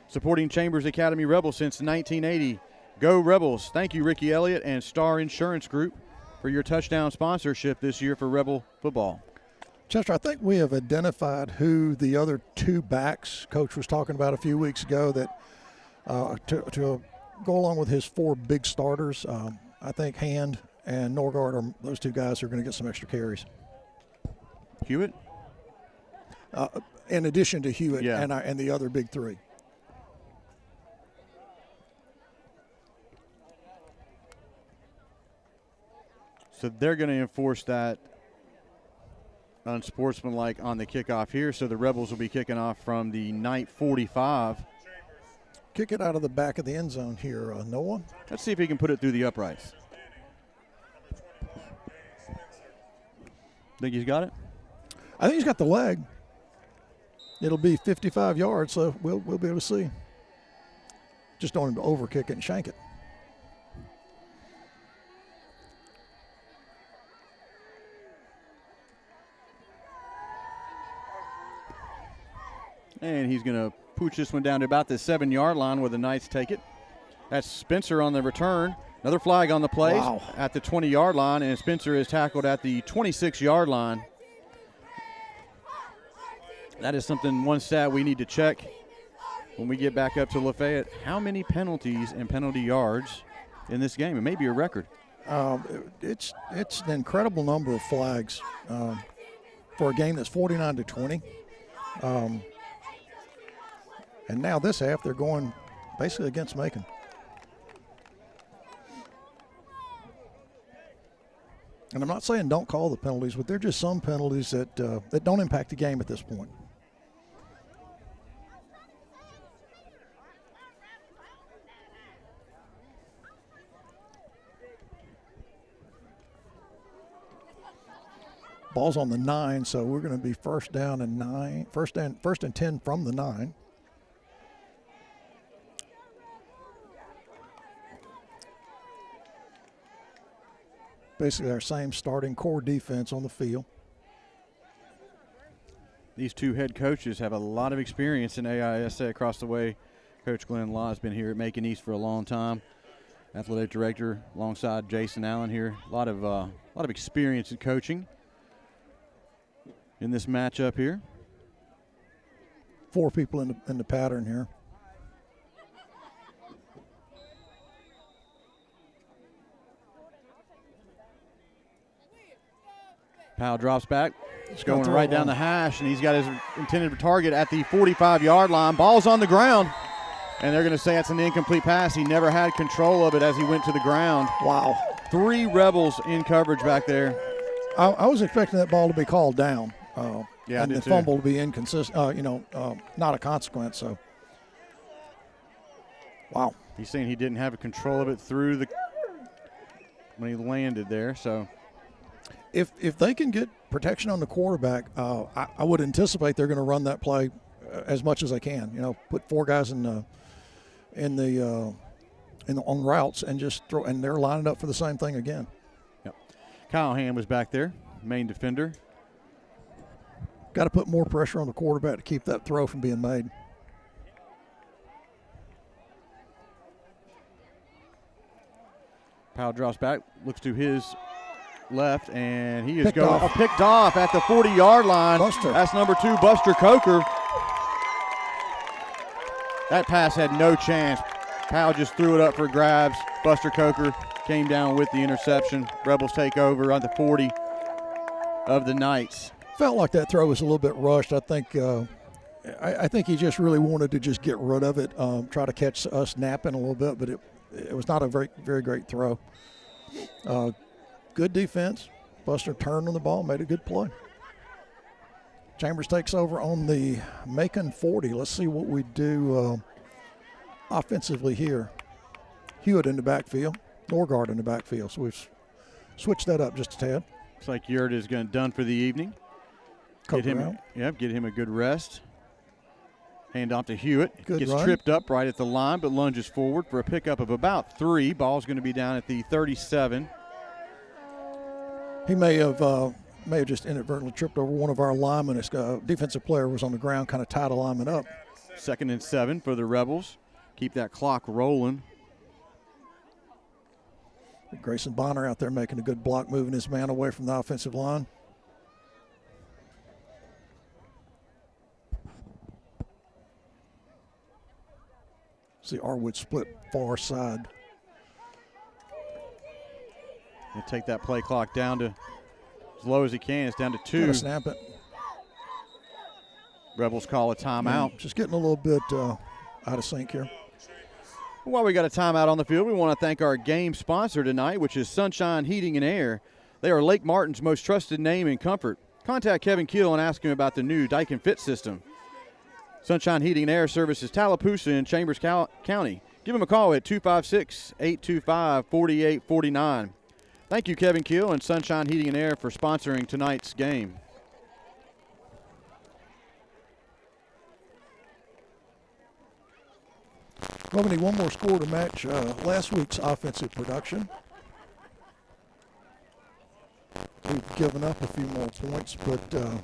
Supporting Chambers Academy Rebels since 1980. Go Rebels. Thank you, Ricky Elliott and Star Insurance Group, for your touchdown sponsorship this year for Rebel football. Chester, I think we have identified who the other 2 backs Coach was talking about a few weeks ago that to go along with his 4 big starters. I think Hand and Norgaard are those 2 guys who are going to get some extra carries. Hewitt? In addition to Hewitt and the other big 3. So they're going to enforce that unsportsmanlike on the kickoff here. So the Rebels will be kicking off from the Knight 45. Kick it out of the back of the end zone here, Noah. Let's see if he can put it through the uprights. Think he's got it? I think he's got the leg. It'll be 55 yards, so we'll be able to see. Just don't want him to overkick it and shank it. And he's going to pooch this one down to about the 7-yard line where the Knights take it. That's Spencer on the return. Another flag on the play at the 20-yard line, and Spencer is tackled at the 26-yard line. That is one stat we need to check when we get back up to Lafayette. How many penalties and penalty yards in this game? It may be a record. It's an incredible number of flags. for a game that's 49-20. And now this half, they're going basically against Macon. And I'm not saying don't call the penalties, but they're just some penalties that that don't impact the game at this point. Ball's on the 9, so we're going to be first down and 9, first and 10 from the 9. Basically our same starting core defense on the field. These two head coaches have a lot of experience in AISA across the way. Coach Glenn Law has been here at Macon East for a long time. Athletic director alongside Jason Allen here. A lot of experience in coaching in this matchup here. 4 people in the pattern here. Powell drops back. It's going right down the hash, and he's got his intended target at the 45-yard line. Ball's on the ground, and they're going to say it's an incomplete pass. He never had control of it as he went to the ground. Wow. 3 Rebels in coverage back there. I was expecting that ball to be called down. Yeah, and the fumble to be inconsistent, not a consequence. So, wow. He's saying he didn't have control of it when he landed there. So, if they can get protection on the quarterback, I would anticipate they're going to run that play as much as they can. You know, put 4 guys on routes and just throw, and they're lining up for the same thing again. Yep. Kyle Ham was back there, main defender. Got to put more pressure on the quarterback to keep that throw from being made. Powell drops back, looks to his left, and he is picked off at the 40-yard line. Buster. That's number 2, Buster Coker. That pass had no chance. Powell just threw it up for grabs. Buster Coker came down with the interception. Rebels take over on the 40 of the Knights. Felt like that throw was a little bit rushed. I think I think he just really wanted to just get rid of it, try to catch us napping a little bit, but it was not a very, very great throw. Good defense. Buster turned on the ball, made a good play. Chambers takes over on the Macon 40. Let's see what we do offensively here. Hewitt in the backfield, Norgaard in the backfield. So we've switched that up just a tad. Looks like Yerda is done for the evening. Get him a good rest. Hand off to Hewitt. Good Gets run. tripped up right at the line, but lunges forward for a pickup of about 3. Ball's going to be down at the 37. He may have just inadvertently tripped over one of our linemen. His defensive player was on the ground, kind of tied a lineman up. 2nd and 7 for the Rebels. Keep that clock rolling. Grayson Bonner out there making a good block, moving his man away from the offensive line. See Arwood split far side. They take that play clock down to as low as he can. It's down to 2. Gotta snap it. Rebels call a timeout. Yeah, just getting a little bit out of sync here. While we got a timeout on the field, we want to thank our game sponsor tonight, which is Sunshine Heating and Air. They are Lake Martin's most trusted name in comfort. Contact Kevin Keel and ask him about the new Daikin Fit system. Sunshine Heating and Air services Tallapoosa and Chambers County. Give him a call at 256-825-4849. Thank you, Kevin Keel and Sunshine Heating and Air, for sponsoring tonight's game. Well, we need one more score to match last week's offensive production. We've given up a few more points, but the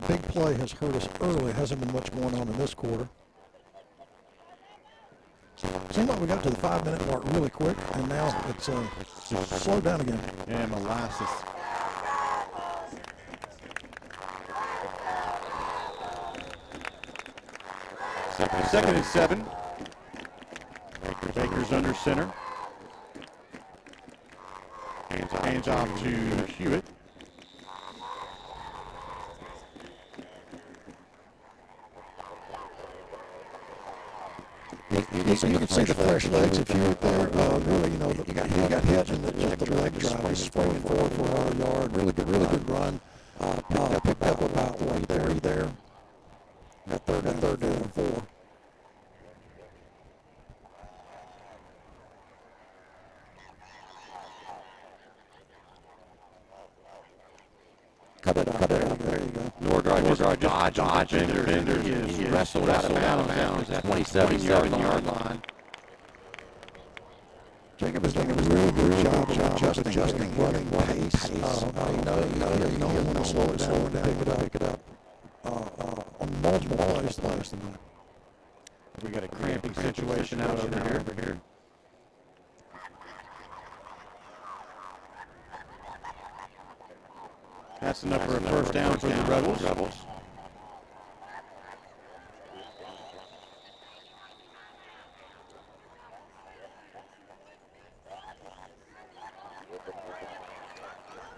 big play has hurt us early. Hasn't been much going on in this quarter. Seemed like we got to the 5-minute mark really quick, and now it's slowed down again. And molasses. Second and 7. Baker's under center. Hands off to Hewitt. you can see the fresh legs if you were there. Really, you know, you got hit and just the leg drive, springing forward for a yard. Really good run. Picked up about 3 there. At third down and 4. Cut it out. There you go. Norgaard just dodged defender. He is wrestled out of bounds at 27-yard line. Jacob is doing a really good job adjusting running pace. You know when to slow it down, pick it up. On multiple plays. We got a cramping situation out over here. That's enough for a first down for the Rebels.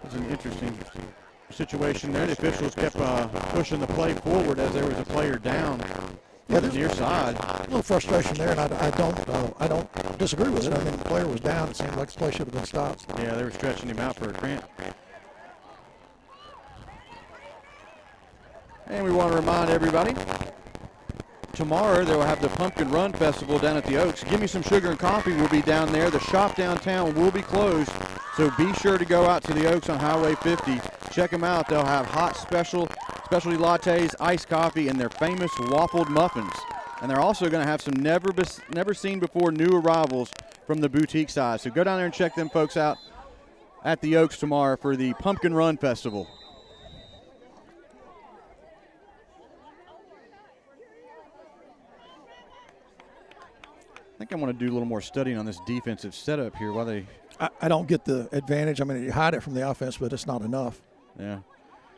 It's an interesting situation there. The officials kept pushing the play forward as there was a player down on the near side. A little frustration there, and I don't disagree with it. I mean, the player was down. It seemed like the play should have been stopped. Yeah, they were stretching him out for a cramp. And we want to remind everybody, tomorrow they will have the Pumpkin Run Festival down at the Oaks. Give Me Some Sugar and Coffee will be down there. The shop downtown will be closed, so be sure to go out to the Oaks on Highway 50. Check them out. They'll have hot specialty lattes, iced coffee, and their famous waffled muffins. And they're also going to have some never seen before new arrivals from the boutique side. So go down there and check them folks out at the Oaks tomorrow for the Pumpkin Run Festival. I think I want to do a little more studying on this defensive setup here. While they, I don't get the advantage. I mean, you hide it from the offense, but it's not enough. Yeah,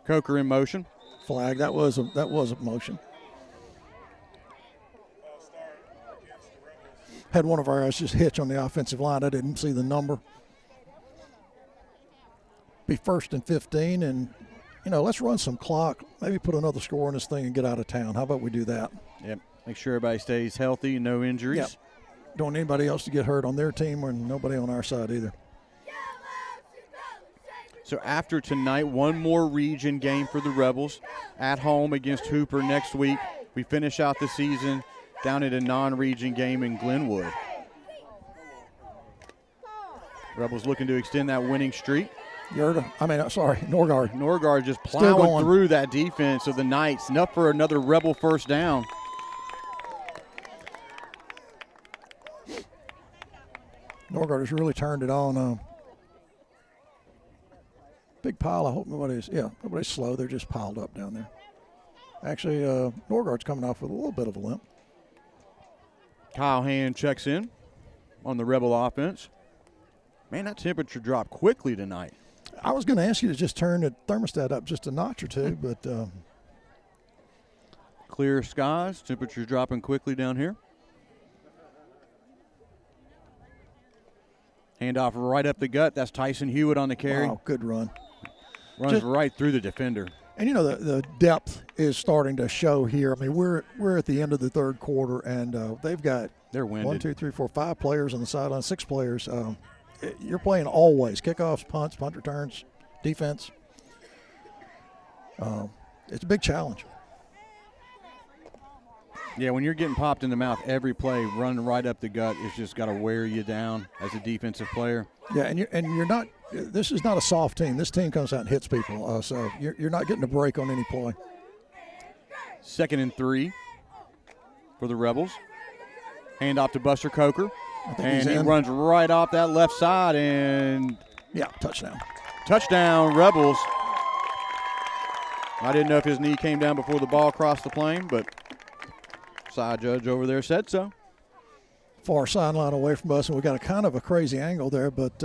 Coker in motion. Flag. That was a motion. Had one of our guys just hitch on the offensive line. I didn't see the number. Be 1st and 15, and let's run some clock. Maybe put another score on this thing and get out of town. How about we do that? Yep. Make sure everybody stays healthy, no injuries. Yep. Don't want anybody else to get hurt on their team or nobody on our side either. So after tonight, one more region game for the Rebels at home against Hooper next week. We finish out the season down at a non-region game in Glenwood. Rebels looking to extend that winning streak. Norgaard. Norgaard just plowing through that defense of the Knights. Enough for another Rebel first down. Norgaard has really turned it on. Big pile. I hope nobody's slow. They're just piled up down there. Actually, Norgaard's coming off with a little bit of a limp. Kyle Hand checks in on the Rebel offense. Man, that temperature dropped quickly tonight. I was going to ask you to just turn the thermostat up just a notch or two, but clear skies, temperatures dropping quickly down here. Handoff right up the gut. That's Tyson Hewitt on the carry. Wow, good run. Runs right through the defender. And the depth is starting to show here. I mean, we're at the end of the third quarter, and they've got they're winded. 1, 2, 3, 4, 5 players on the sideline, 6 players. You're playing always kickoffs, punts, punt returns, defense. It's a big challenge. Yeah, when you're getting popped in the mouth every play, running right up the gut, it's just got to wear you down as a defensive player. Yeah, and you're not. This is not a soft team. This team comes out and hits people, so you're not getting a break on any play. 2nd and 3 for the Rebels. Hand off to Buster Coker, and he runs right off that left side, and touchdown Rebels. I didn't know if his knee came down before the ball crossed the plane, but side judge over there said so. Far sideline away from us, and we got a kind of a crazy angle there, but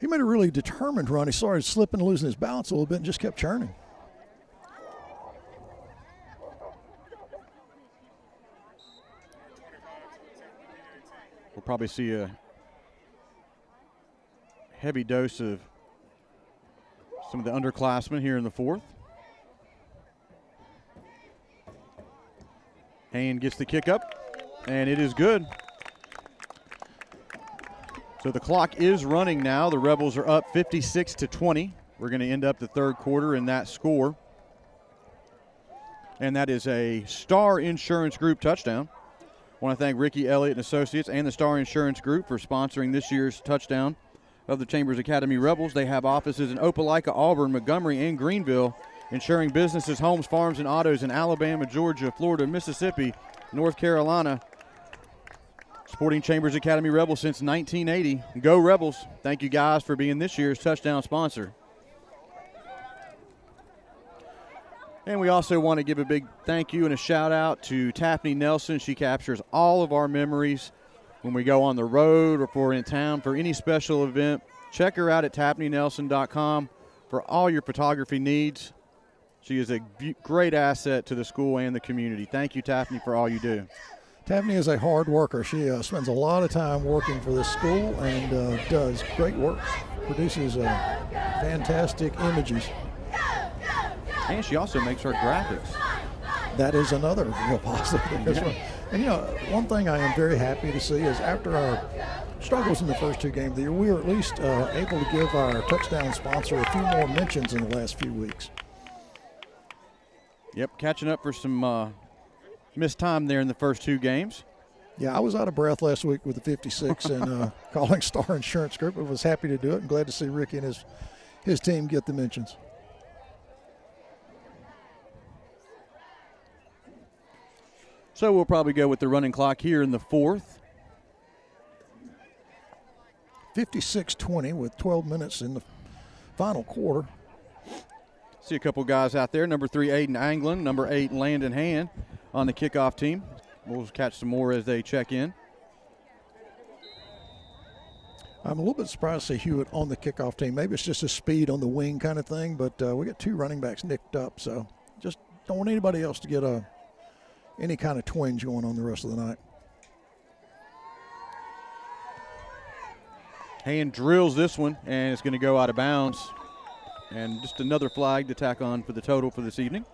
he made a really determined run. He started slipping, losing his balance a little bit, and just kept churning. We'll probably see a heavy dose of some of the underclassmen here in the 4th. Hand gets the kick up. And it is good. So the clock is running now. The Rebels are up 56-20. We're going to end up the third quarter in that score. And that is a Star Insurance Group touchdown. I want to thank Ricky Elliott and Associates and the Star Insurance Group for sponsoring this year's touchdown of the Chambers Academy Rebels. They have offices in Opelika, Auburn, Montgomery, and Greenville, insuring businesses, homes, farms, and autos in Alabama, Georgia, Florida, Mississippi, North Carolina. Supporting Chambers Academy Rebels since 1980. Go Rebels. Thank you guys for being this year's touchdown sponsor. And we also want to give a big thank you and a shout out to Taffany Nelson. She captures all of our memories when we go on the road or if we're in town for any special event. Check her out at TaffanyNelson.com for all your photography needs. She is a great asset to the school and the community. Thank you, Taffany, for all you do. Taffany is a hard worker. She spends a lot of time working for this school and does great work, produces fantastic images. And she also makes our graphics. That is another real positive. Yeah. And, one thing I am very happy to see is after our struggles in the first two games of the year, we were at least able to give our touchdown sponsor a few more mentions in the last few weeks. Yep, catching up for some missed time there in the first two games. Yeah, I was out of breath last week with the 56 and calling Star Insurance Group. I was happy to do it and glad to see Ricky and his team get the mentions. So we'll probably go with the running clock here in the fourth. 56-20 with 12 minutes in the final quarter. See a couple guys out there. Number 3, Aiden Anglin. Number 8, Landon Hand on the kickoff team. We'll catch some more as they check in. I'm a little bit surprised to see Hewitt on the kickoff team. Maybe it's just a speed on the wing kind of thing, but we got two running backs nicked up, so just don't want anybody else to get any kind of twinge going on the rest of the night. Hand drills this one, and it's going to go out of bounds. And just another flag to tack on for the total for this evening.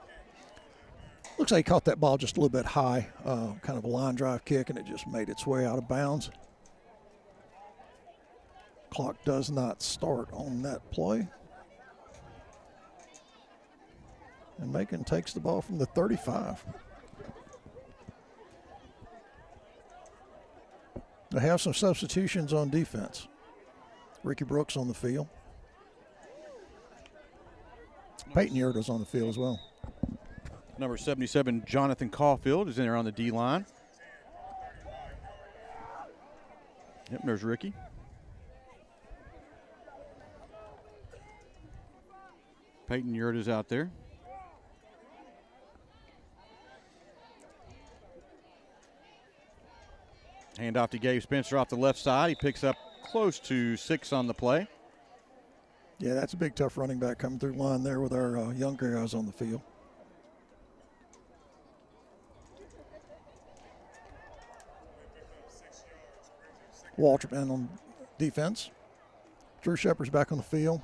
Looks like he caught that ball just a little bit high, kind of a line drive kick, and it just made its way out of bounds. Clock does not start on that play. And Macon takes the ball from the 35. They have some substitutions on defense. Ricky Brooks on the field. Peyton Yerda's on the field as well. Number 77, Jonathan Caulfield, is in there on the D-line. Yep, there's Ricky. Peyton Yerda's out there. Hand off to Gabe Spencer off the left side. He picks up close to 6 on the play. Yeah, that's a big, tough running back coming through line there with our younger guys on the field. Walter Band on defense. Drew Shepard's back on the field.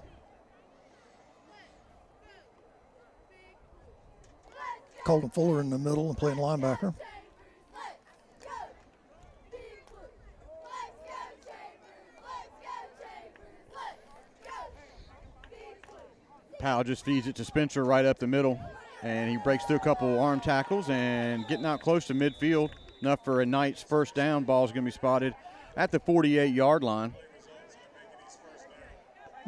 Colton Fuller in the middle and playing linebacker. Powell just feeds it to Spencer right up the middle, and he breaks through a couple arm tackles and getting out close to midfield, enough for a Knight's first down. Ball's going to be spotted at the 48-yard line.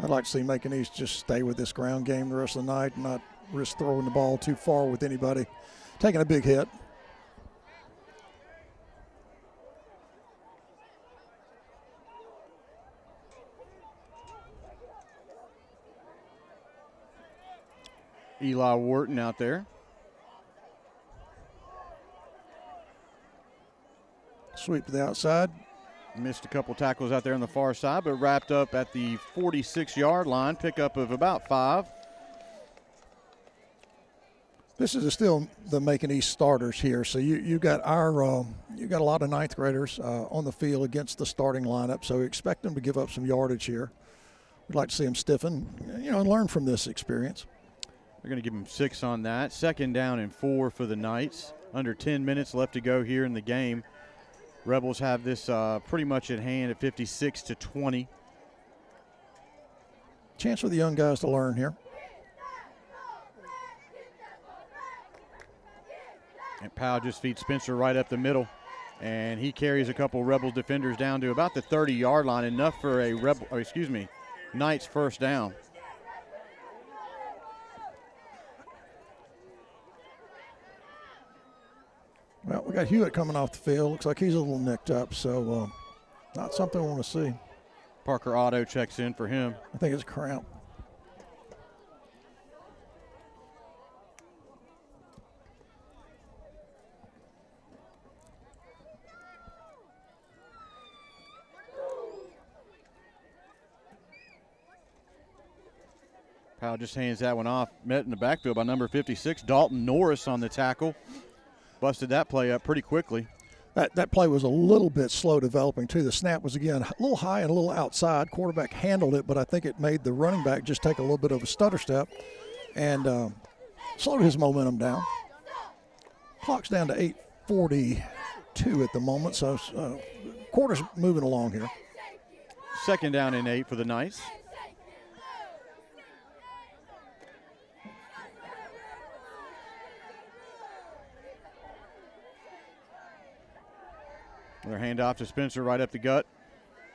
I'd like to see Macon East just stay with this ground game the rest of the night and not risk throwing the ball too far with anybody taking a big hit. Eli Wharton out there. Sweep to the outside. Missed a couple tackles out there on the far side, but wrapped up at the 46-yard line. Pickup of about 5. This is still the Macon East starters here. So you got you got a lot of ninth graders on the field against the starting lineup. So we expect them to give up some yardage here. We'd like to see them stiffen, and learn from this experience. They're going to give him 6 on that. 2nd down and 4 for the Knights. Under 10 minutes left to go here in the game. Rebels have this pretty much in hand at 56-20. Chance for the young guys to learn here. And Powell just feeds Spencer right up the middle. And he carries a couple Rebels defenders down to about the 30-yard line, enough for a Knights first down. Well, we got Hewitt coming off the field. Looks like he's a little nicked up, so not something I want to see. Parker Otto checks in for him. I think it's a cramp. Powell just hands that one off. Met in the backfield by number 56, Dalton Norris on the tackle. Busted that play up pretty quickly. That play was a little bit slow developing, too. The snap was, again, a little high and a little outside. Quarterback handled it, but I think it made the running back just take a little bit of a stutter step and slowed his momentum down. Clock's down to 8:42 at the moment, so quarter's moving along here. 2nd down and 8 for the Knights. Another handoff to Spencer right up the gut.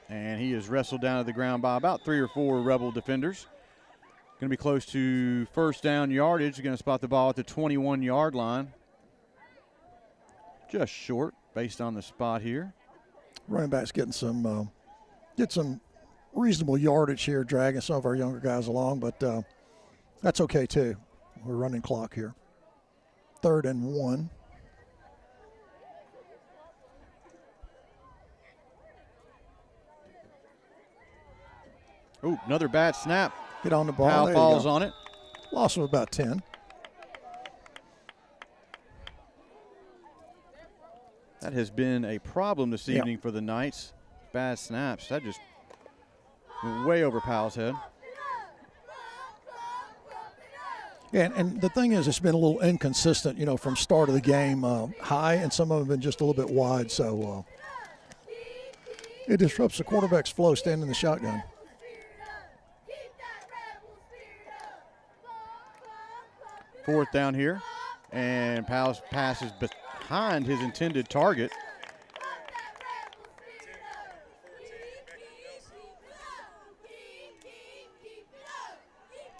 And he is wrestled down to the ground by about 3 or 4 Rebel defenders. Going to be close to first down yardage. Going to spot the ball at the 21-yard line. Just short based on the spot here. Running back's getting some reasonable yardage here, dragging some of our younger guys along, but that's okay too. We're running clock here. 3rd and 1. Ooh, another bad snap. Get on the ball. Powell falls on it. Loss of about 10. That has been a problem this evening for the Knights. Bad snaps. That just went way over Powell's head. Yeah, and the thing is, it's been a little inconsistent, from start of the game, high, and some of them have been just a little bit wide, so it disrupts the quarterback's flow standing in the shotgun. Fourth down here, and Powell's pass is behind his intended target.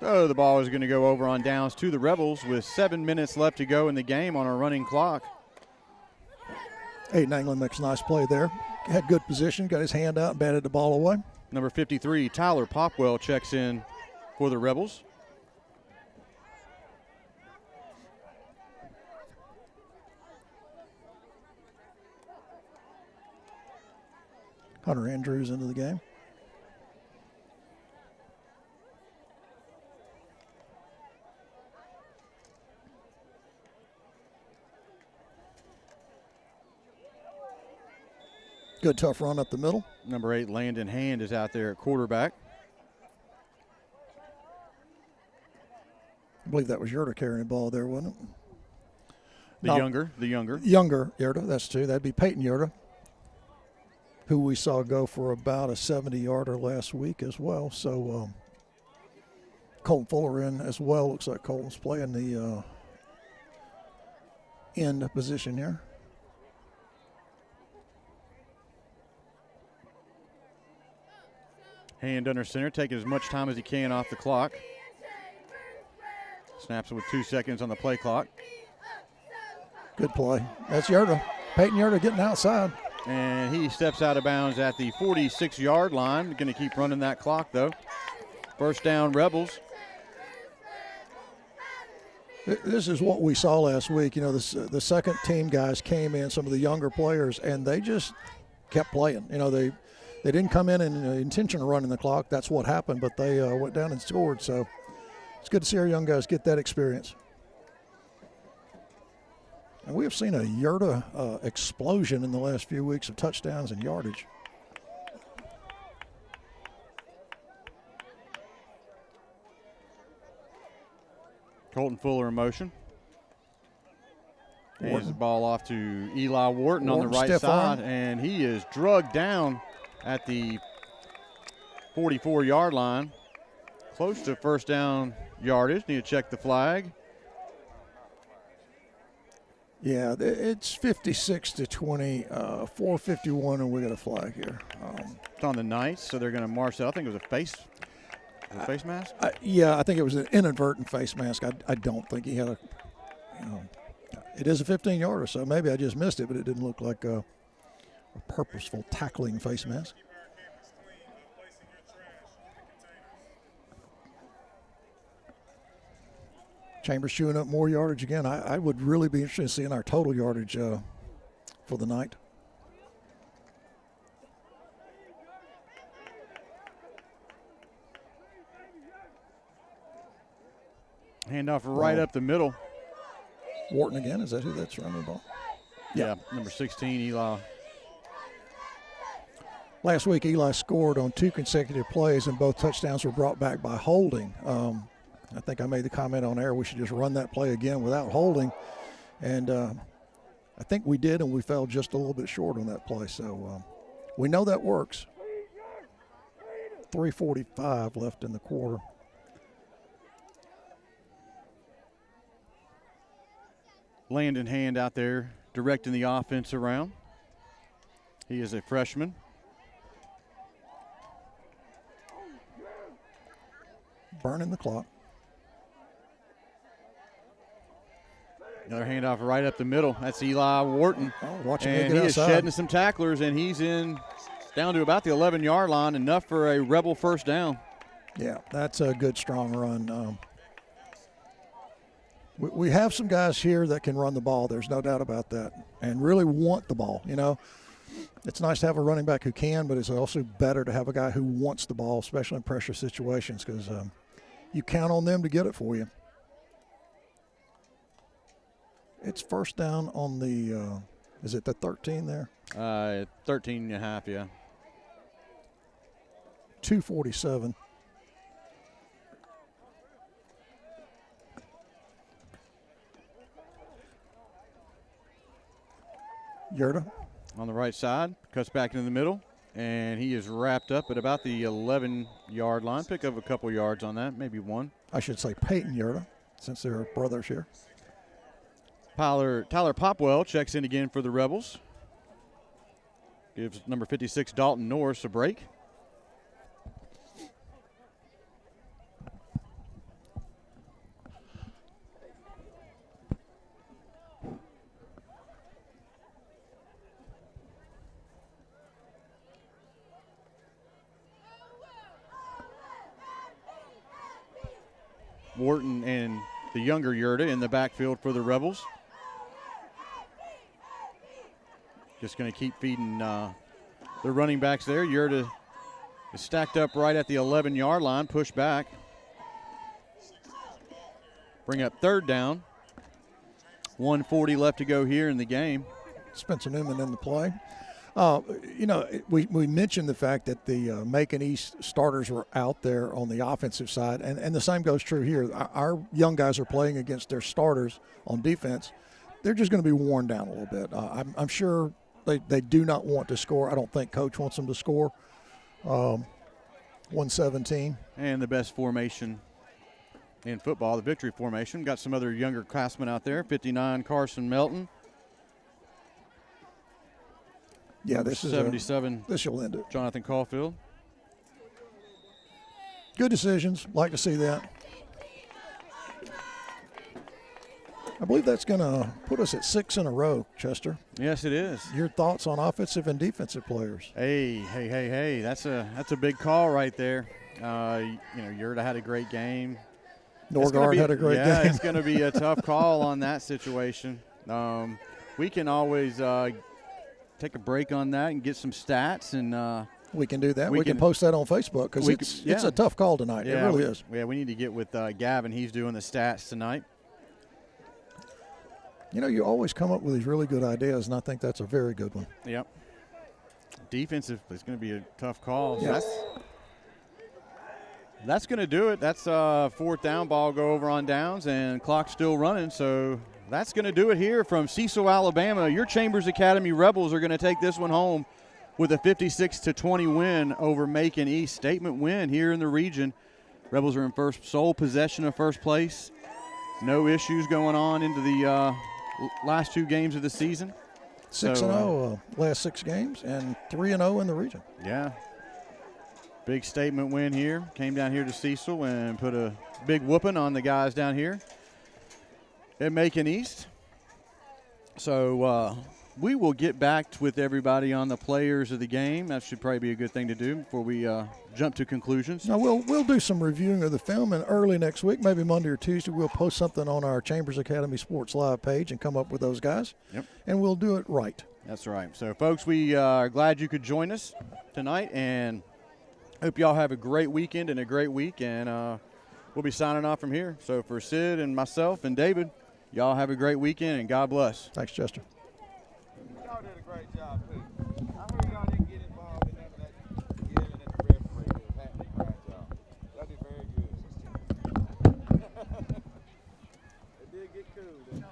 So the ball is going to go over on downs to the Rebels with 7 minutes left to go in the game on a running clock. Aiden Anglin makes a nice play there. Had good position, got his hand out and batted the ball away. Number 53, Tyler Popwell checks in for the Rebels. Hunter Andrews into the game. Good tough run up the middle. Number 8, Landon Hand is out there at quarterback. I believe that was Yerda carrying the ball there, wasn't it? The younger. Younger Yerda, that's true. That'd be Peyton Yerda, who we saw go for about a 70-yarder last week as well. So Colton Fuller in as well. Looks like Colton's playing the end position here. Hand under center, taking as much time as he can off the clock. Snaps it with 2 seconds on the play clock. Good play. That's Yerda. Peyton Yerda getting outside. And he steps out of bounds at the 46-yard line. Going to keep running that clock, though. First down, Rebels. This is what we saw last week. The second team guys came in, some of the younger players, and they just kept playing. They didn't come in intention of running the clock. That's what happened, but they went down and scored. So it's good to see our young guys get that experience. And we have seen a Yerda explosion in the last few weeks of touchdowns and yardage. Colton Fuller in motion. And ball off to Eli Wharton on the right stiff side, arm. and he is drugged down at the 44-yard line. Close to first down yardage. Need to check the flag. Yeah, it's 56-20, 4:51, and we got a flag here. It's on the Knights, so they're going to march out. I think it was a face mask. Yeah, I think it was an inadvertent face mask. I don't think he had a. It is a 15-yarder, so maybe I just missed it, but it didn't look like a purposeful tackling face mask. Chambers chewing up more yardage again. I would really be interested in seeing our total yardage for the night. Handoff right up the middle. Wharton again, is that who that's running the ball? Yeah, number 16, Eli. Last week, Eli scored on 2 consecutive plays, and both touchdowns were brought back by holding. I think I made the comment on air we should just run that play again without holding. And I think we did, and we fell just a little bit short on that play. So we know that works. 3:45 left in the quarter. Landon Hand out there directing the offense around. He is a freshman. Burning the clock. Another handoff right up the middle. That's Eli Wharton. Watching and he is shedding some tacklers, and he's in down to about the 11-yard line, enough for a Rebel first down. Yeah, that's a good, strong run. We have some guys here that can run the ball. There's no doubt about that, and really want the ball. You know, it's nice to have a running back who can, but it's also better to have a guy who wants the ball, especially in pressure situations, because you count on them to get it for you. It's first down on the, is it the 13 there? 13 and a half, yeah. 2:47. Yerda on the right side, cuts back into the middle, and he is wrapped up at about the 11-yard line. Pick up a couple yards on that, maybe one. I should say Peyton Yerda, since they're brothers here. Tyler Popwell checks in again for the Rebels. Gives number 56 Dalton Norris a break. Wharton and the younger Yerda in the backfield for the Rebels. Just going to keep feeding the running backs there. Yerda is stacked up right at the 11-yard line, push back. Bring up third down. 1:40 left to go here in the game. Spencer Newman in the play. We mentioned the fact that the Macon East starters were out there on the offensive side, and the same goes true here. Our young guys are playing against their starters on defense. They're just going to be worn down a little bit. I'm sure they do not want to score. I don't think Coach wants them to score. 117. And the best formation in football, the victory formation. Got some other younger classmen out there. 59, Carson Melton. Yeah, this is 77. This will end it. Jonathan Caulfield. Good decisions. Like to see that. I believe that's going to put us at 6 in a row, Chester. Yes, it is. Your thoughts on offensive and defensive players? Hey. That's a big call right there. Yerda had a great game. Norgaard had a great game. Yeah, it's going to be a tough call on that situation. We can always take a break on that and get some stats, and we can do that. We can post that on Facebook because it's a tough call tonight. Yeah, it really is. Yeah, we need to get with Gavin. He's doing the stats tonight. You know, you always come up with these really good ideas, and I think that's a very good one. Yep. Defensive is going to be a tough call. Yeah. So that's going to do it. That's fourth down. Ball go over on downs, and clock's still running, so that's going to do it here from Cecil, Alabama. Your Chambers Academy Rebels are going to take this one home with a 56-20 win over Macon East. Statement win here in the region. Rebels are in sole possession of first place. No issues going on into the last 2 games of the season. 6-0 last 6 games and 3-0 in the region. Yeah. Big statement win here. Came down here to Cecil and put a big whooping on the guys down here at Macon East. So we will get back with everybody on the players of the game. That should probably be a good thing to do before we jump to conclusions. Now we'll do some reviewing of the film, and early next week, maybe Monday or Tuesday, we'll post something on our Chambers Academy Sports Live page and come up with those guys. Yep. And we'll do it right. That's right. So, folks, we are glad you could join us tonight, and hope y'all have a great weekend and a great week, and we'll be signing off from here. So, for Sid and myself and David, y'all have a great weekend, and God bless. Thanks, Chester. Y'all did a great job, too. I heard y'all didn't get involved in none of that yelling at the referee. It was happening right, y'all. Y'all did very good. It did get cool, didn't it?